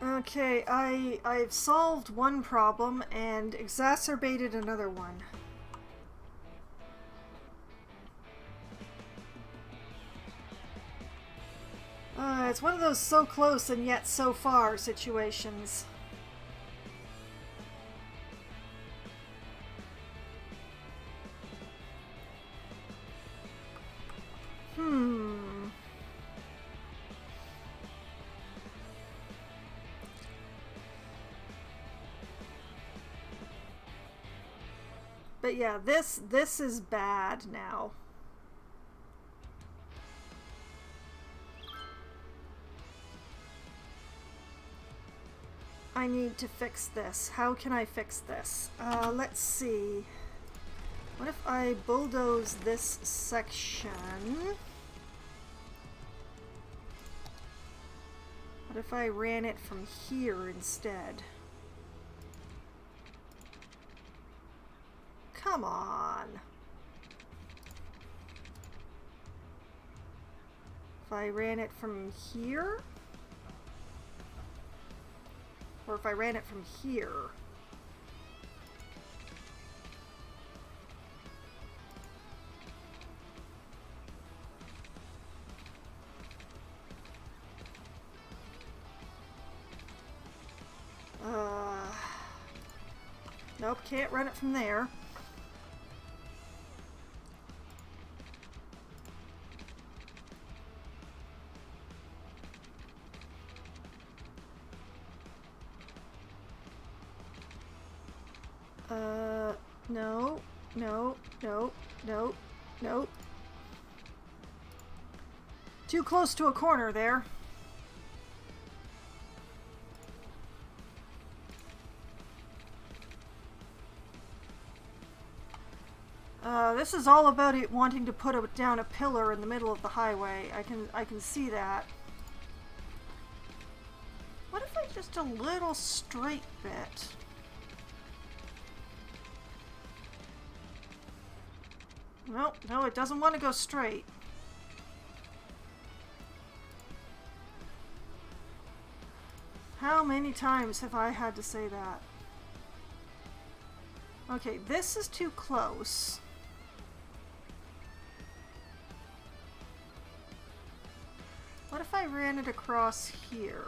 Okay, I've solved one problem and exacerbated another one. It's one of those so close and yet so far situations. But yeah, this is bad now. I need to fix this. How can I fix this? Let's see. What if I bulldoze this section? What if I ran it from here instead? Come on. If I ran it from here? Or if I ran it from here? Nope, can't run it from there. No, no, no, no, no. Too close to a corner there. This is all about it wanting to put down a pillar in the middle of the highway. I can see that. What if I just a little straight bit? No, no, it doesn't want to go straight. How many times have I had to say that? Okay, this is too close. What if I ran it across here?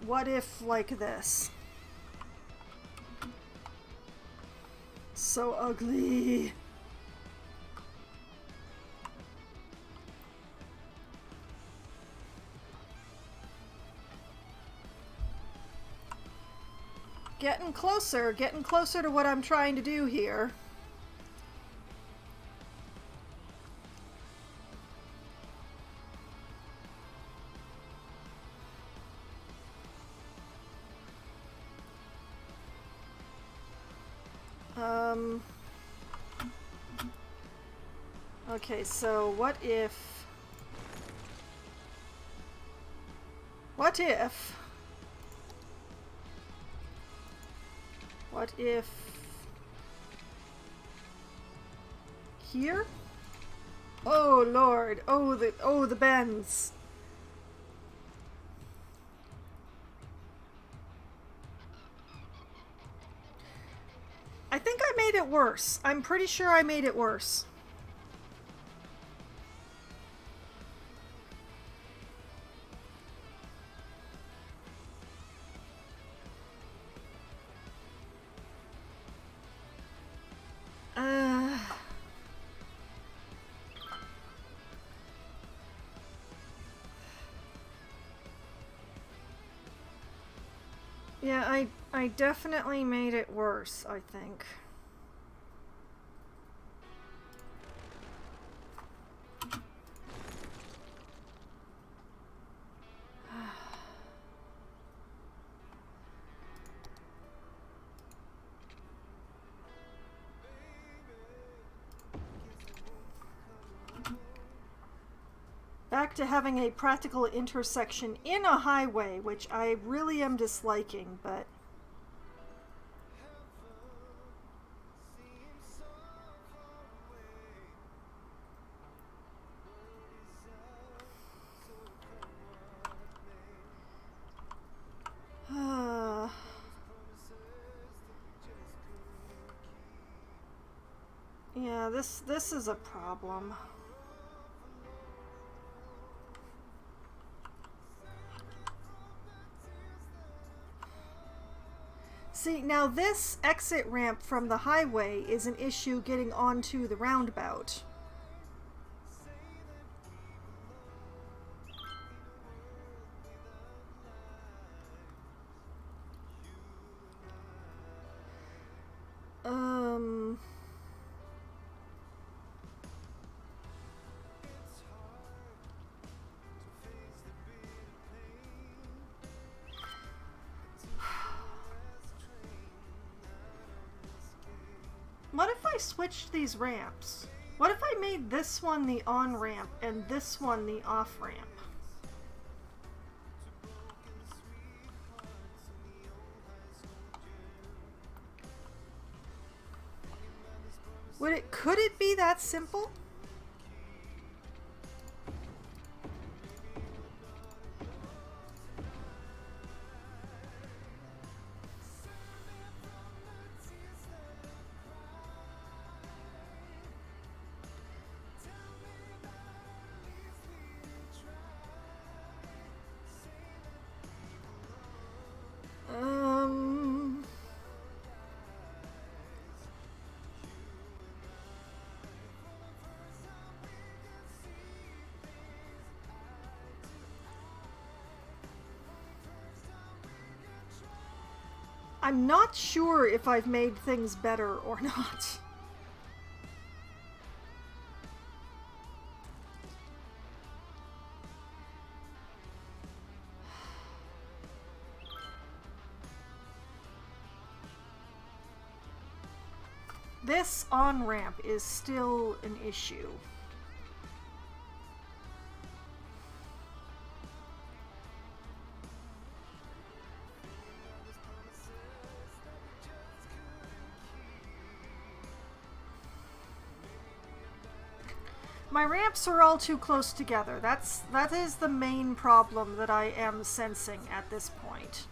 What if like this? So ugly. Getting closer to what I'm trying to do here. Okay, so what if here? Oh Lord, oh the bends. I think I made it worse. I'm pretty sure I made it worse. Yeah, I definitely made it worse, I think. Back to having a practical intersection in a highway, which I really am disliking, but... yeah, this is a problem. See, now this exit ramp from the highway is an issue getting onto the roundabout. What if I switched these ramps? What if I made this one the on-ramp and this one the off-ramp? Could it be that simple? I'm not sure if I've made things better or not. This on-ramp is still an issue. my ramps are all too close together. That is the main problem that I am sensing at this point.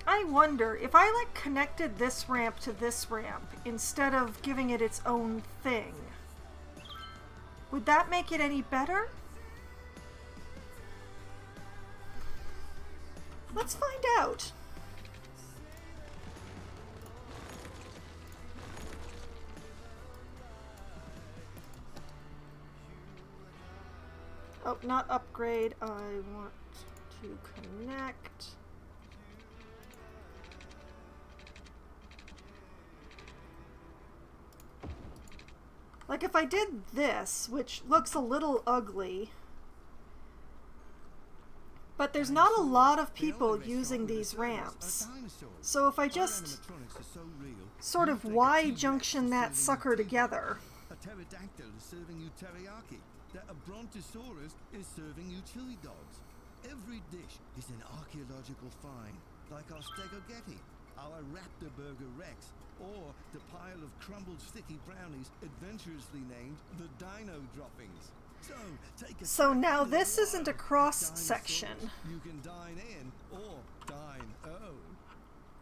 I wonder if I like connected this ramp to this ramp instead of giving it its own thing. Would that make it any better? Let's find out. Oh, not upgrade. I want to connect. Like if I did this, which looks a little ugly, but there's not a lot of people using these ramps. So if I just sort of Y-junction that sucker together. A pterodactyl is serving you teriyaki. A brontosaurus is serving you chili dogs. Every dish is an archaeological find, like our stegogetti, our raptor burger rex, or the pile of crumbled sticky brownies adventurously named the dino droppings. So now this isn't a cross section. You can dine in or dine oh.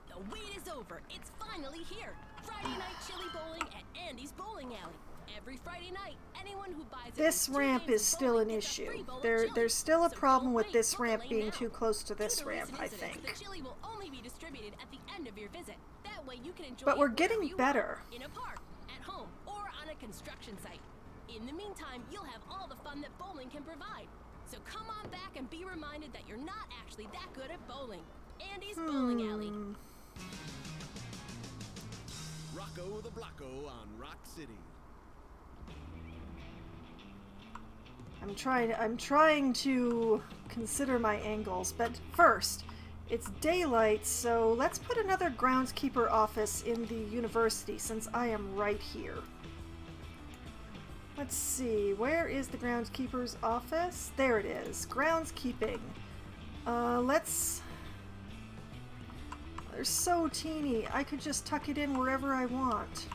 The wait is over. It's finally here. Friday night chili bowling at Andy's Bowling Alley. Every Friday night, anyone who buys this ramp is still an issue. There's still a problem with this ramp being too close to this ramp, I think. The chili will only be distributed at the end of your visit. That way you can enjoy but we're getting better. In a park, at home, or on a construction site. In the meantime, you'll have all the fun that bowling can provide. So come on back and be reminded that you're not actually that good at bowling. Andy's Bowling Alley. Rocco the Blocko on Rock City. I'm trying to consider my angles, but first, it's daylight, so let's put another groundskeeper office in the university since I am right here. Let's see, where is the groundskeeper's office? There it is, groundskeeping. They're so teeny, I could just tuck it in wherever I want.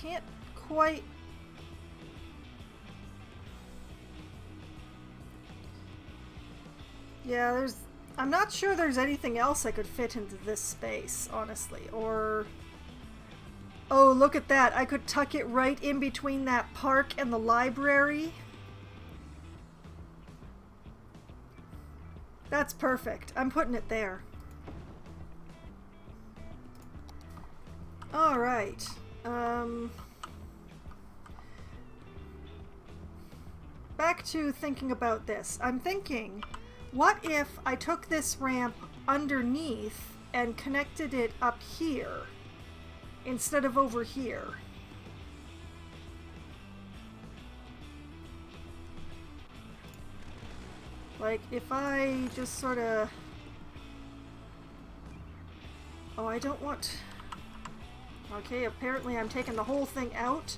Can't quite... Yeah, I'm not sure there's anything else I could fit into this space, honestly, or... Oh, look at that! I could tuck it right in between that park and the library. That's perfect. I'm putting it there. Alright. Back to thinking about this. I'm thinking, what if I took this ramp underneath and connected it up here instead of over here? Like, if I just sort of... Oh, I don't want... Okay, apparently I'm taking the whole thing out,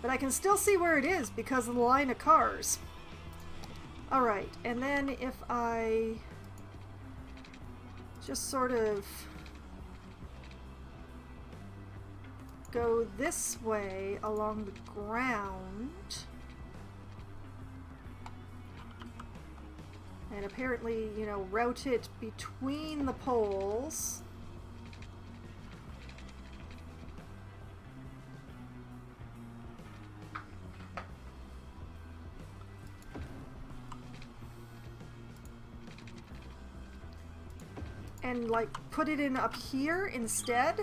but I can still see where it is because of the line of cars. Alright, and then if I just sort of go this way along the ground, and apparently, you know, route it between the poles. And like put it in up here instead.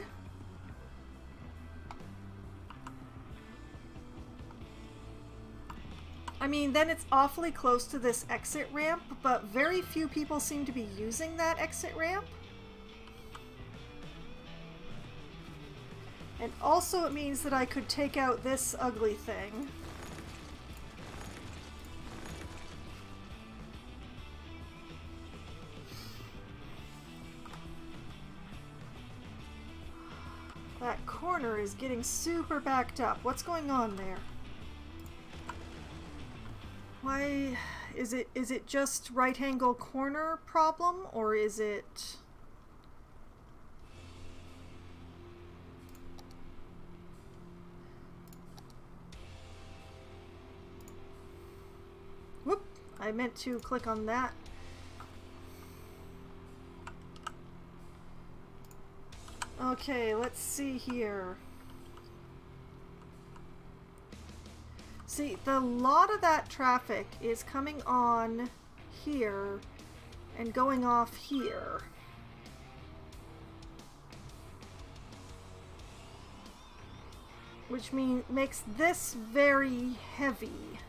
I mean, then it's awfully close to this exit ramp, but very few people seem to be using that exit ramp. And also it means that I could take out this ugly thing. corner is getting super backed up. What's going on there? Why is it just right angle corner problem, or is it whoop, I meant to click on that. Okay, let's see here. See, the lot of that traffic is coming on here and going off here. Which makes this very heavy.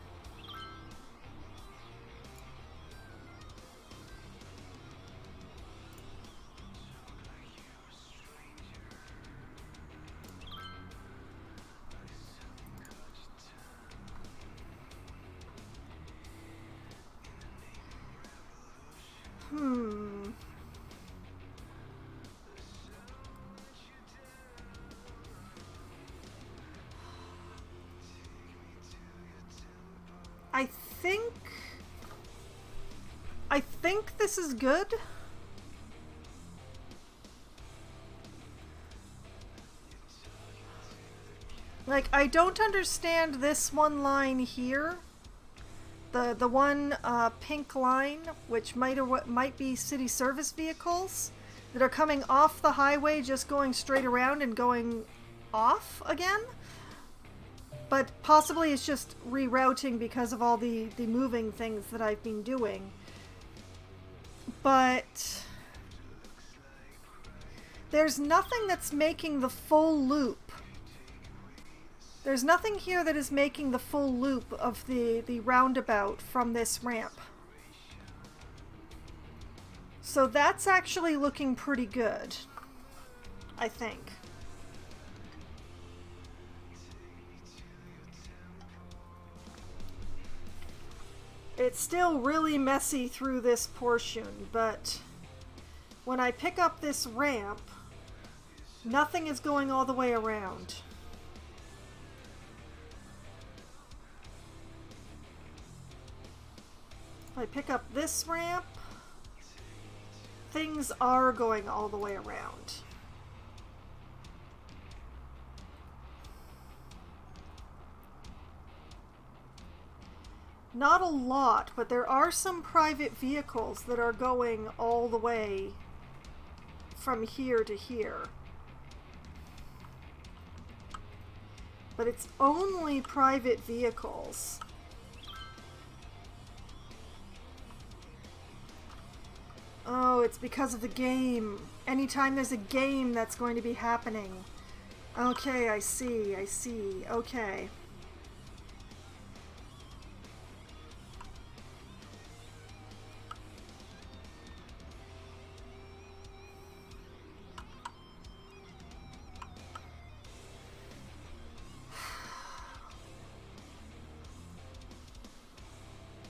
I think this is good. Like, I don't understand this one line here. The one pink line, which might be city service vehicles that are coming off the highway, just going straight around and going off again. But possibly it's just rerouting because of all the moving things that I've been doing. But there's nothing that's making the full loop. There's nothing here that is making the full loop of the roundabout from this ramp. So that's actually looking pretty good, I think. It's still really messy through this portion, but when I pick up this ramp, nothing is going all the way around. If I pick up this ramp, things are going all the way around. Not a lot, but there are some private vehicles that are going all the way from here to here. But it's only private vehicles. Oh, it's because of the game. Anytime there's a game, that's going to be happening. Okay, I see, okay.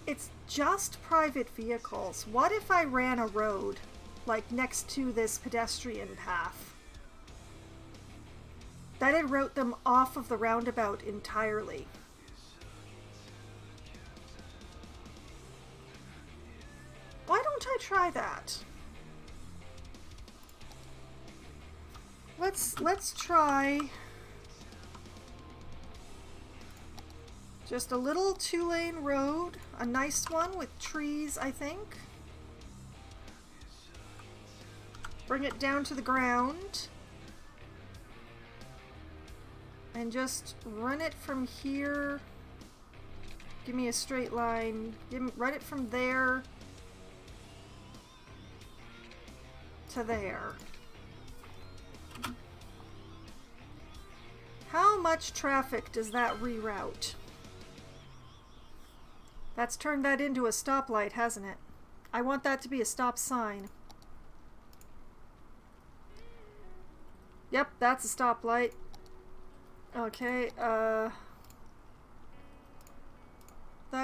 It's just private vehicles. What if I ran a road, like next to this pedestrian path? That'd route them off of the roundabout entirely. Why don't I try that? Let's try just a little 2-lane road, a nice one with trees, I think. Bring it down to the ground. And just run it from here. Give me a straight line. Run it from there to there. How much traffic does that reroute? That's turned that into a stoplight, hasn't it? I want that to be a stop sign. Yep, that's a stoplight. Okay, that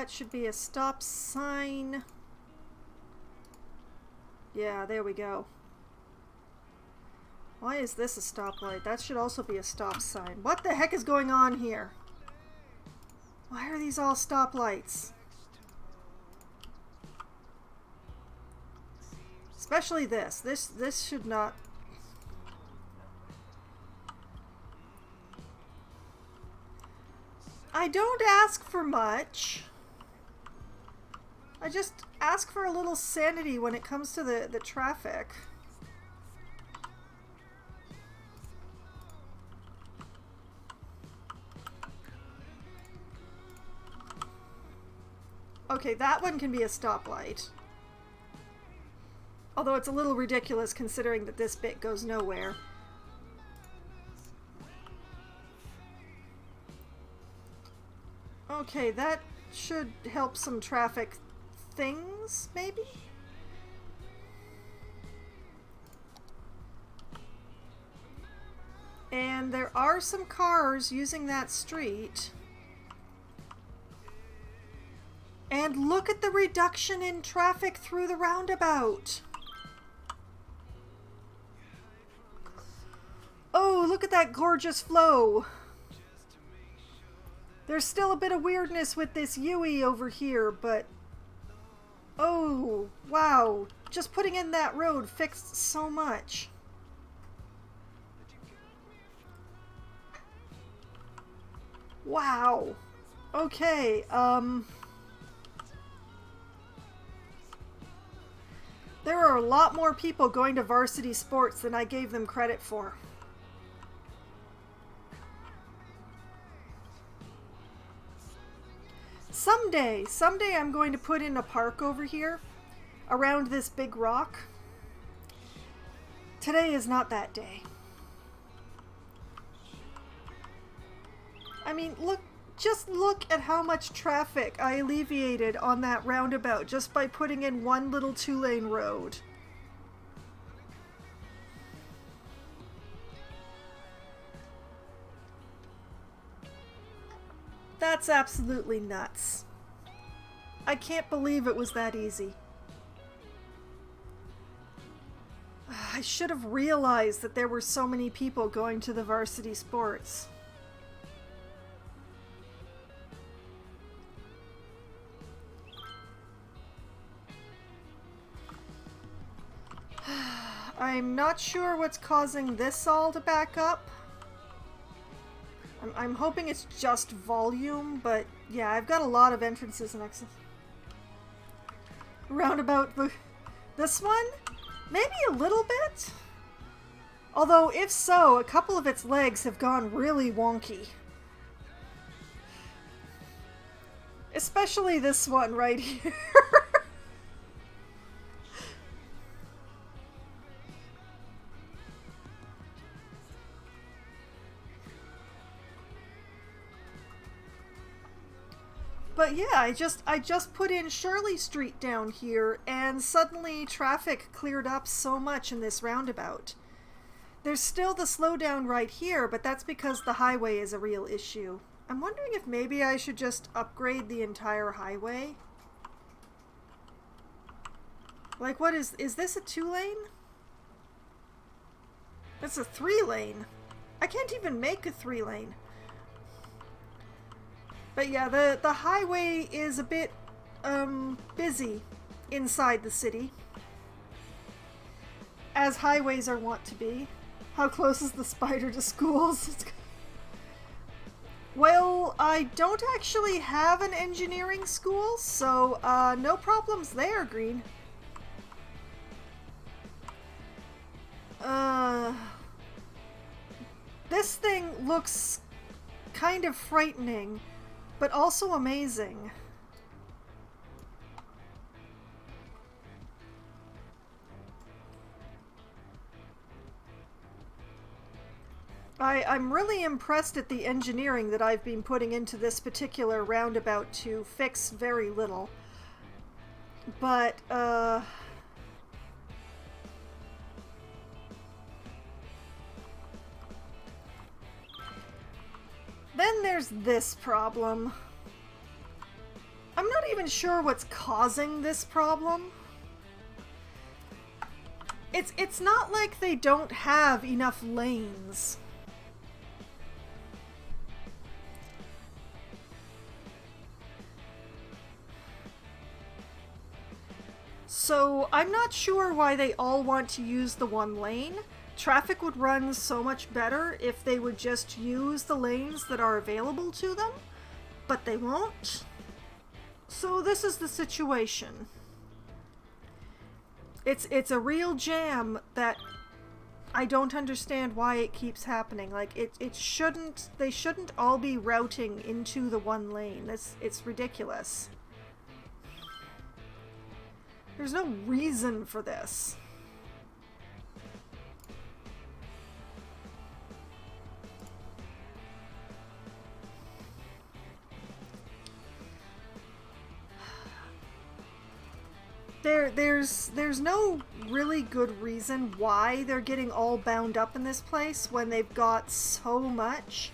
should be a stop sign. Yeah, there we go. Why is this a stoplight? That should also be a stop sign. What the heck is going on here? Why are these all stoplights? Especially this. This should not... I don't ask for much. I just ask for a little sanity when it comes to the traffic. Okay, that one can be a stoplight. Although it's a little ridiculous considering that this bit goes nowhere. Okay, that should help some traffic things, maybe? And there are some cars using that street. And look at the reduction in traffic through the roundabout. Oh, look at that gorgeous flow. There's still a bit of weirdness with this Yui over here, but... Oh, wow. Just putting in that road fixed so much. Wow. Okay, there are a lot more people going to varsity sports than I gave them credit for. Someday I'm going to put in a park over here around this big rock. Today is not that day. I mean, just look at how much traffic I alleviated on that roundabout just by putting in one little 2-lane road. That's absolutely nuts. I can't believe it was that easy. I should have realized that there were so many people going to the varsity sports. I'm not sure what's causing this all to back up. I'm hoping it's just volume, but yeah, I've got a lot of entrances and exits. Roundabout, this one? Maybe a little bit? Although, if so, a couple of its legs have gone really wonky. Especially this one right here. But yeah, I just put in Shirley Street down here, and suddenly traffic cleared up so much in this roundabout. There's still the slowdown right here, but that's because the highway is a real issue. I'm wondering if maybe I should just upgrade the entire highway. Like, what is this a 2-lane? That's a 3-lane. I can't even make a 3-lane. But yeah, the highway is a bit, busy inside the city. As highways are wont to be. How close is the spider to schools? Well, I don't actually have an engineering school, so, no problems there, Green. This thing looks kind of frightening. But also amazing. I'm really impressed at the engineering that I've been putting into this particular roundabout to fix very little. But, then there's this problem. I'm not even sure what's causing this problem. It's not like they don't have enough lanes. So I'm not sure why they all want to use the one lane. Traffic would run so much better if they would just use the lanes that are available to them, but they won't. So this is the situation. It's a real jam that I don't understand why it keeps happening. Like it shouldn't, they shouldn't all be routing into the one lane. It's ridiculous. There's no reason for this. There's no really good reason why they're getting all bound up in this place when they've got so much.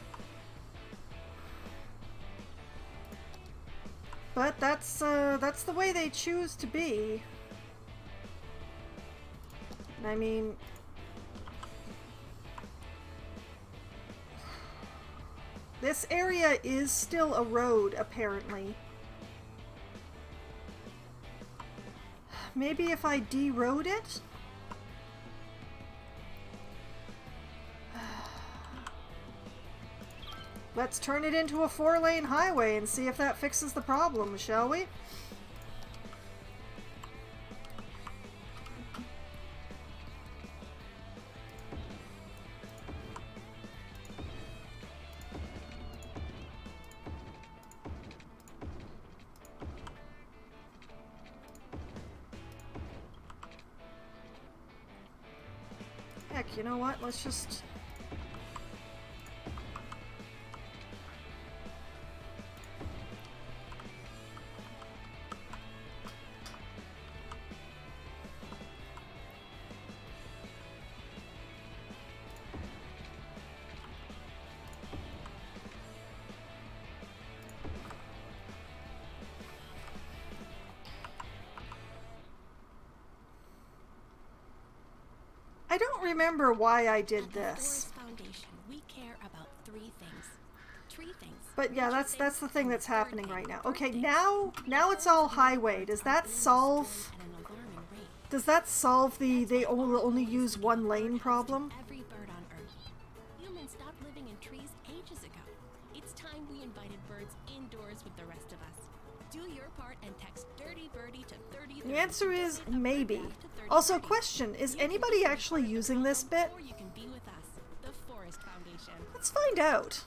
But that's the way they choose to be. I mean, this area is still a road, apparently. Maybe if I de-road it? Let's turn it into a 4-lane highway and see if that fixes the problem, shall we? Heck, you know what? Let's just... I don't remember why I did this. We care about three things. But yeah, that's the thing that's happening right now. Okay, now it's all highway. Does that solve the they only use one lane problem? Every bird on Earth. Humans stopped living in trees ages ago. It's time we invited birds indoors with the rest of us. Do your part and text Dirty Birdie to 30. The answer is maybe. Also, question, is anybody actually using this bit? Or you can be with us, the Forest Foundation. Let's find out.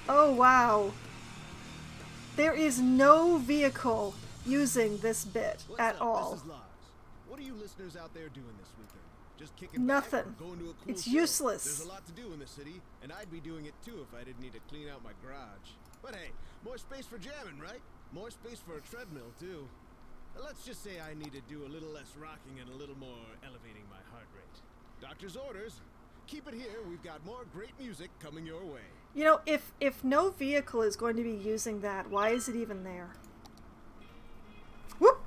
Oh wow. There is no vehicle using this bit at all. This is Lars. What are you listeners out there doing this weekend? Just kicking Nothing. back, going to a cool It's show? useless. There's a lot to do in the city, and I'd be doing it too if I didn't need to clean out my garage. But hey, more space for jamming, right? More space for a treadmill too. Let's just say I need to do a little less rocking and a little more elevating my heart rate. Doctor's orders. Keep it here. We've got more great music coming your way. You know, if no vehicle is going to be using that, why is it even there? Whoop!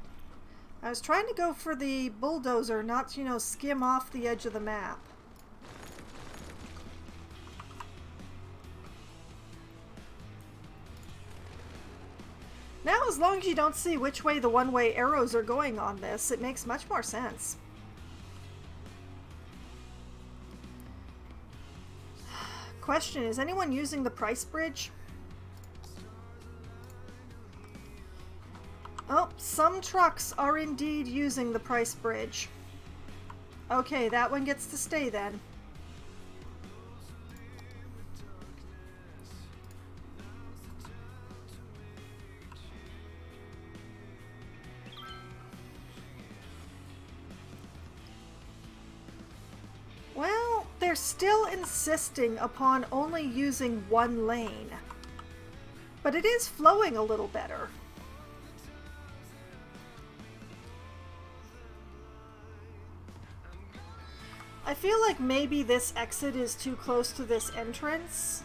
I was trying to go for the bulldozer, not, you know, skim off the edge of the map. Now, as long as you don't see which way the one-way arrows are going on this, it makes much more sense. Question, is anyone using the price bridge? Oh, some trucks are indeed using the price bridge. Okay, that one gets to stay then. Well, they're still insisting upon only using one lane. But it is flowing a little better. I feel like maybe this exit is too close to this entrance.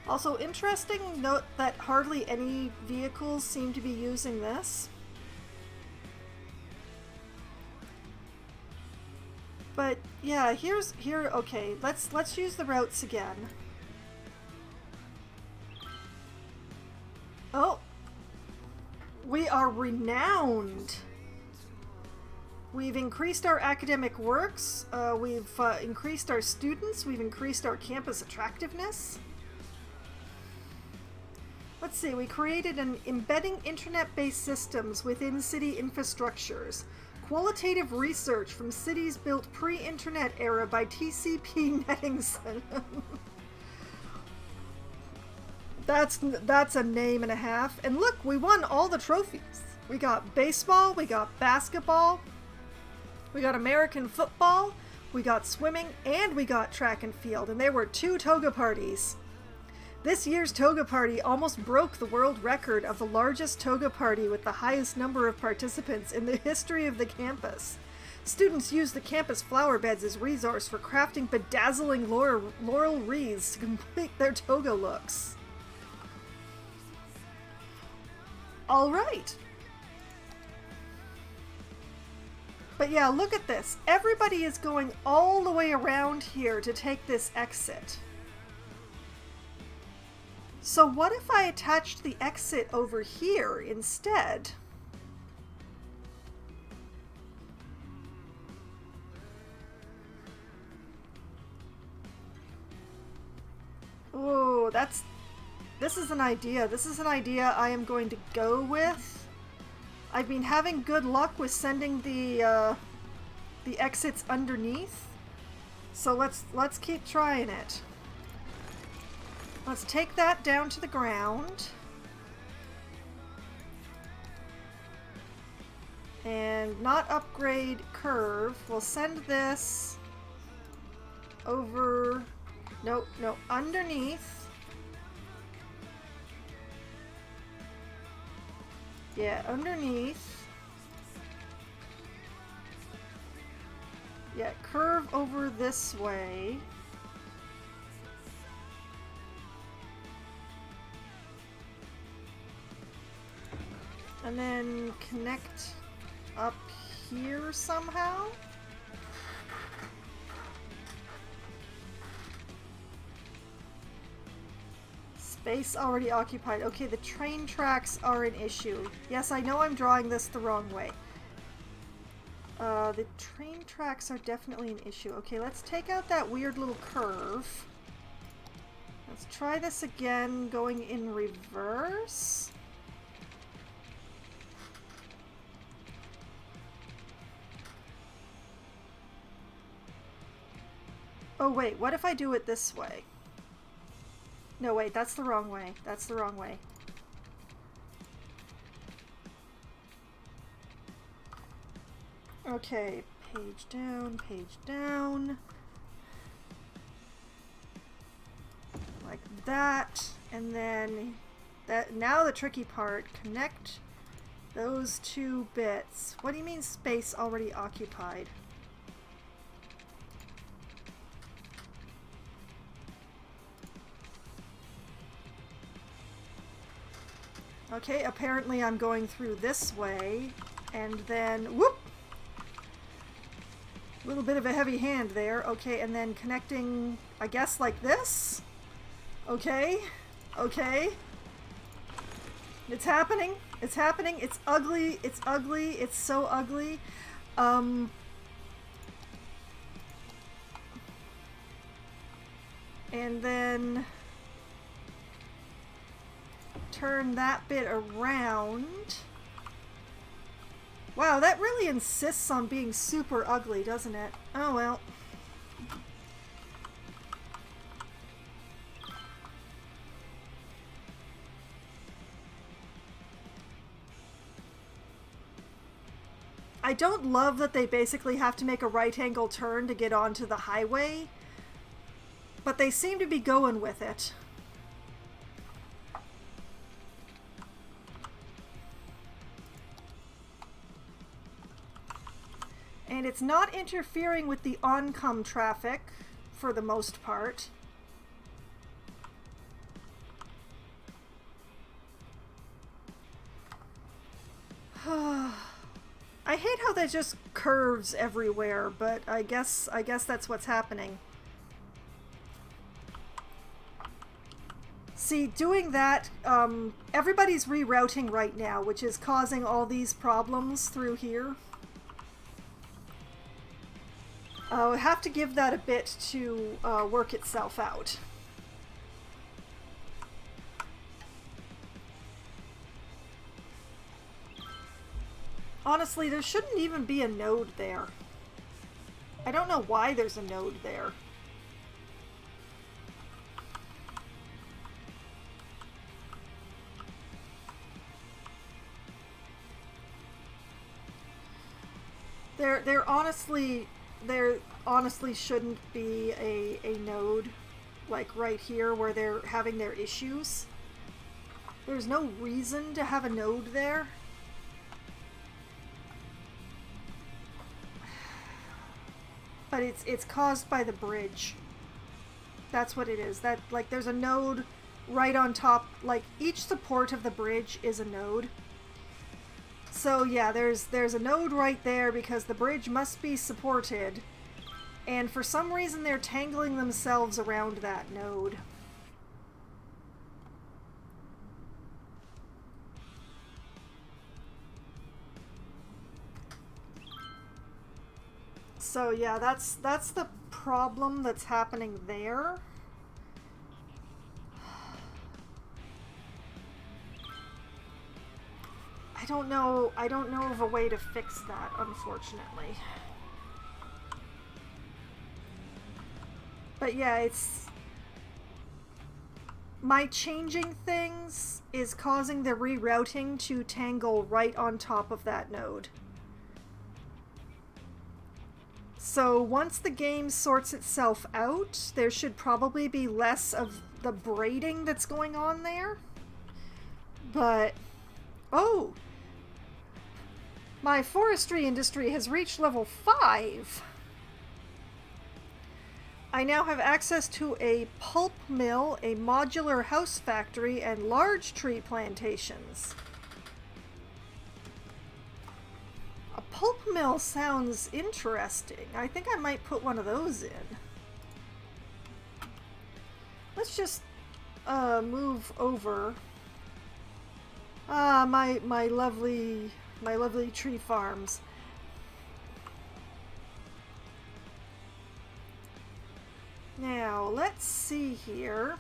Also, interesting note that hardly any vehicles seem to be using this. But yeah, okay, let's use the routes again. Oh, we are renowned. We've increased our academic works, we've increased our students, we've increased our campus attractiveness. Let's see, we created an embedding internet-based systems within city infrastructures. Qualitative research from cities built pre-internet era by TCP Netting Center. That's a name and a half. And look, we won all the trophies. We got baseball, we got basketball, we got American football, we got swimming, and we got track and field. And there were 2 Toga Parties. This year's Toga Party almost broke the world record of the largest Toga Party with the highest number of participants in the history of the campus. Students used the campus flower beds as resource for crafting bedazzling laurel wreaths to complete their toga looks. All right. But yeah, look at this. Everybody is going all the way around here to take this exit. So what if I attached the exit over here instead? Oh, this is an idea. This is an idea I am going to go with. I've been having good luck with sending the exits underneath. So let's keep trying it. Let's take that down to the ground. And not upgrade curve. We'll send this over... No, underneath. Yeah, underneath. Yeah, curve over this way. And then connect up here somehow. Space already occupied. Okay, the train tracks are an issue. Yes, I know I'm drawing this the wrong way. The train tracks are definitely an issue. Okay, let's take out that weird little curve. Let's try this again, going in reverse. Oh wait, what if I do it this way? No, wait, that's the wrong way. That's the wrong way. Okay, page down, page down. Like that. And then that. Now the tricky part, connect those 2 bits. What do you mean space already occupied? Okay, apparently I'm going through this way, and then, whoop! A little bit of a heavy hand there. Okay, and then connecting, I guess, like this? Okay, okay. It's happening, it's happening, it's ugly, it's ugly, it's so ugly. And then... turn that bit around. Wow, that really insists on being super ugly, doesn't it? Oh well. I don't love that they basically have to make a right-angle turn to get onto the highway, but they seem to be going with it. And it's not interfering with the oncome traffic, for the most part. I hate how that just curves everywhere, but I guess that's what's happening. See, doing that, everybody's rerouting right now, which is causing all these problems through here. I'll have to give that a bit to work itself out. Honestly, there shouldn't even be a node there. I don't know why there's a node there. There honestly shouldn't be a node like right here where they're having their issues. There's no reason to have a node there. But it's caused by the bridge. That's what it is. That, like, there's a node right on top. Like, each support of the bridge is a node. So yeah, there's a node right there because the bridge must be supported. And for some reason they're tangling themselves around that node. So yeah, that's the problem that's happening there. I don't know of a way to fix that, unfortunately. But yeah, it's... my changing things is causing the rerouting to tangle right on top of that node. So once the game sorts itself out, there should probably be less of the braiding that's going on there. But... oh! My forestry industry has reached level 5! I now have access to a pulp mill, a modular house factory, and large tree plantations. A pulp mill sounds interesting. I think I might put one of those in. Let's just move over. Ah, my lovely tree farms. Now, let's see here.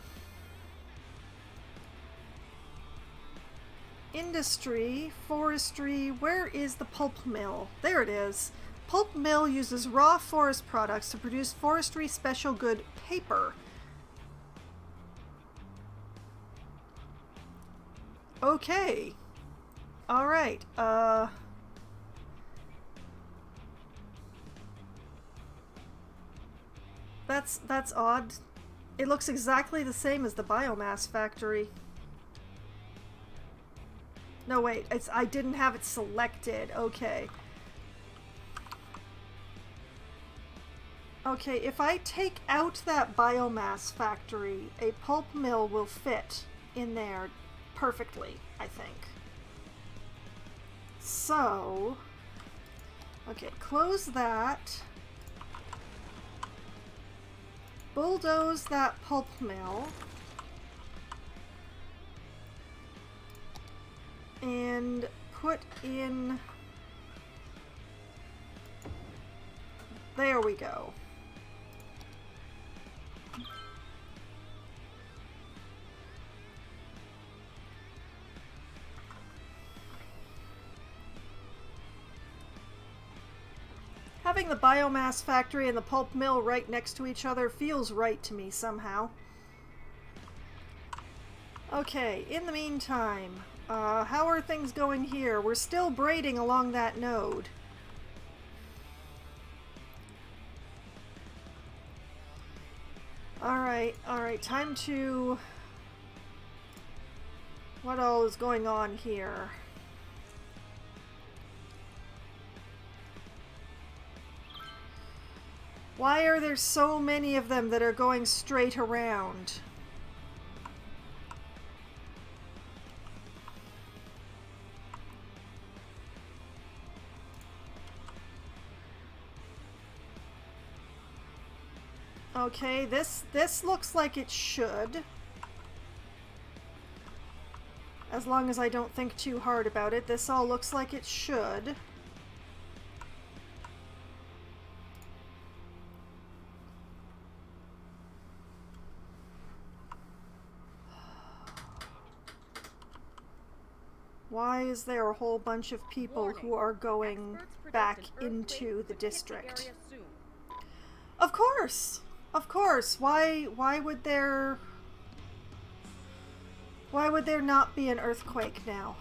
Industry, forestry, where is the pulp mill? There it is. Pulp mill uses raw forest products to produce forestry special good paper. Okay. Alright, That's odd. It looks exactly the same as the biomass factory. No, wait, I didn't have it selected. Okay. Okay, if I take out that biomass factory, a pulp mill will fit in there perfectly, I think. So, okay, close that. Bulldoze that pulp mill. And put in... there we go. Having the biomass factory and the pulp mill right next to each other feels right to me somehow. Okay, in the meantime, how are things going here? We're still braiding along that node. Alright, time to... what all is going on here? Why are there so many of them that are going straight around? Okay, this looks like it should. As long as I don't think too hard about it, this all looks like it should. Why is there a whole bunch of people who are going back into the district? Of course! Of course! Why would there not be an earthquake now?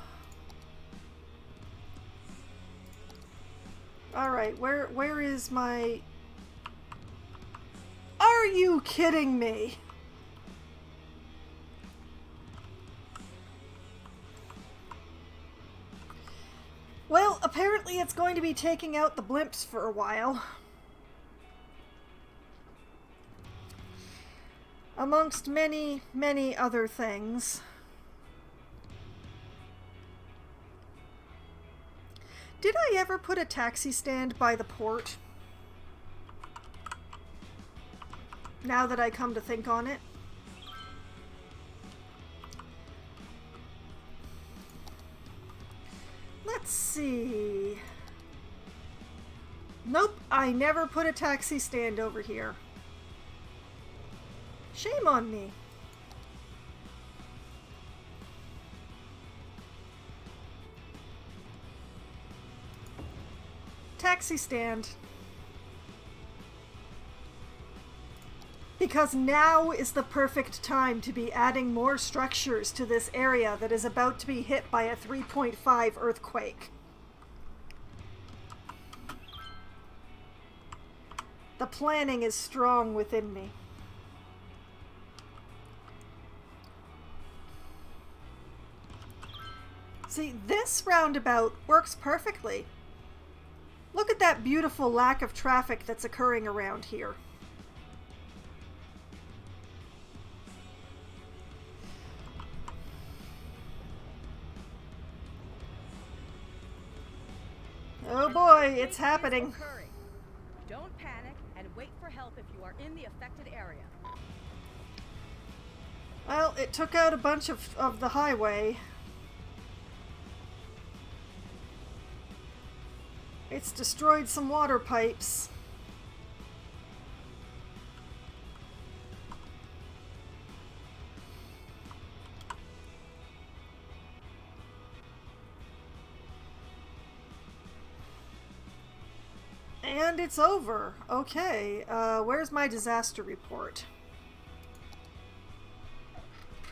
Alright, where is my... Are you kidding me? Well, apparently it's going to be taking out the blimps for a while. Amongst many, many other things. Did I ever put a taxi stand by the port? Now that I come to think on it. Let's see. Nope, I never put a taxi stand over here. Shame on me. Taxi stand. Because now is the perfect time to be adding more structures to this area that is about to be hit by a 3.5 earthquake. The planning is strong within me. See, this roundabout works perfectly. Look at that beautiful lack of traffic that's occurring around here. Oh boy, it's happening. Don't panic and wait for help if you are in the affected area. Well, it took out a bunch of the highway. It's destroyed some water pipes. And it's over. Okay, where's my disaster report?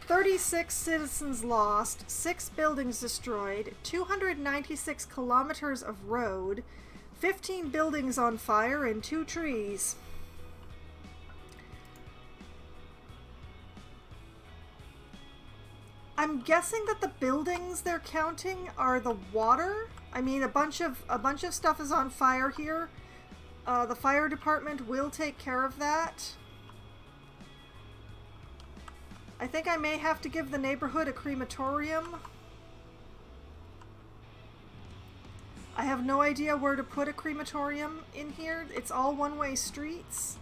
36 citizens lost, 6 buildings destroyed, 296 kilometers of road, 15 buildings on fire, and 2 trees. I'm guessing that the buildings they're counting are the water. I mean, a bunch of stuff is on fire here. The fire department will take care of that. I think I may have to give the neighborhood a crematorium. I have no idea where to put a crematorium in here. It's all one-way streets.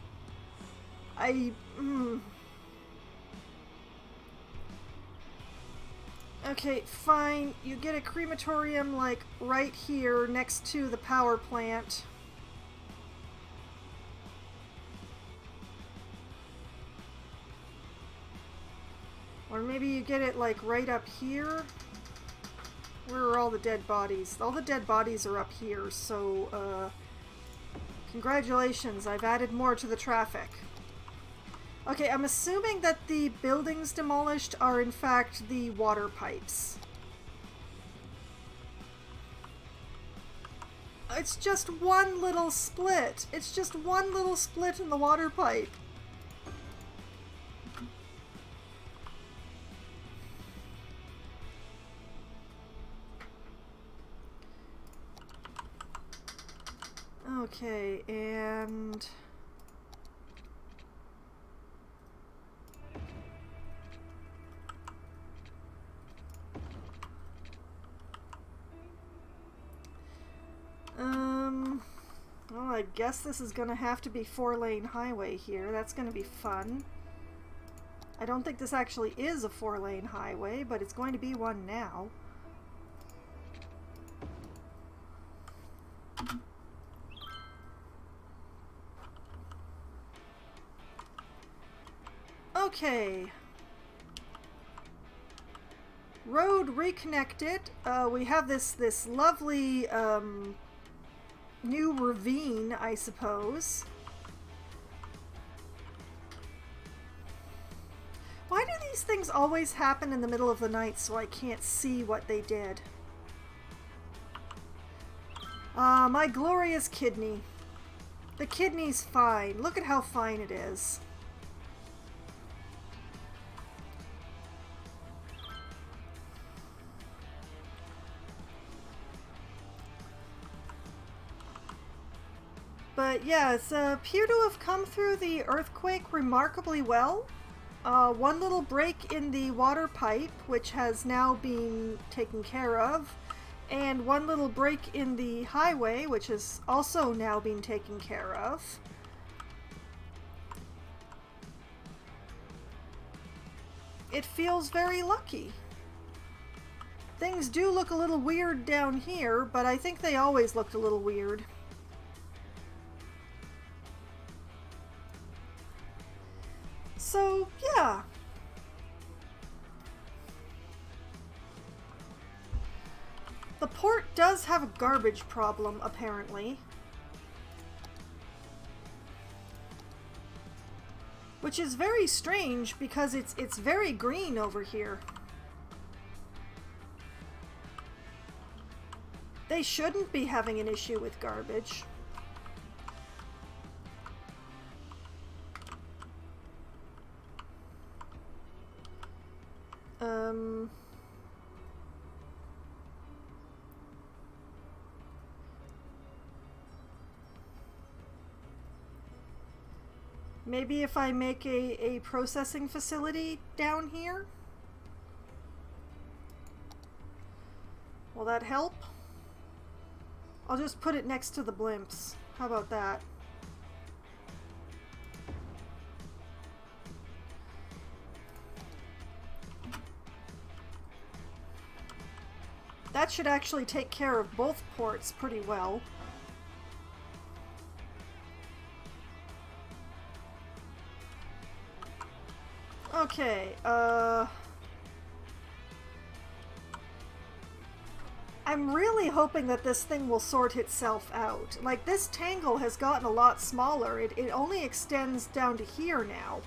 Okay, fine. You get a crematorium, like, right here next to the power plant. Or maybe you get it, like, right up here. Where are all the dead bodies? All the dead bodies are up here, so, congratulations, I've added more to the traffic. Okay, I'm assuming that the buildings demolished are, in fact, the water pipes. It's just one little split. It's just one little split in the water pipe. Okay, and... well, I guess this is gonna have to be 4-lane highway here. That's gonna be fun. I don't think this actually is a 4-lane highway, but it's going to be one now. Okay. Road reconnected. We have this lovely new ravine, I suppose. Why do these things always happen in the middle of the night so I can't see what they did? My glorious kidney. The kidney's fine. Look at how fine it is. But yeah, it's appear to have come through the earthquake remarkably well. One little break in the water pipe, which has now been taken care of, and one little break in the highway, which has also now been taken care of. It feels very lucky. Things do look a little weird down here, but I think they always looked a little weird. So, yeah. The port does have a garbage problem, apparently. Which is very strange because it's very green over here. They shouldn't be having an issue with garbage. Maybe if I make a processing facility down here? Will that help? I'll just put it next to the blimps. How about that? That should actually take care of both ports pretty well. Okay, I'm really hoping that this thing will sort itself out. Like, this tangle has gotten a lot smaller. It only extends down to here now.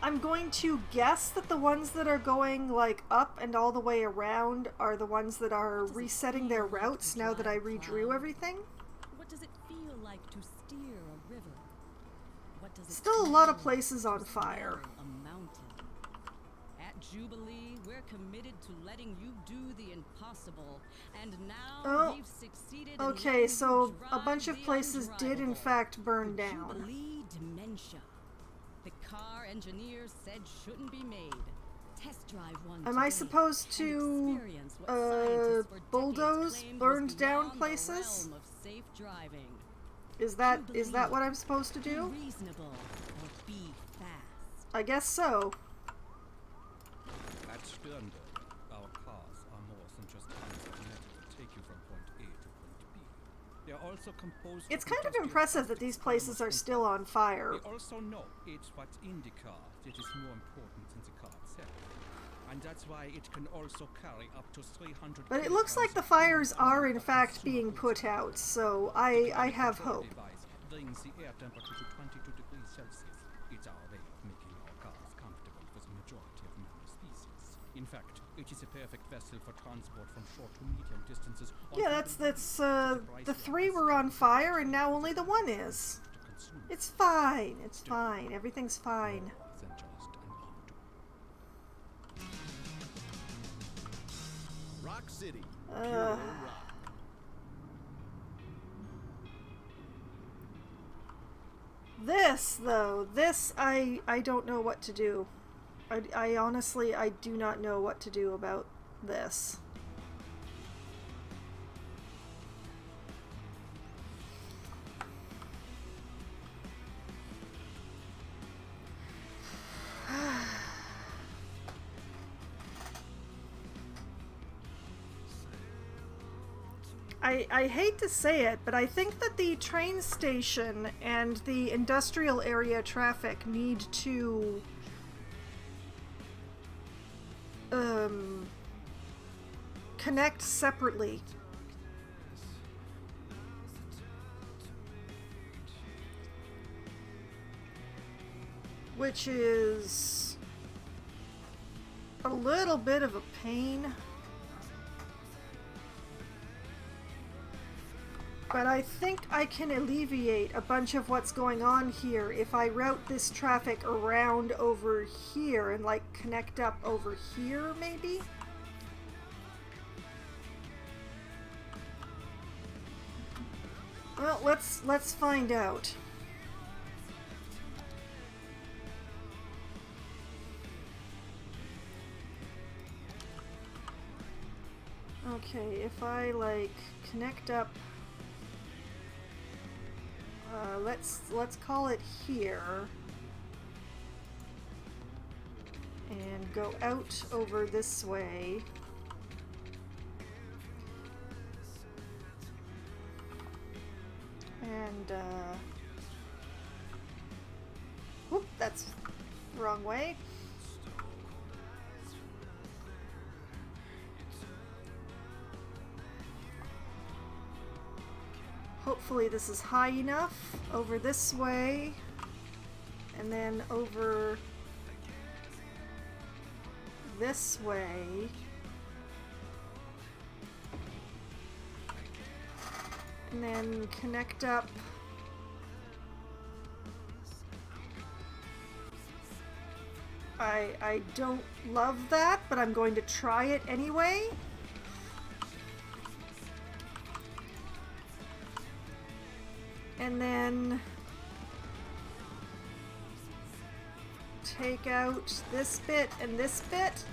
I'm going to guess that the ones that are going, like, up and all the way around are the ones that are resetting their routes now that I redrew everything. What does it feel like to steer a river? What does it Still a lot of places on fire. A mountain. At Jubilee, we're committed to letting you do the impossible, and now we've succeeded. Okay, so a bunch of places did in fact burn down. Jubilee dementia. The car engineers said shouldn't be made. Test drive one. Am I supposed to bulldoze burned down places? Safe driving. Is that what I'm supposed to do? Be reasonable or be fast. I guess so. At Sternberg, our cars are more than just connected to take you from point A to point B. They are also composed. It's kind of impressive that these places are still on fire. We also know it's what's in the car that is more important than the car itself. And that's why it can also carry up to 300. But it looks like the fires are in fact being put out, so I have hope. Brings the air temperature to 22 degrees Celsius. It's our way of making our cars comfortable for the majority of mammal species. In fact, it is a perfect vessel for transport from short to medium distances. Yeah, that's the 3 were on fire and now only the 1 is. It's fine. It's fine. Everything's fine. Rock City. Pure rock. This, though, I don't know what to do. I honestly, I do not know what to do about this. I hate to say it, but I think that the train station and the industrial area traffic need to connect separately. Which is a little bit of a pain. But I think I can alleviate a bunch of what's going on here if I route this traffic around over here and like connect up over here, maybe? Well, let's find out. Okay, if I like connect up, let's call it here, and go out over this way. And whoop, that's the wrong way. Hopefully this is high enough. Over this way, and then over this way. And then connect up I don't love that, but I'm going to try it anyway. And then take out this bit and this bit.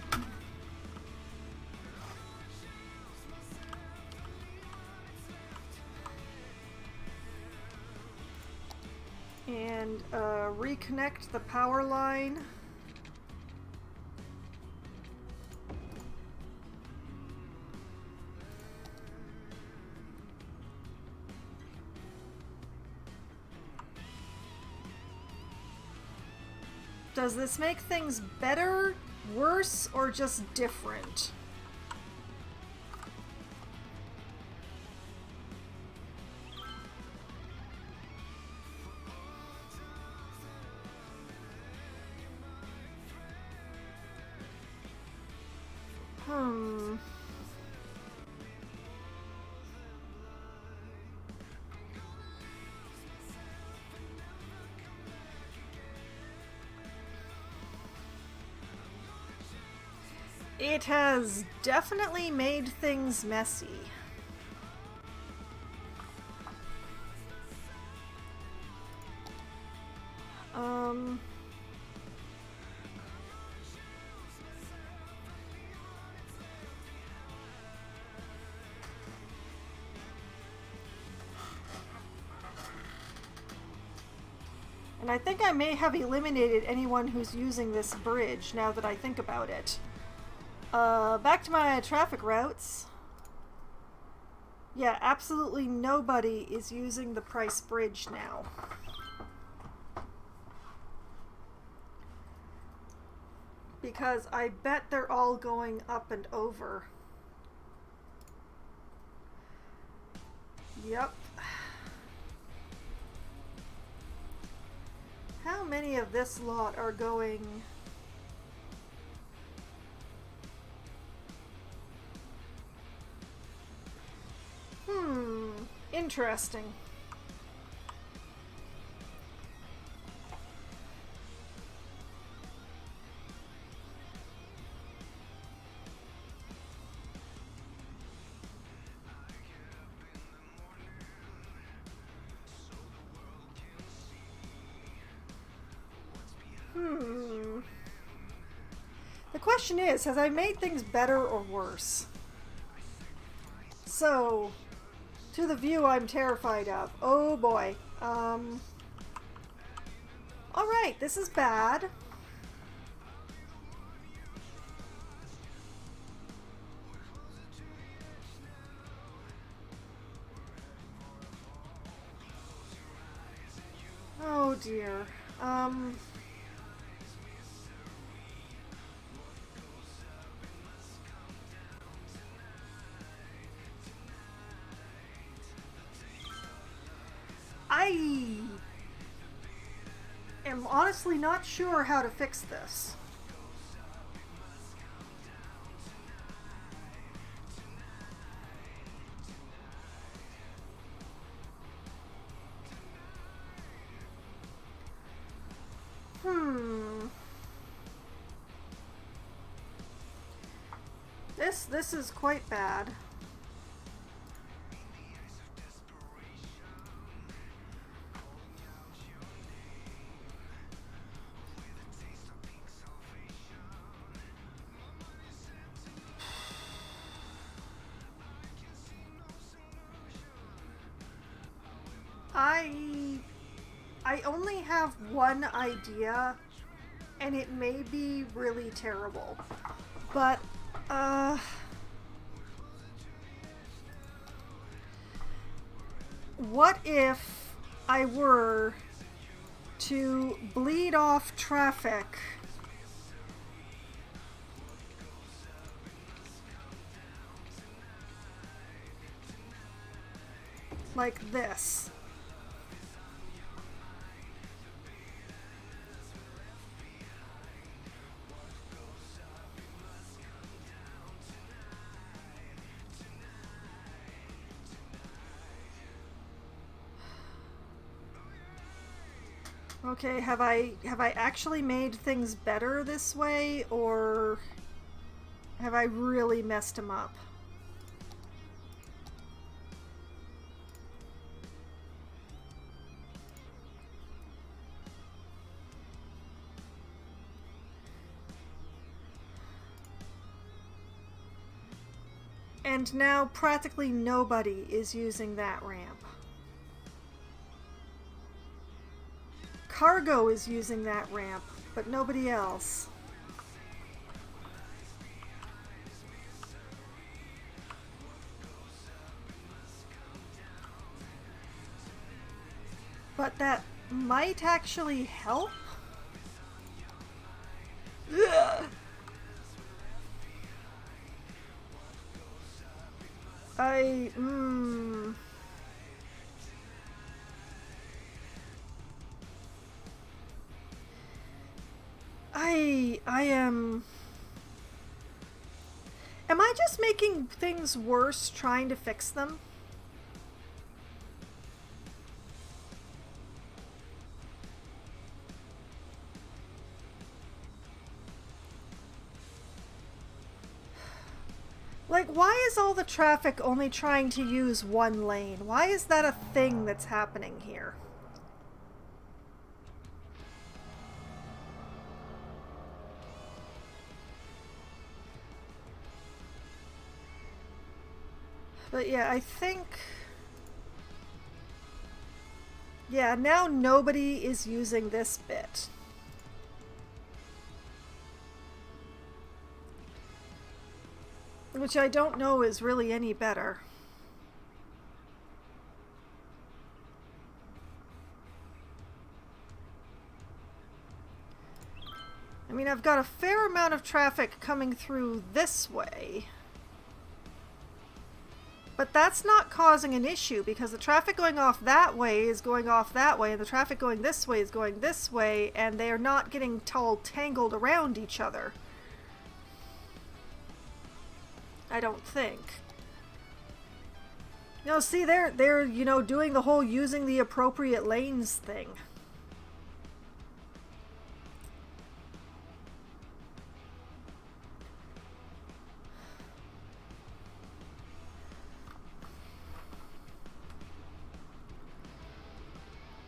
And reconnect the power line. Does this make things better, worse, or just different? It has definitely made things messy. And I think I may have eliminated anyone who's using this bridge now that I think about it. Back to my traffic routes. Yeah, absolutely nobody is using the Price Bridge now. Because I bet they're all going up and over. Yep. How many of this lot are going... Interesting. The question is, has I made things better or worse? So... to the view I'm terrified of. Oh boy. Alright, this is bad. dear. I am honestly not sure how to fix this. This is quite bad. I only have one idea, and it may be really terrible, but what if I were to bleed off traffic like this? Okay, have I actually made things better this way, or have I really messed them up? And now practically nobody is using that ramp. Cargo is using that ramp, but nobody else. But that might actually help. Ugh. I am... Am I just making things worse trying to fix them? Like, why is all the traffic only trying to use one lane? Why is that a thing that's happening here? But yeah, I think... Yeah, now nobody is using this bit. Which I don't know is really any better. I mean, I've got a fair amount of traffic coming through this way. But that's not causing an issue because the traffic going off that way is going off that way, and the traffic going this way is going this way, and they are not getting all tangled around each other. I don't think. You know, see, they're you know, doing the whole using the appropriate lanes thing.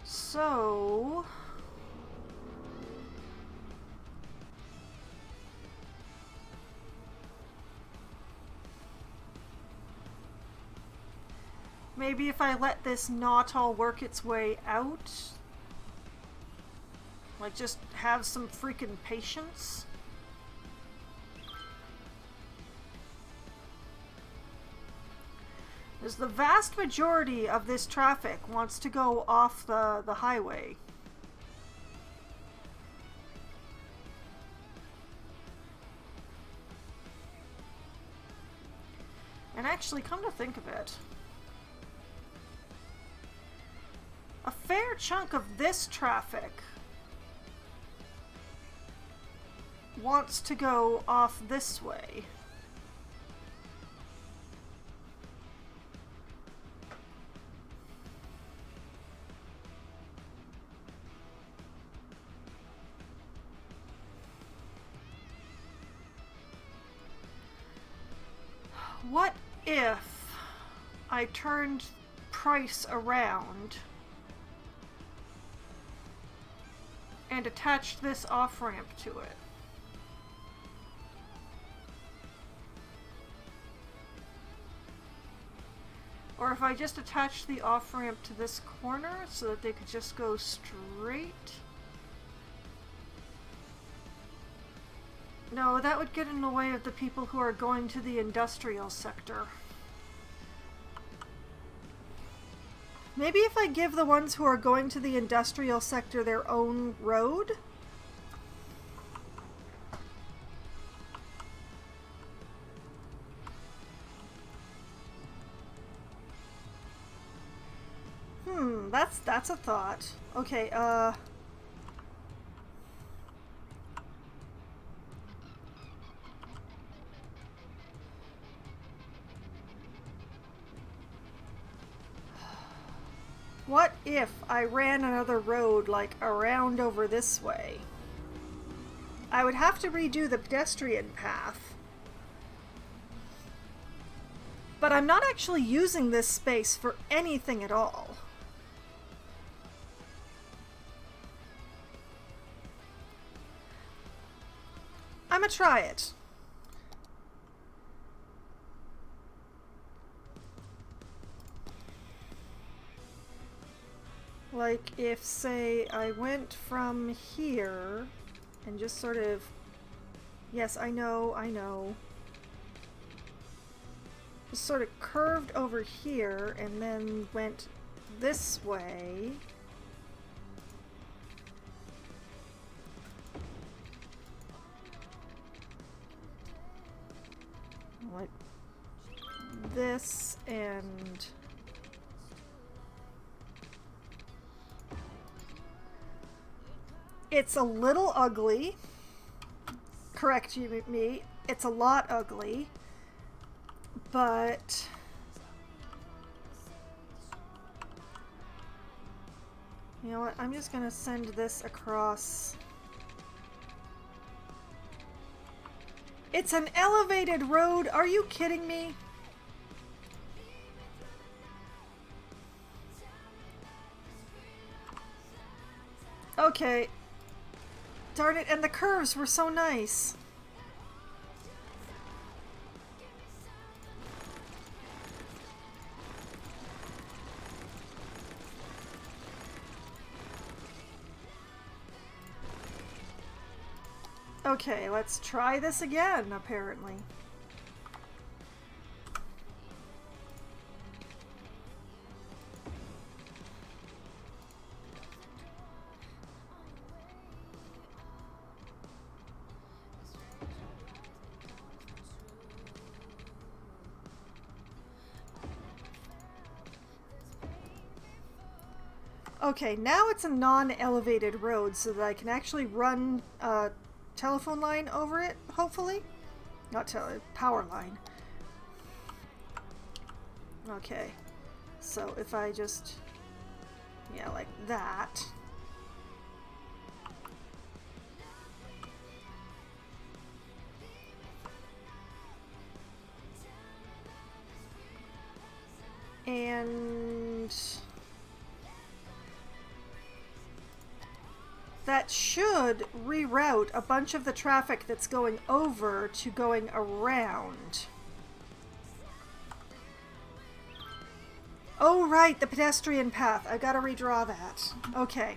So... maybe if I let this not all work its way out, like just have some freaking patience. Because the vast majority of this traffic wants to go off the highway. actually, come to think of it, a fair chunk of this traffic wants to go off this way. What if I turned price around and attached this off-ramp to it? Or if I just attached the off-ramp to this corner so that they could just go straight? No, that would get in the way of the people who are going to the industrial sector. Maybe if I give the ones who are going to the industrial sector their own road? That's a thought. Okay, what if I ran another road, like, around over this way? I would have to redo the pedestrian path. But I'm not actually using this space for anything at all. I'ma try it. Like if, say, I went from here and just sort of... Yes, I know. Just sort of curved over here and then went this way. Like this and... It's a little ugly. Correct you me. It's a lot ugly. But... You know what? I'm just gonna send this across. It's an elevated road. Are you kidding me? Okay. Darn it, and the curves were so nice. Okay, let's try this again, apparently. Okay, now it's a non-elevated road so that I can actually run a telephone line over it, hopefully. Not power line. Okay, so if I just, yeah, like that. And that should reroute a bunch of the traffic that's going over to going around. Oh, right, the pedestrian path. I gotta redraw that. Okay.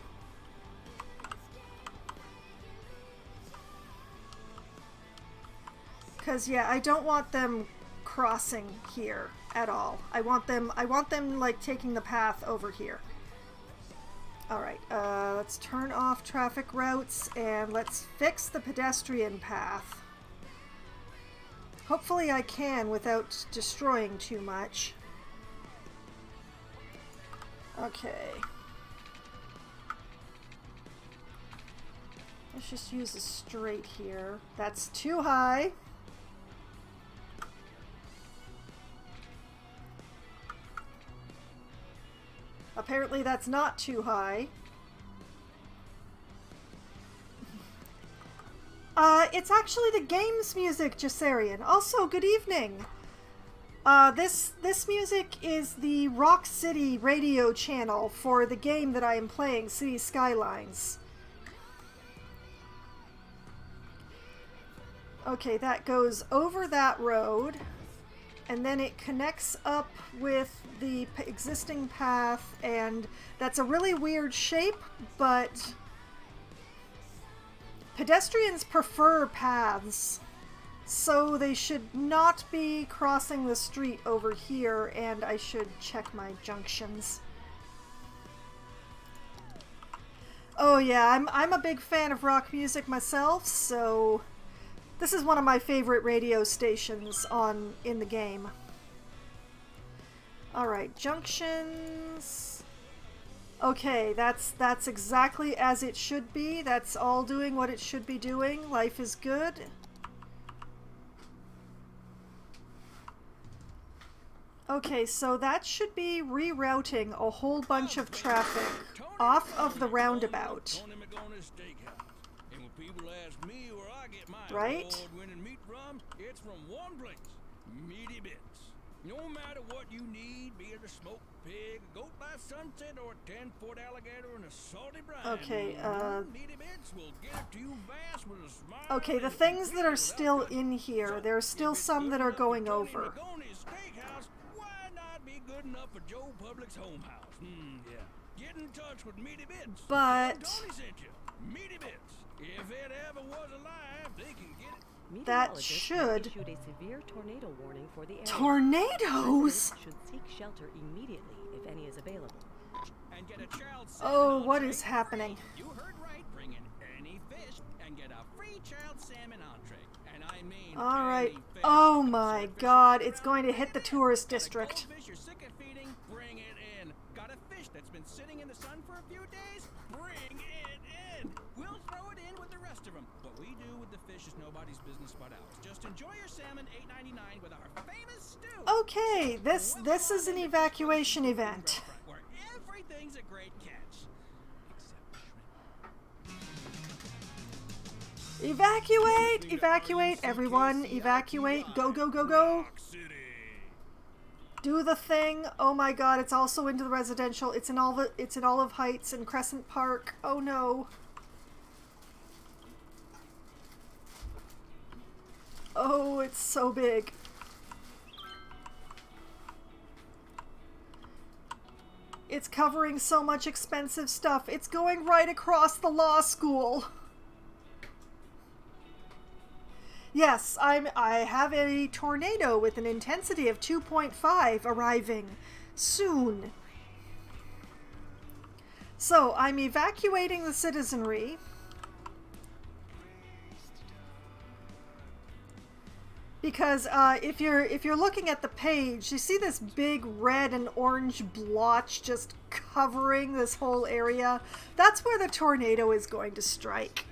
Because, yeah, I don't want them crossing here at all. I want them, like, taking the path over here. Alright, let's turn off traffic routes and let's fix the pedestrian path. Hopefully I can without destroying too much. Okay. Let's just use a straight here. That's too high. Apparently that's not too high. It's actually the game's music, Jasarian. Also, good evening. This music is the Rock City radio channel for the game that I am playing, City Skylines. Okay, that goes over that road, and then it connects up with the existing path, and that's a really weird shape, but pedestrians prefer paths, so they should not be crossing the street over here, and I should check my junctions. Oh yeah, I'm a big fan of rock music myself, so this is one of my favorite radio stations in the game. Alright, junctions. Okay, that's exactly as it should be. That's all doing what it should be doing. Life is good. Okay, so that should be rerouting a whole bunch of traffic off of the roundabout. Right? It's from one place, Meaty Bits. No matter what you need, be it a smoked pig, a goat by sunset, or a 10-foot alligator in a salty brine. Okay, Meaty Bits will get it to you fast with a smile. Okay, the things that are still in here, there are still some that are going over. Why not be good enough for Joe Public's home house? Yeah. Get in touch with Meaty Bits. But Tony sent you. Meaty Bits. If it ever was alive, they can get it. That should issued a severe tornado warning for the area. Tornadoes? Residents should seek shelter immediately if any is available. And get a child Oh, what is happening? You heard right. Bring in any fish and get a free child salmon entree. And I mean, all right. Oh my God! It's going to hit the tourist district. Goldfish you're sick of feeding, bring it in. Got a fish that's been sitting in the sun for a few days? Bring it in. We'll throw it in with the rest of them. What we do with the fish is nobody's business but ours. Just enjoy your salmon, $8.99 with our famous stew. Okay, this is an evacuation event. Where everything's a great catch. Evacuate! Evacuate, everyone! Evacuate! Go, go, go, go! Do the thing! Oh my God! It's also into the residential. It's in Olive Heights and Crescent Park. Oh no! Oh, it's so big. It's covering so much expensive stuff. It's going right across the law school. Yes, I have a tornado with an intensity of 2.5 arriving soon. So I'm evacuating the citizenry. Because if you're looking at the page, you see this big red and orange blotch just covering this whole area. That's where the tornado is going to strike.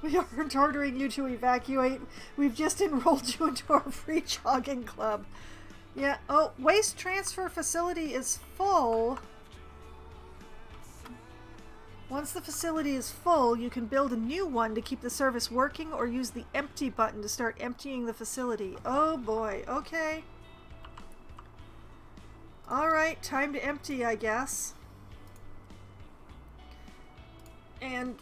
We aren't ordering you to evacuate. We've just enrolled you into our free jogging club. Yeah. Oh, waste transfer facility is full. Once the facility is full, you can build a new one to keep the service working or use the empty button to start emptying the facility. Oh boy, okay. Alright, time to empty, I guess. And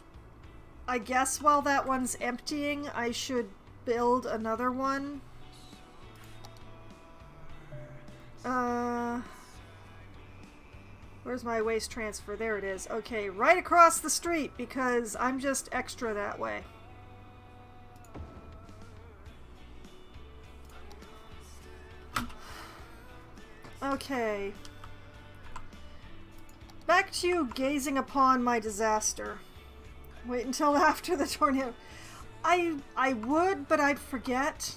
I guess while that one's emptying, I should build another one. Where's my waste transfer? There it is. Okay, right across the street because I'm just extra that way. Okay. Back to gazing upon my disaster. Wait until after the tornado. I would, but I'd forget.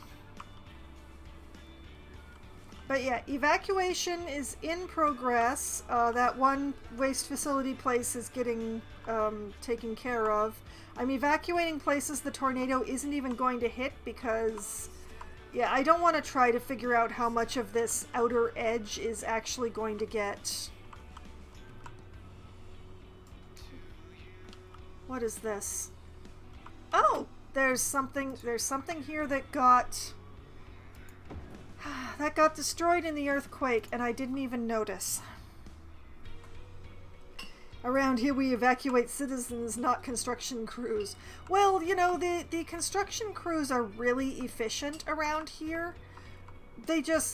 But yeah, evacuation is in progress. That one waste facility place is getting taken care of. I'm evacuating places the tornado isn't even going to hit because, yeah, I don't want to try to figure out how much of this outer edge is actually going to get. What is this? Oh, there's something here that got destroyed in the earthquake, and I didn't even notice. Around here we evacuate citizens, not construction crews. Well, you know, the construction crews are really efficient around here. They're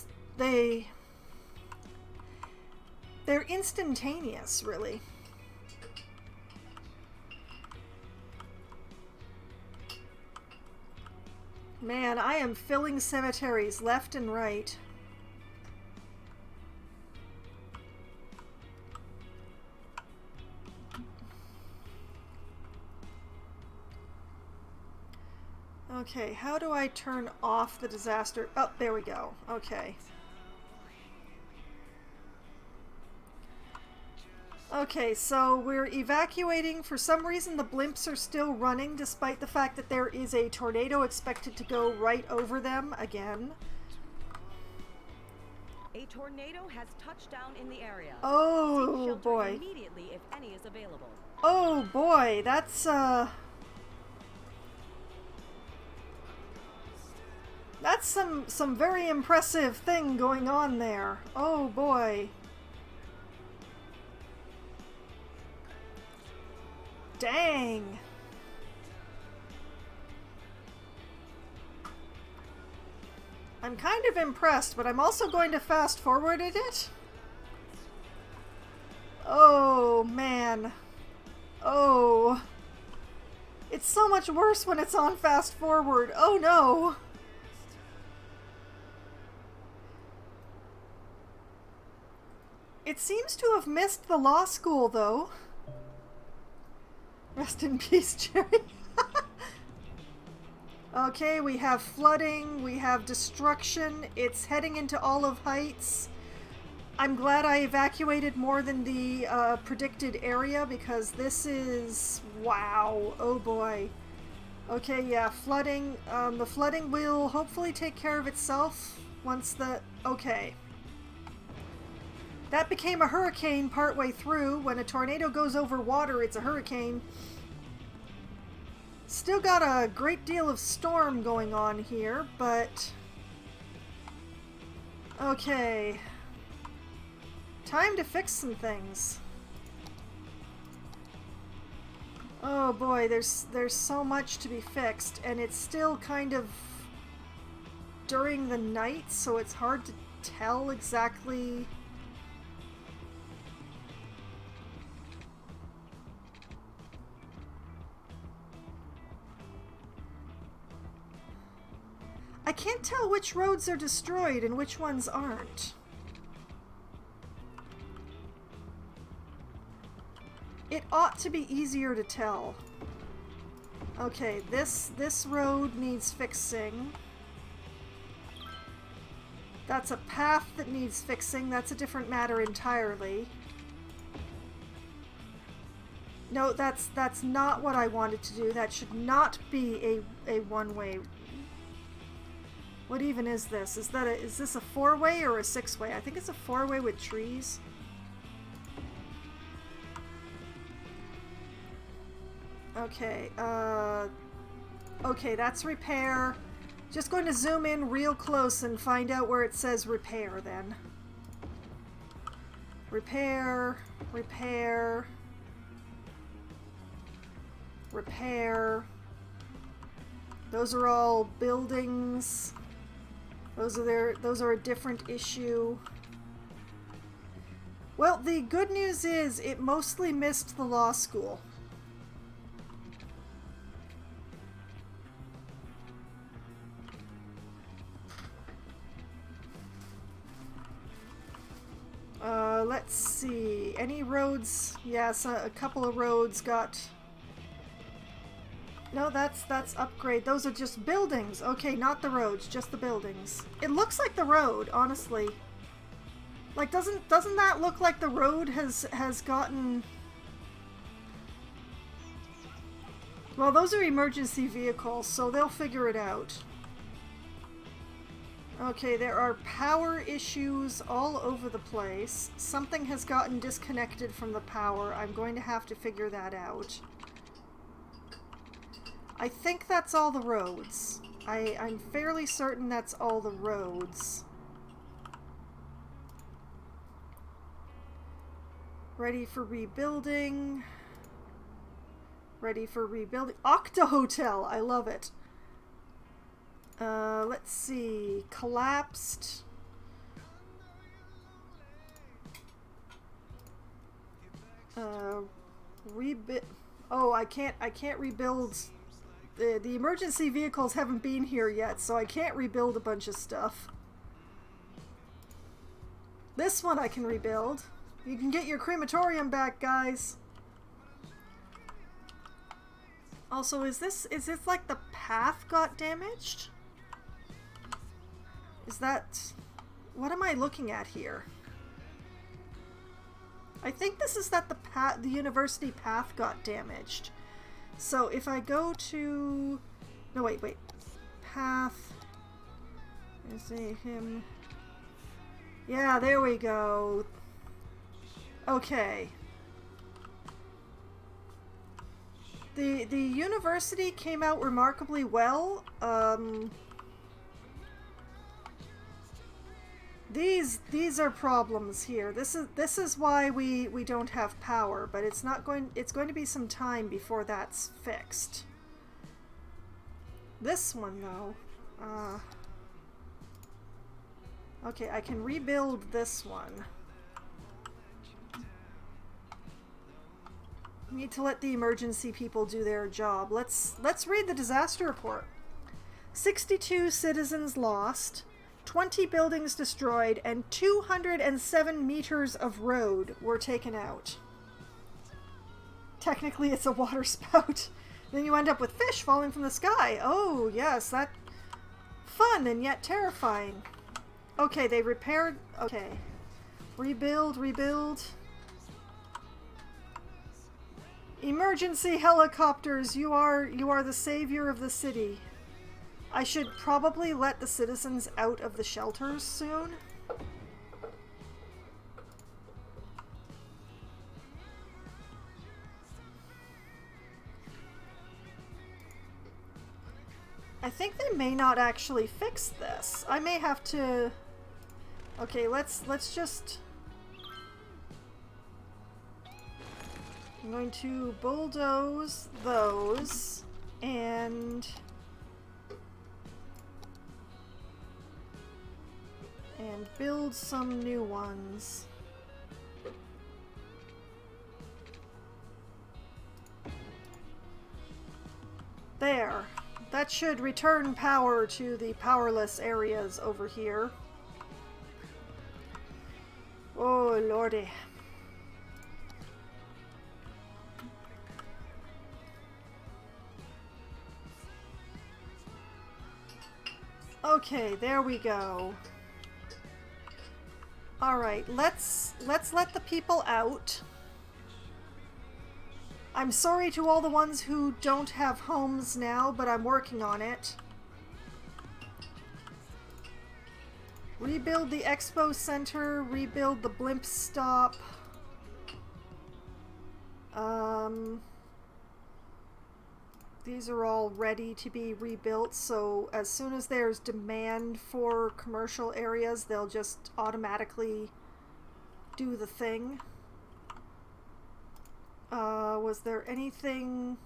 instantaneous, really. Man, I am filling cemeteries left and right. Okay, how do I turn off the disaster? Oh, there we go. Okay. Okay, so we're evacuating. For some reason, the blimps are still running, despite the fact that there is a tornado expected to go right over them again. A tornado has touched down in the area. Oh boy. Immediately if any is available. Oh boy, that's some very impressive thing going on there. Oh boy. Dang. I'm kind of impressed, but I'm also going to fast forward it. Oh man. Oh. It's so much worse when it's on fast forward. Oh no. It seems to have missed the law school, though. Rest in peace, Jerry. Okay, we have flooding, we have destruction. It's heading into Olive Heights. I'm glad I evacuated more than the predicted area, because this is... wow. Oh boy. Okay, yeah, flooding. The flooding will hopefully take care of itself once the... okay. That became a hurricane partway through. When a tornado goes over water, it's a hurricane. Still got a great deal of storm going on here, but... okay. Time to fix some things. Oh boy, there's so much to be fixed, and it's still kind of during the night, so it's hard to tell exactly... I can't tell which roads are destroyed and which ones aren't. It ought to be easier to tell. Okay, this road needs fixing. That's a path that needs fixing. That's a different matter entirely. No, that's not what I wanted to do. That should not be a one-way. What even is this? Is this a four-way or a six-way? I think it's a four-way with trees. Okay, okay, that's repair. Just going to zoom in real close and find out where it says repair then. Repair, repair, repair. Those are all buildings. Those are a different issue. Well, the good news is it mostly missed the law school. Let's see. Any roads? Yes, a couple of roads got No, that's upgrade. Those are just buildings. Okay, not the roads, just the buildings. It looks like the road, honestly. Like, doesn't that look like the road has gotten... Well, those are emergency vehicles, so they'll figure it out. Okay, there are power issues all over the place. Something has gotten disconnected from the power. I'm going to have to figure that out. I think that's all the roads. I'm fairly certain that's all the roads. Ready for rebuilding. Ready for rebuilding. Octa Hotel! I love it. Let's see. Collapsed. Rebuild. Oh, I can't rebuild. The emergency vehicles haven't been here yet, so I can't rebuild a bunch of stuff. This one I can rebuild. You can get your crematorium back, guys. Also, is this like the path got damaged? Is that... What am I looking at here? I think this is that the university path got damaged. So if I go to... No, wait. Path... Is it him? Yeah, there we go. Okay. The university came out remarkably well. These are problems here. This is why we don't have power, but it's going to be some time before that's fixed. This one though. Okay, I can rebuild this one. Need to let the emergency people do their job. Let's read the disaster report. 62 citizens lost, 20 buildings destroyed, and 207 meters of road were taken out. Technically, it's a water spout. Then you end up with fish falling from the sky. Oh, yes, that fun and yet terrifying. Okay, they repaired. Okay, rebuild. Emergency helicopters, you are the savior of the city. I should probably let the citizens out of the shelters soon. I think they may not actually fix this. I may have to... Okay, let's just... I'm going to bulldoze those and build some new ones. There. That should return power to the powerless areas over here. Oh, lordy. Okay, there we go. Alright, let's let the people out. I'm sorry to all the ones who don't have homes now, but I'm working on it. Rebuild the expo center, rebuild the blimp stop. These are all ready to be rebuilt, so as soon as there's demand for commercial areas, they'll just automatically do the thing. Was there anything?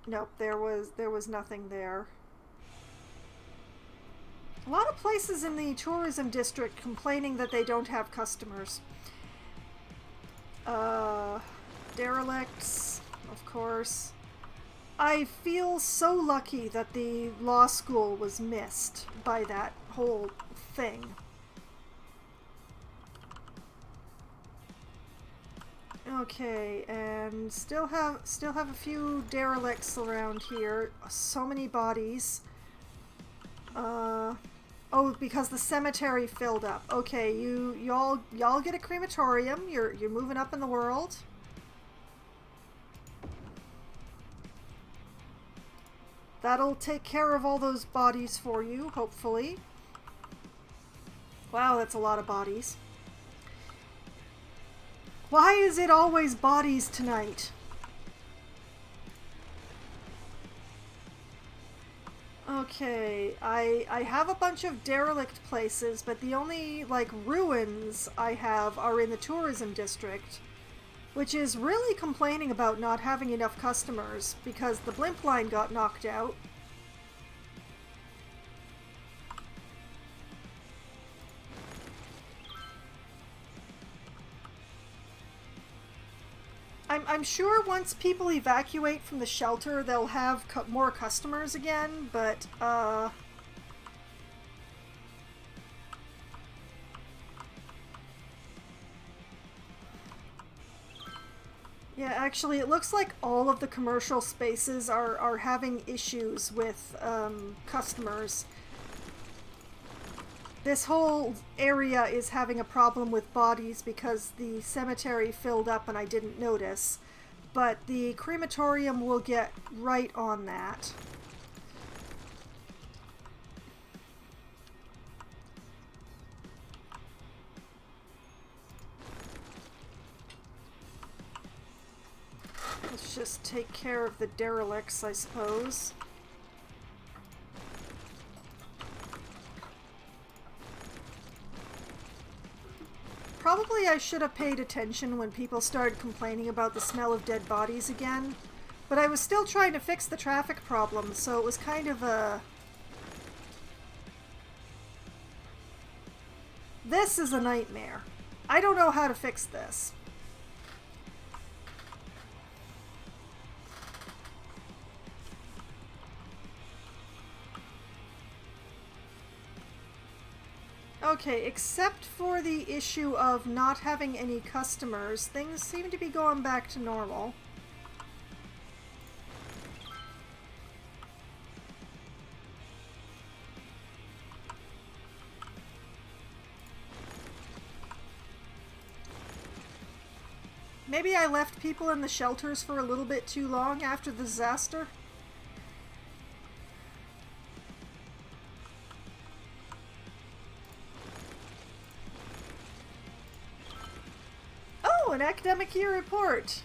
Nope, there was nothing there. A lot of places in the tourism district complaining that they don't have customers. Derelicts, of course. I feel so lucky that the law school was missed by that whole thing. Okay, and still have a few derelicts around here. So many bodies. Oh, because the cemetery filled up. Okay, y'all get a crematorium. You're moving up in the world. That'll take care of all those bodies for you, hopefully. Wow, that's a lot of bodies. Why is it always bodies tonight? Okay, I have a bunch of derelict places, but the only, like, ruins I have are in the tourism district, which is really complaining about not having enough customers because the blimp line got knocked out. I'm sure once people evacuate from the shelter, they'll have more customers again, but, yeah, actually, it looks like all of the commercial spaces are having issues with, customers. This whole area is having a problem with bodies because the cemetery filled up and I didn't notice. But the crematorium will get right on that. Let's just take care of the derelicts, I suppose. Probably I should have paid attention when people started complaining about the smell of dead bodies again, but I was still trying to fix the traffic problem, so it was kind of a... This is a nightmare. I don't know how to fix this. Okay, except for the issue of not having any customers, things seem to be going back to normal. Maybe I left people in the shelters for a little bit too long after the disaster. An academic year report.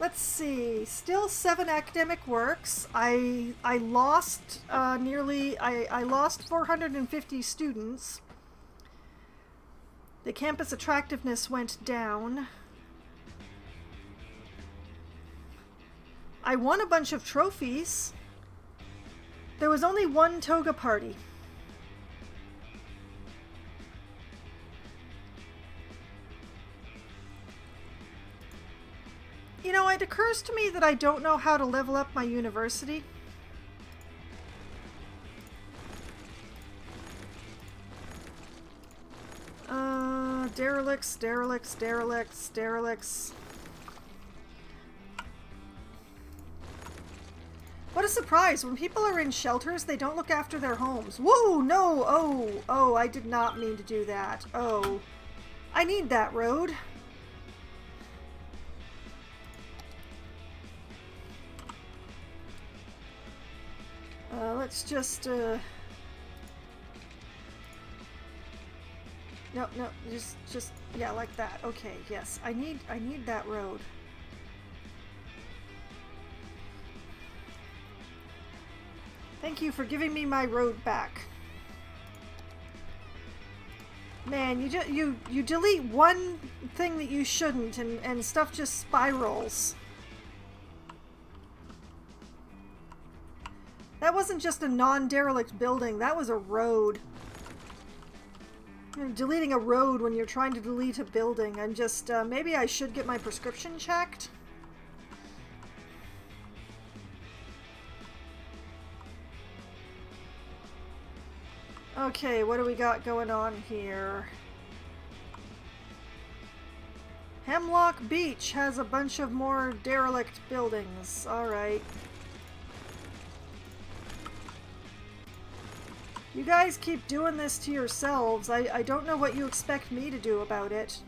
Let's see. Still 7 academic works. I lost I lost 450 students. The campus attractiveness went down. I won a bunch of trophies. There was only one Toga Party. You know, it occurs to me that I don't know how to level up my university. Derelicts, derelicts, derelicts, derelicts. What a surprise! When people are in shelters, they don't look after their homes. Whoa, no! Oh, I did not mean to do that. Oh, I need that road. Let's just, no, just, yeah, like that. Okay, yes, I need that road. Thank you for giving me my road back. Man, you delete one thing that you shouldn't and stuff just spirals. That wasn't just a non-derelict building, that was a road. You're deleting a road when you're trying to delete a building. I'm just, maybe I should get my prescription checked? Okay, what do we got going on here? Hemlock Beach has a bunch of more derelict buildings. Alright. You guys keep doing this to yourselves. I don't know what you expect me to do about it.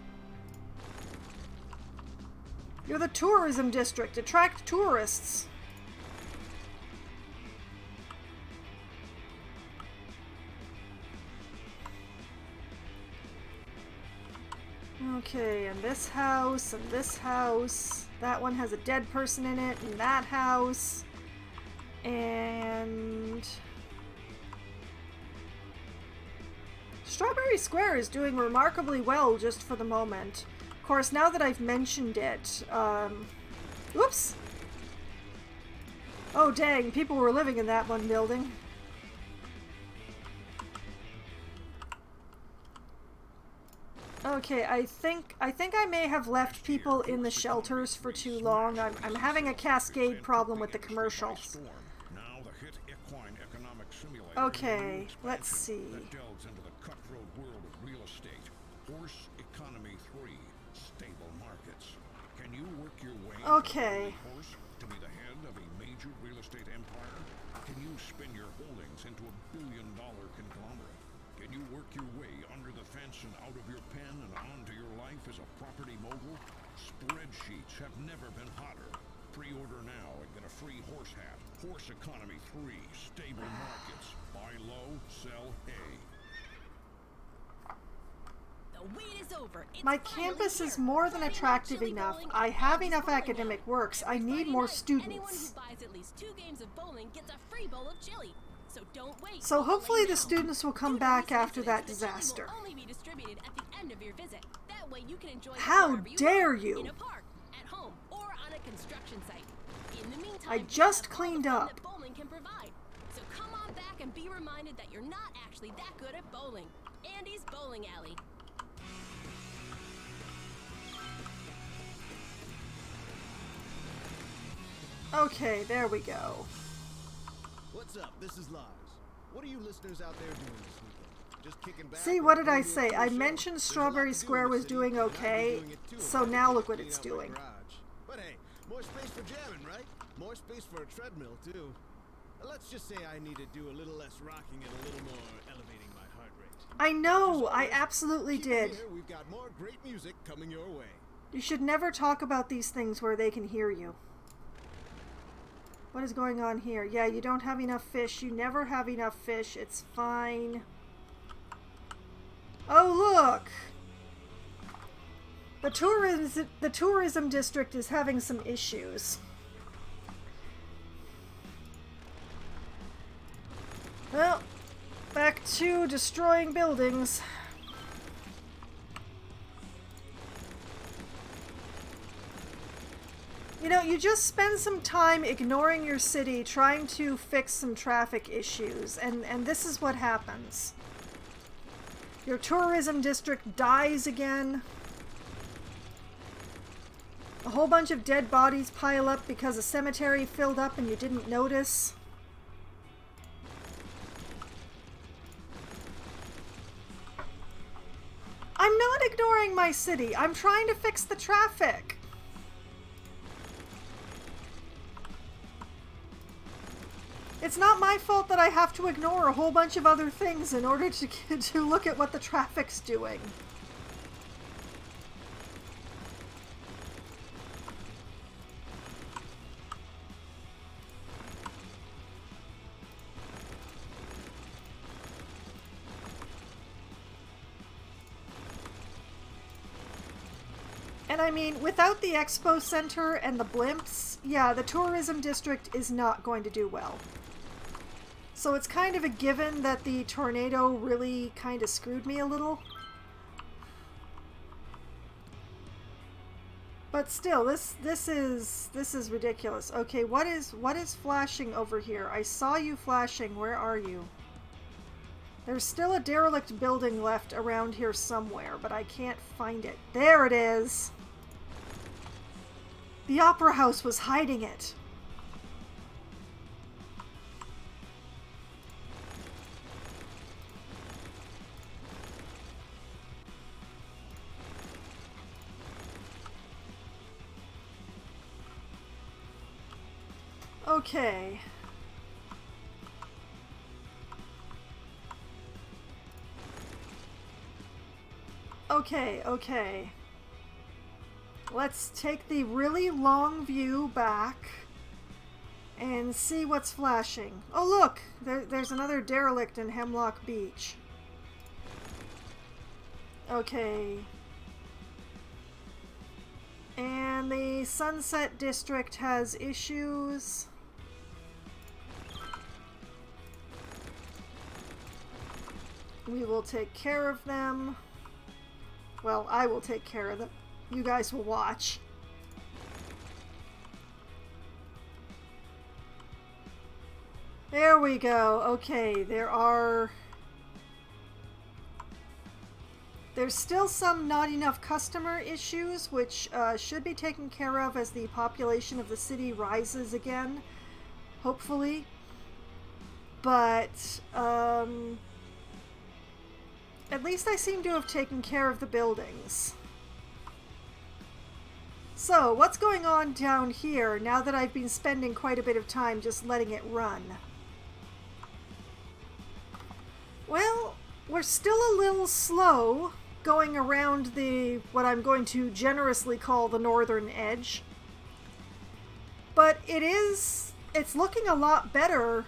You're the tourism district. Attract tourists. Okay, and this house, and this house. That one has a dead person in it, and that house. And... Strawberry Square is doing remarkably well just for the moment. Of course, now that I've mentioned it, whoops! Oh dang, people were living in that one building. Okay, I think I may have left people in the shelters for too long. I'm having a cascade problem with the commercials. Okay, let's see. Okay. To be the head of a major real estate empire? Can you spin your holdings into a billion-dollar conglomerate? Can you work your way under the fence and out of your pen and onto your life as a property mogul? Spreadsheets have never been hotter. Pre-order now and get a free horse hat. Horse Economy 3, stable markets. Buy low, sell hay. My campus is more than attractive enough. I have enough academic works. I need more students. So hopefully the students will come back after that disaster. How dare you! I just cleaned up. So come on back and be reminded that you're not actually that good at bowling. Andy's Bowling Alley. Okay, there we go. What's up? This is Lars. What are you listeners out there doing this weekend? Just kicking back? See, what did I say? I mentioned Strawberry Square was doing okay, so now look what it's doing. But hey, more space for jamming, right? More space for a treadmill, too. Let's just say I need to do a little less rocking and a little more elevating my heart rate. I know, I absolutely did. We've got more great music coming your way. You should never talk about these things where they can hear you. What is going on here? Yeah, you don't have enough fish. You never have enough fish. It's fine. Oh, look! The tourism district is having some issues. Well, back to destroying buildings. You know, you just spend some time ignoring your city, trying to fix some traffic issues, and this is what happens. Your tourism district dies again. A whole bunch of dead bodies pile up because a cemetery filled up and you didn't notice. I'm not ignoring my city. I'm trying to fix the traffic. It's not my fault that I have to ignore a whole bunch of other things in order to look at what the traffic's doing. And I mean, without the expo center and the blimps, yeah, the tourism district is not going to do well. So it's kind of a given that the tornado really kind of screwed me a little. But still, this is ridiculous. Okay, what is flashing over here? I saw you flashing. Where are you? There's still a derelict building left around here somewhere, but I can't find it. There it is! The Opera House was hiding it. Okay. Okay. Let's take the really long view back and see what's flashing. Oh look! There's another derelict in Hemlock Beach. Okay. And the Sunset District has issues. We will take care of them. Well, I will take care of them. You guys will watch. There we go. Okay, there's still some not enough customer issues, which should be taken care of as the population of the city rises again, hopefully. But at least I seem to have taken care of the buildings. So, what's going on down here now that I've been spending quite a bit of time just letting it run? Well, we're still a little slow going around what I'm going to generously call the northern edge. But it's looking a lot better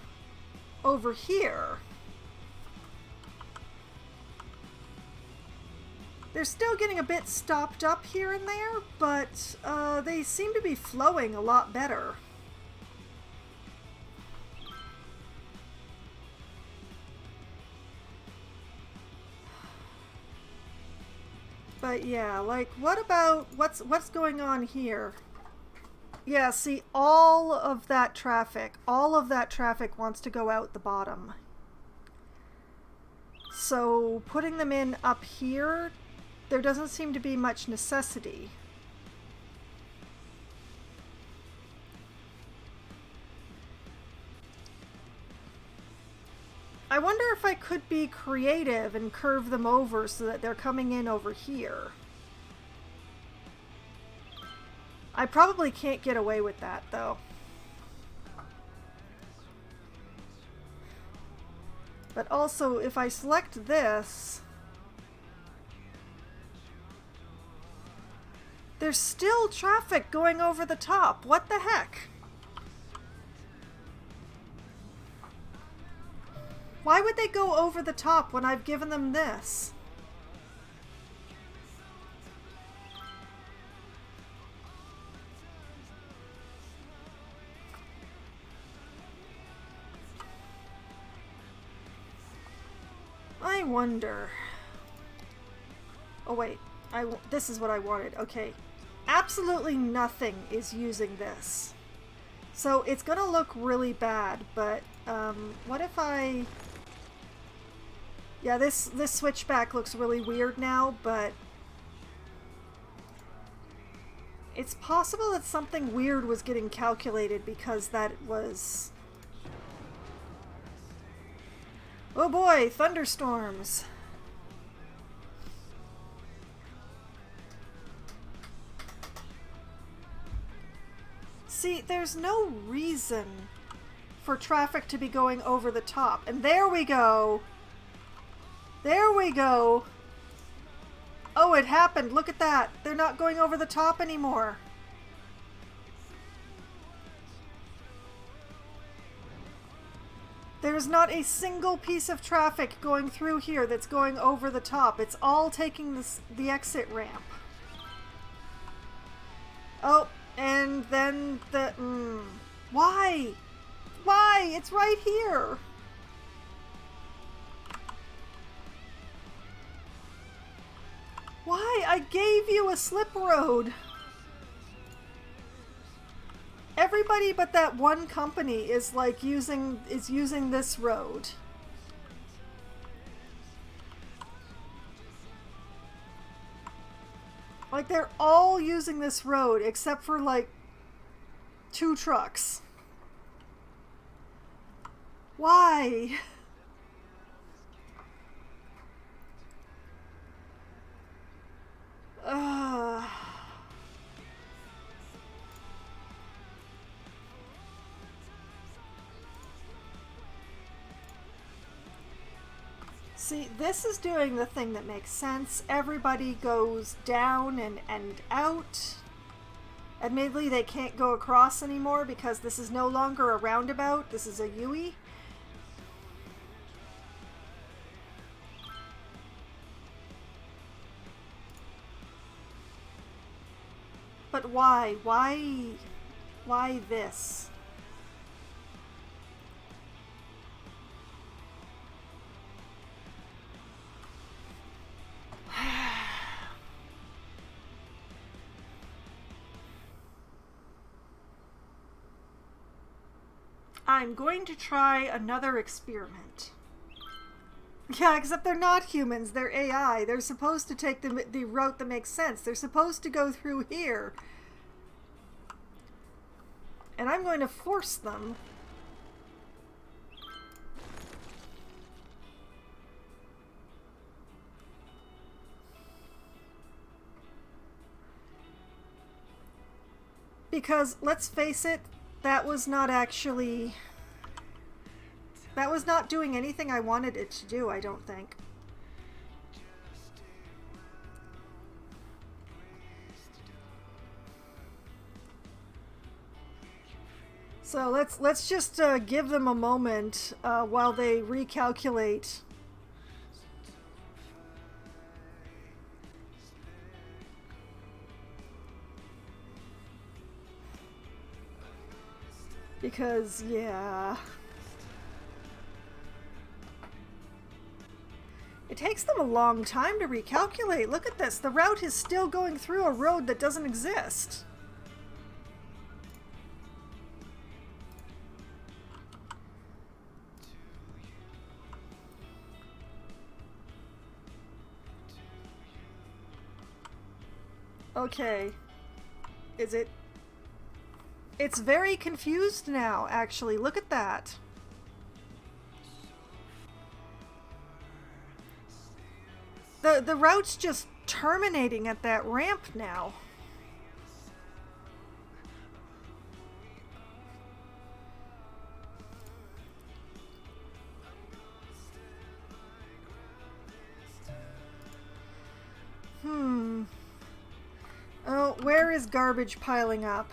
over here. They're still getting a bit stopped up here and there, but they seem to be flowing a lot better. But yeah, like, what about what's going on here? Yeah, see, all of that traffic wants to go out the bottom. So putting them in up here, there doesn't seem to be much necessity. I wonder if I could be creative and curve them over so that they're coming in over here. I probably can't get away with that, though. But also, if I select this, there's still traffic going over the top. What the heck? Why would they go over the top when I've given them this? I wonder. Oh wait, this is what I wanted. Okay. Absolutely nothing is using this. So it's gonna look really bad, but what if I... Yeah, this switchback looks really weird now, but it's possible that something weird was getting calculated because that was... Oh boy, thunderstorms! See, there's no reason for traffic to be going over the top. And there we go! There we go! Oh, it happened! Look at that! They're not going over the top anymore! There's not a single piece of traffic going through here that's going over the top. It's all taking the exit ramp. Oh, and then the... Why? Why? It's right here! Why? I gave you a slip road! Everybody but that one company is like using this road. Like they're all using this road except for like 2 trucks. Why? See, this is doing the thing that makes sense. Everybody goes down and out. Admittedly, they can't go across anymore because this is no longer a roundabout. This is a U-E. But why? Why this? I'm going to try another experiment. Yeah, except they're not humans, they're AI. They're supposed to take the route that makes sense. They're supposed to go through here. And I'm going to force them. Because, let's face it, that was not actually... That was not doing anything I wanted it to do, I don't think. So let's just give them a moment while they recalculate. Because, yeah... It takes them a long time to recalculate. Look at this. The route is still going through a road that doesn't exist. Okay. Is it... It's very confused now, actually. Look at that. The route's just terminating at that ramp now. Oh, where is garbage piling up?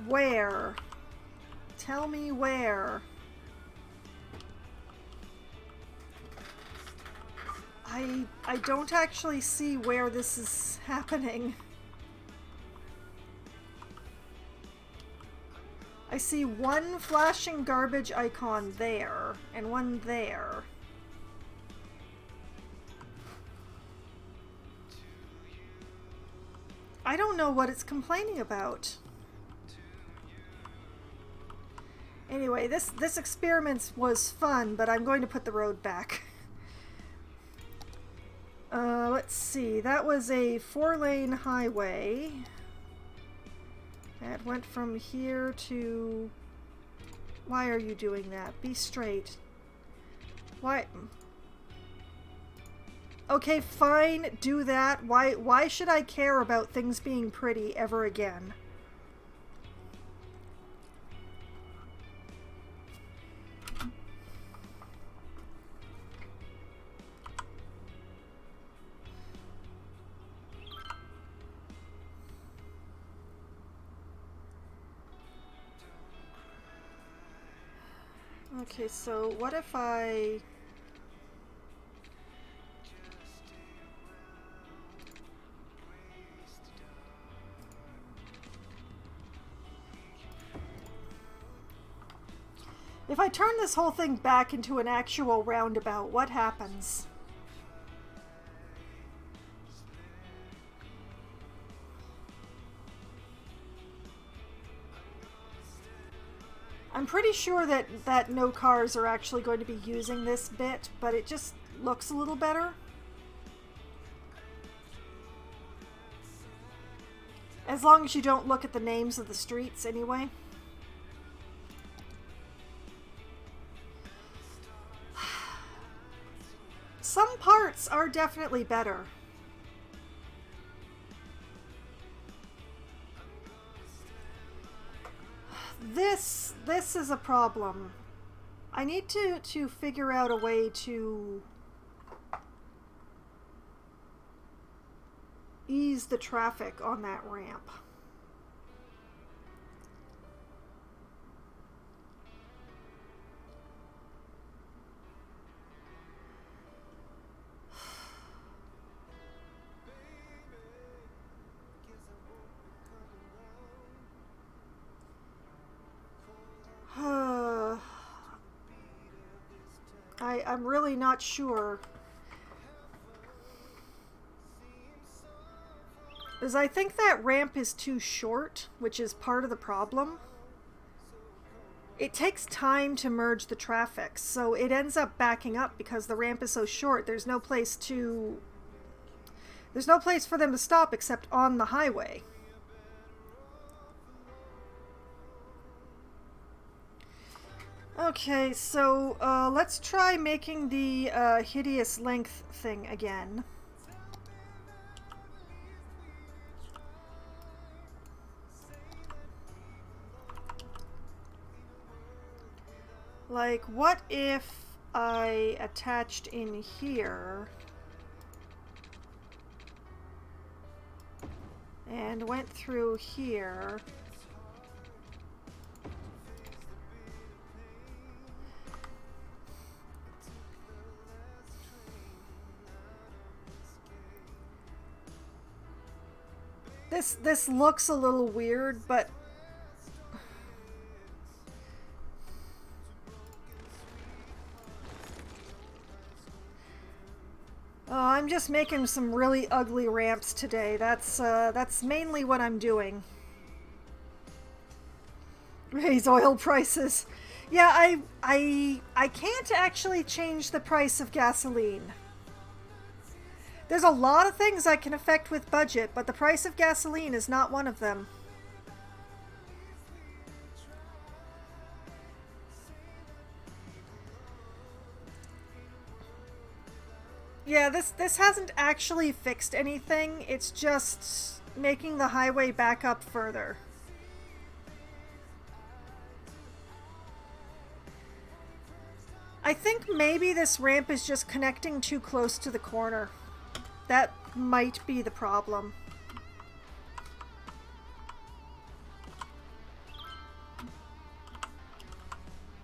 Where? Tell me where. I don't actually see where this is happening. I see one flashing garbage icon there, and one there. I don't know what it's complaining about. Anyway, this experiment was fun, but I'm going to put the road back. Let's see. That was a 4-lane highway. That went from here to... Why are you doing that? Be straight. Why? Okay, fine. Do that. Why should I care about things being pretty ever again? Okay, so what if I... If I turn this whole thing back into an actual roundabout, what happens? I'm pretty sure that no cars are actually going to be using this bit, but it just looks a little better. As long as you don't look at the names of the streets, anyway. Some parts are definitely better. This is a problem. I need to figure out a way to ease the traffic on that ramp. I'm really not sure. Because I think that ramp is too short, which is part of the problem. It takes time to merge the traffic, so it ends up backing up because the ramp is so short. There's no place for them to stop except on the highway. Okay, so let's try making the hideous length thing again. Like, what if I attached in here and went through here? This looks a little weird, but I'm just making some really ugly ramps today. That's mainly what I'm doing. Raise oil prices. Yeah, I can't actually change the price of gasoline. There's a lot of things I can affect with budget, but the price of gasoline is not one of them. Yeah, this hasn't actually fixed anything. It's just making the highway back up further. I think maybe this ramp is just connecting too close to the corner. That might be the problem.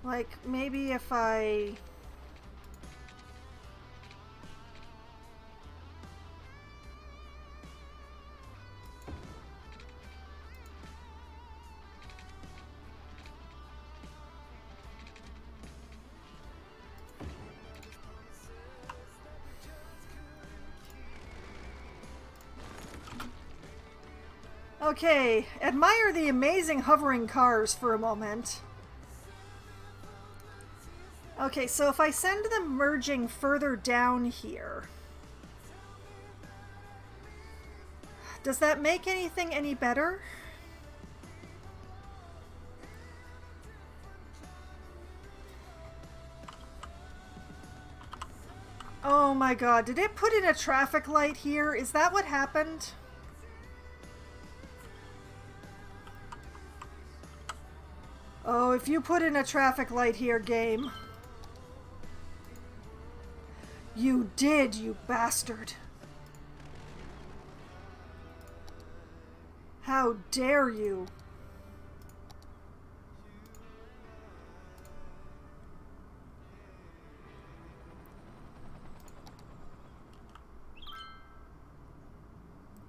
Like, maybe if I... Okay, admire the amazing hovering cars for a moment. Okay, so if I send them merging further down here, does that make anything any better? Oh my god, did it put in a traffic light here? Is that what happened? Oh, if you put in a traffic light here, game. You did, you bastard. How dare you?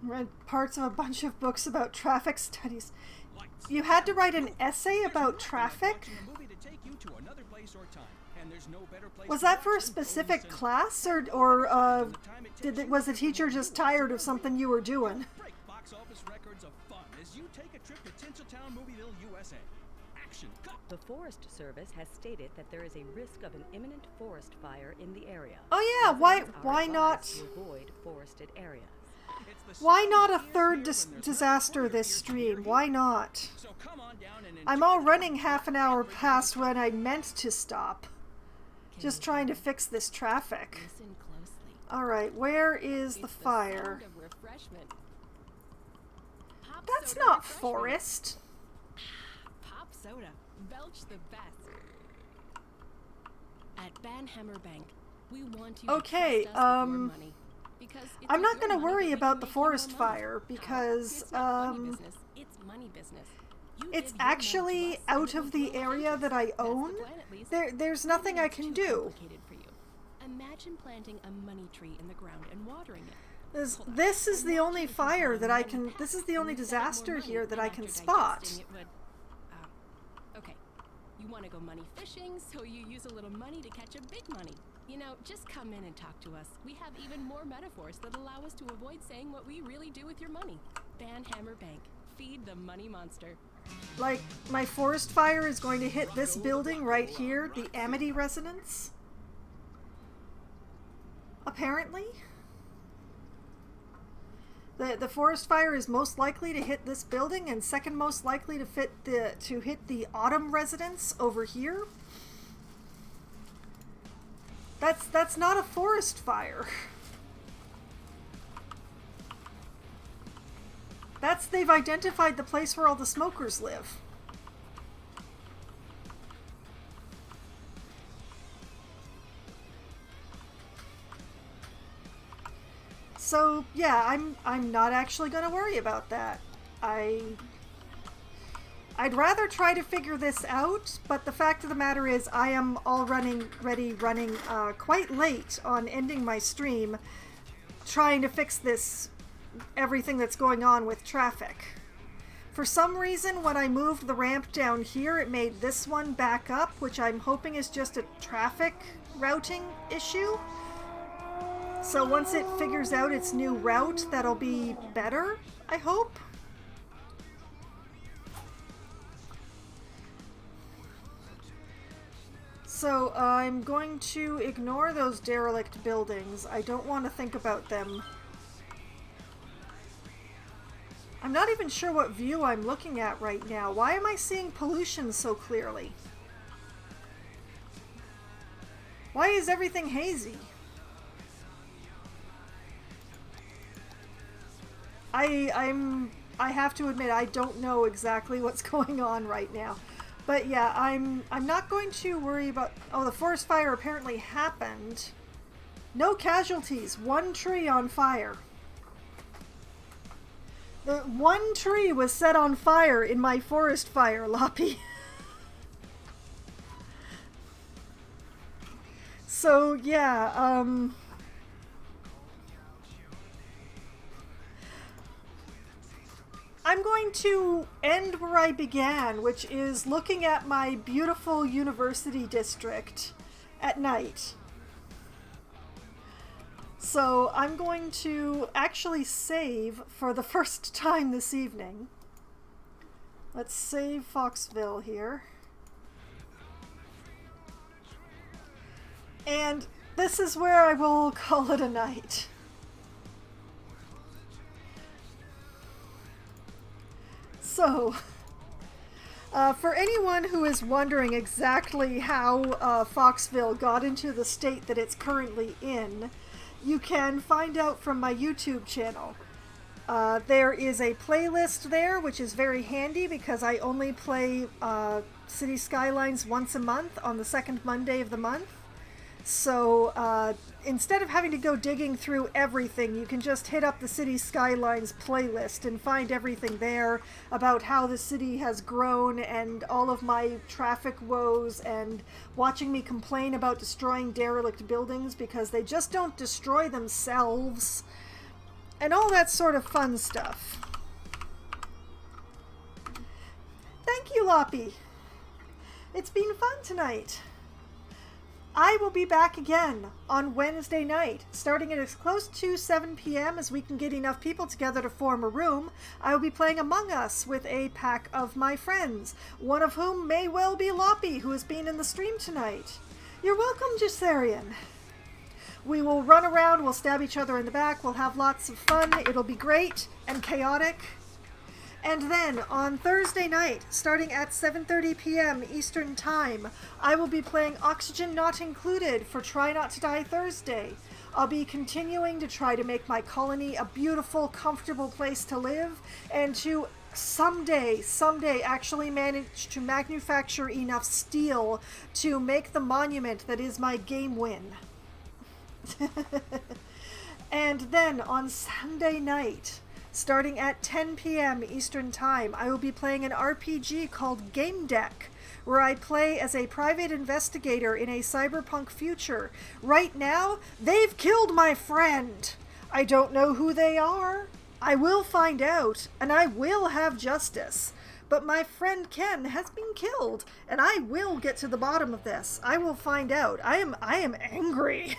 Read parts of a bunch of books about traffic studies. You had to write an essay about traffic? Was that for a specific class, or was the teacher just tired of something you were doing? The Forest Service has stated that there is a risk of an imminent forest fire in the area. Oh yeah, why not? To avoid forested areas. Why not a third disaster this stream? Why not? I'm all running half an hour past when I meant to stop. Just trying to fix this traffic. Alright, where is the fire? That's not forest. Pop soda. Belch the best. At Banhammer Bank, we want you Okay, to trust us with your money. Because it's I'm with not your going to money worry that we about can the make you more forest money. fire How? because It's not funny business, it's money business. You it's give your money actually to us, and out it will of the grow area interest. that I That's the own. plan, at least. There's nothing I Maybe it's can too do. complicated for you. Imagine planting a money tree in the ground and watering it. This is the only fire that I can. This is the only And instead of more disaster money, here that then I after can spot. digesting it would- okay. You want to go money fishing, so you use a little money to catch a big money. You know, just come in and talk to us. We have even more metaphors that allow us to avoid saying what we really do with your money. Banhammer Bank. Feed the money monster. Like, my forest fire is going to hit this building right here, the Amity residence. Apparently. The forest fire is most likely to hit this building, and second most likely to hit the Autumn residence over here. That's not a forest fire. They've identified the place where all the smokers live. So yeah, I'm not actually going to worry about that. I'd rather try to figure this out, but the fact of the matter is I am running quite late on ending my stream, trying to fix everything that's going on with traffic. For some reason, when I moved the ramp down here, it made this one back up, which I'm hoping is just a traffic routing issue. So once it figures out its new route, that'll be better, I hope. So I'm going to ignore those derelict buildings. I don't want to think about them. I'm not even sure what view I'm looking at right now. Why am I seeing pollution so clearly? Why is everything hazy? I have to admit I don't know exactly what's going on right now. But yeah, I'm not going to worry about... Oh, the forest fire apparently happened. No casualties. One tree on fire. The one tree was set on fire in my forest fire, Loppy. So, yeah, I'm going to end where I began, which is looking at my beautiful university district at night. So I'm going to actually save for the first time this evening. Let's save Foxville here. And this is where I will call it a night. So, for anyone who is wondering exactly how Foxville got into the state that it's currently in, you can find out from my YouTube channel. There is a playlist there, which is very handy because I only play City Skylines once a month on the second Monday of the month. So instead of having to go digging through everything, you can just hit up the City Skylines playlist and find everything there about how the city has grown and all of my traffic woes and watching me complain about destroying derelict buildings because they just don't destroy themselves and all that sort of fun stuff. Thank you, Loppy. It's been fun tonight. I will be back again on Wednesday night, starting at as close to 7 p.m. as we can get enough people together to form a room. I will be playing Among Us with a pack of my friends, one of whom may well be Loppy, who has been in the stream tonight. You're welcome, Gisarian. We will run around, we'll stab each other in the back, we'll have lots of fun, it'll be great and chaotic. And then, on Thursday night, starting at 7:30 p.m. Eastern Time, I will be playing Oxygen Not Included for Try Not to Die Thursday. I'll be continuing to try to make my colony a beautiful, comfortable place to live, and to someday actually manage to manufacture enough steel to make the monument that is my game win. And then on Sunday night, starting at 10 p.m. Eastern Time, I will be playing an RPG called Game Deck, where I play as a private investigator in a cyberpunk future. Right now, they've killed my friend. I don't know who they are. I will find out, and I will have justice. But my friend Ken has been killed, and I will get to the bottom of this. I will find out. I am angry.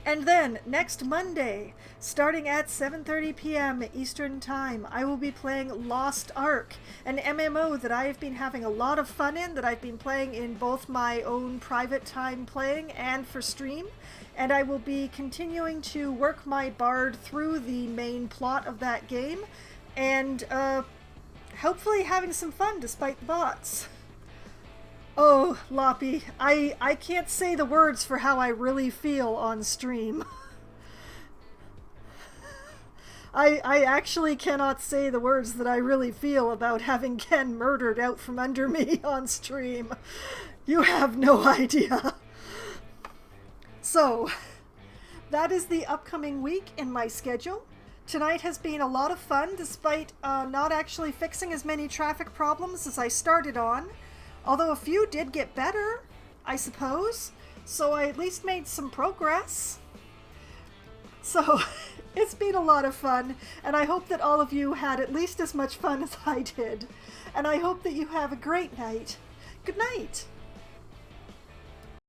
And then, next Monday, starting at 7:30 p.m. Eastern Time, I will be playing Lost Ark, an MMO that I have been having a lot of fun in, that I've been playing in both my own private time playing and for stream. And I will be continuing to work my bard through the main plot of that game, and hopefully having some fun despite the bots. Oh, Loppy, I can't say the words for how I really feel on stream. I actually cannot say the words that I really feel about having Ken murdered out from under me on stream. You have no idea. So, that is the upcoming week in my schedule. Tonight has been a lot of fun despite not actually fixing as many traffic problems as I started on. Although a few did get better, I suppose. So I at least made some progress. So it's been a lot of fun, and I hope that all of you had at least as much fun as I did. And I hope that you have a great night. Good night.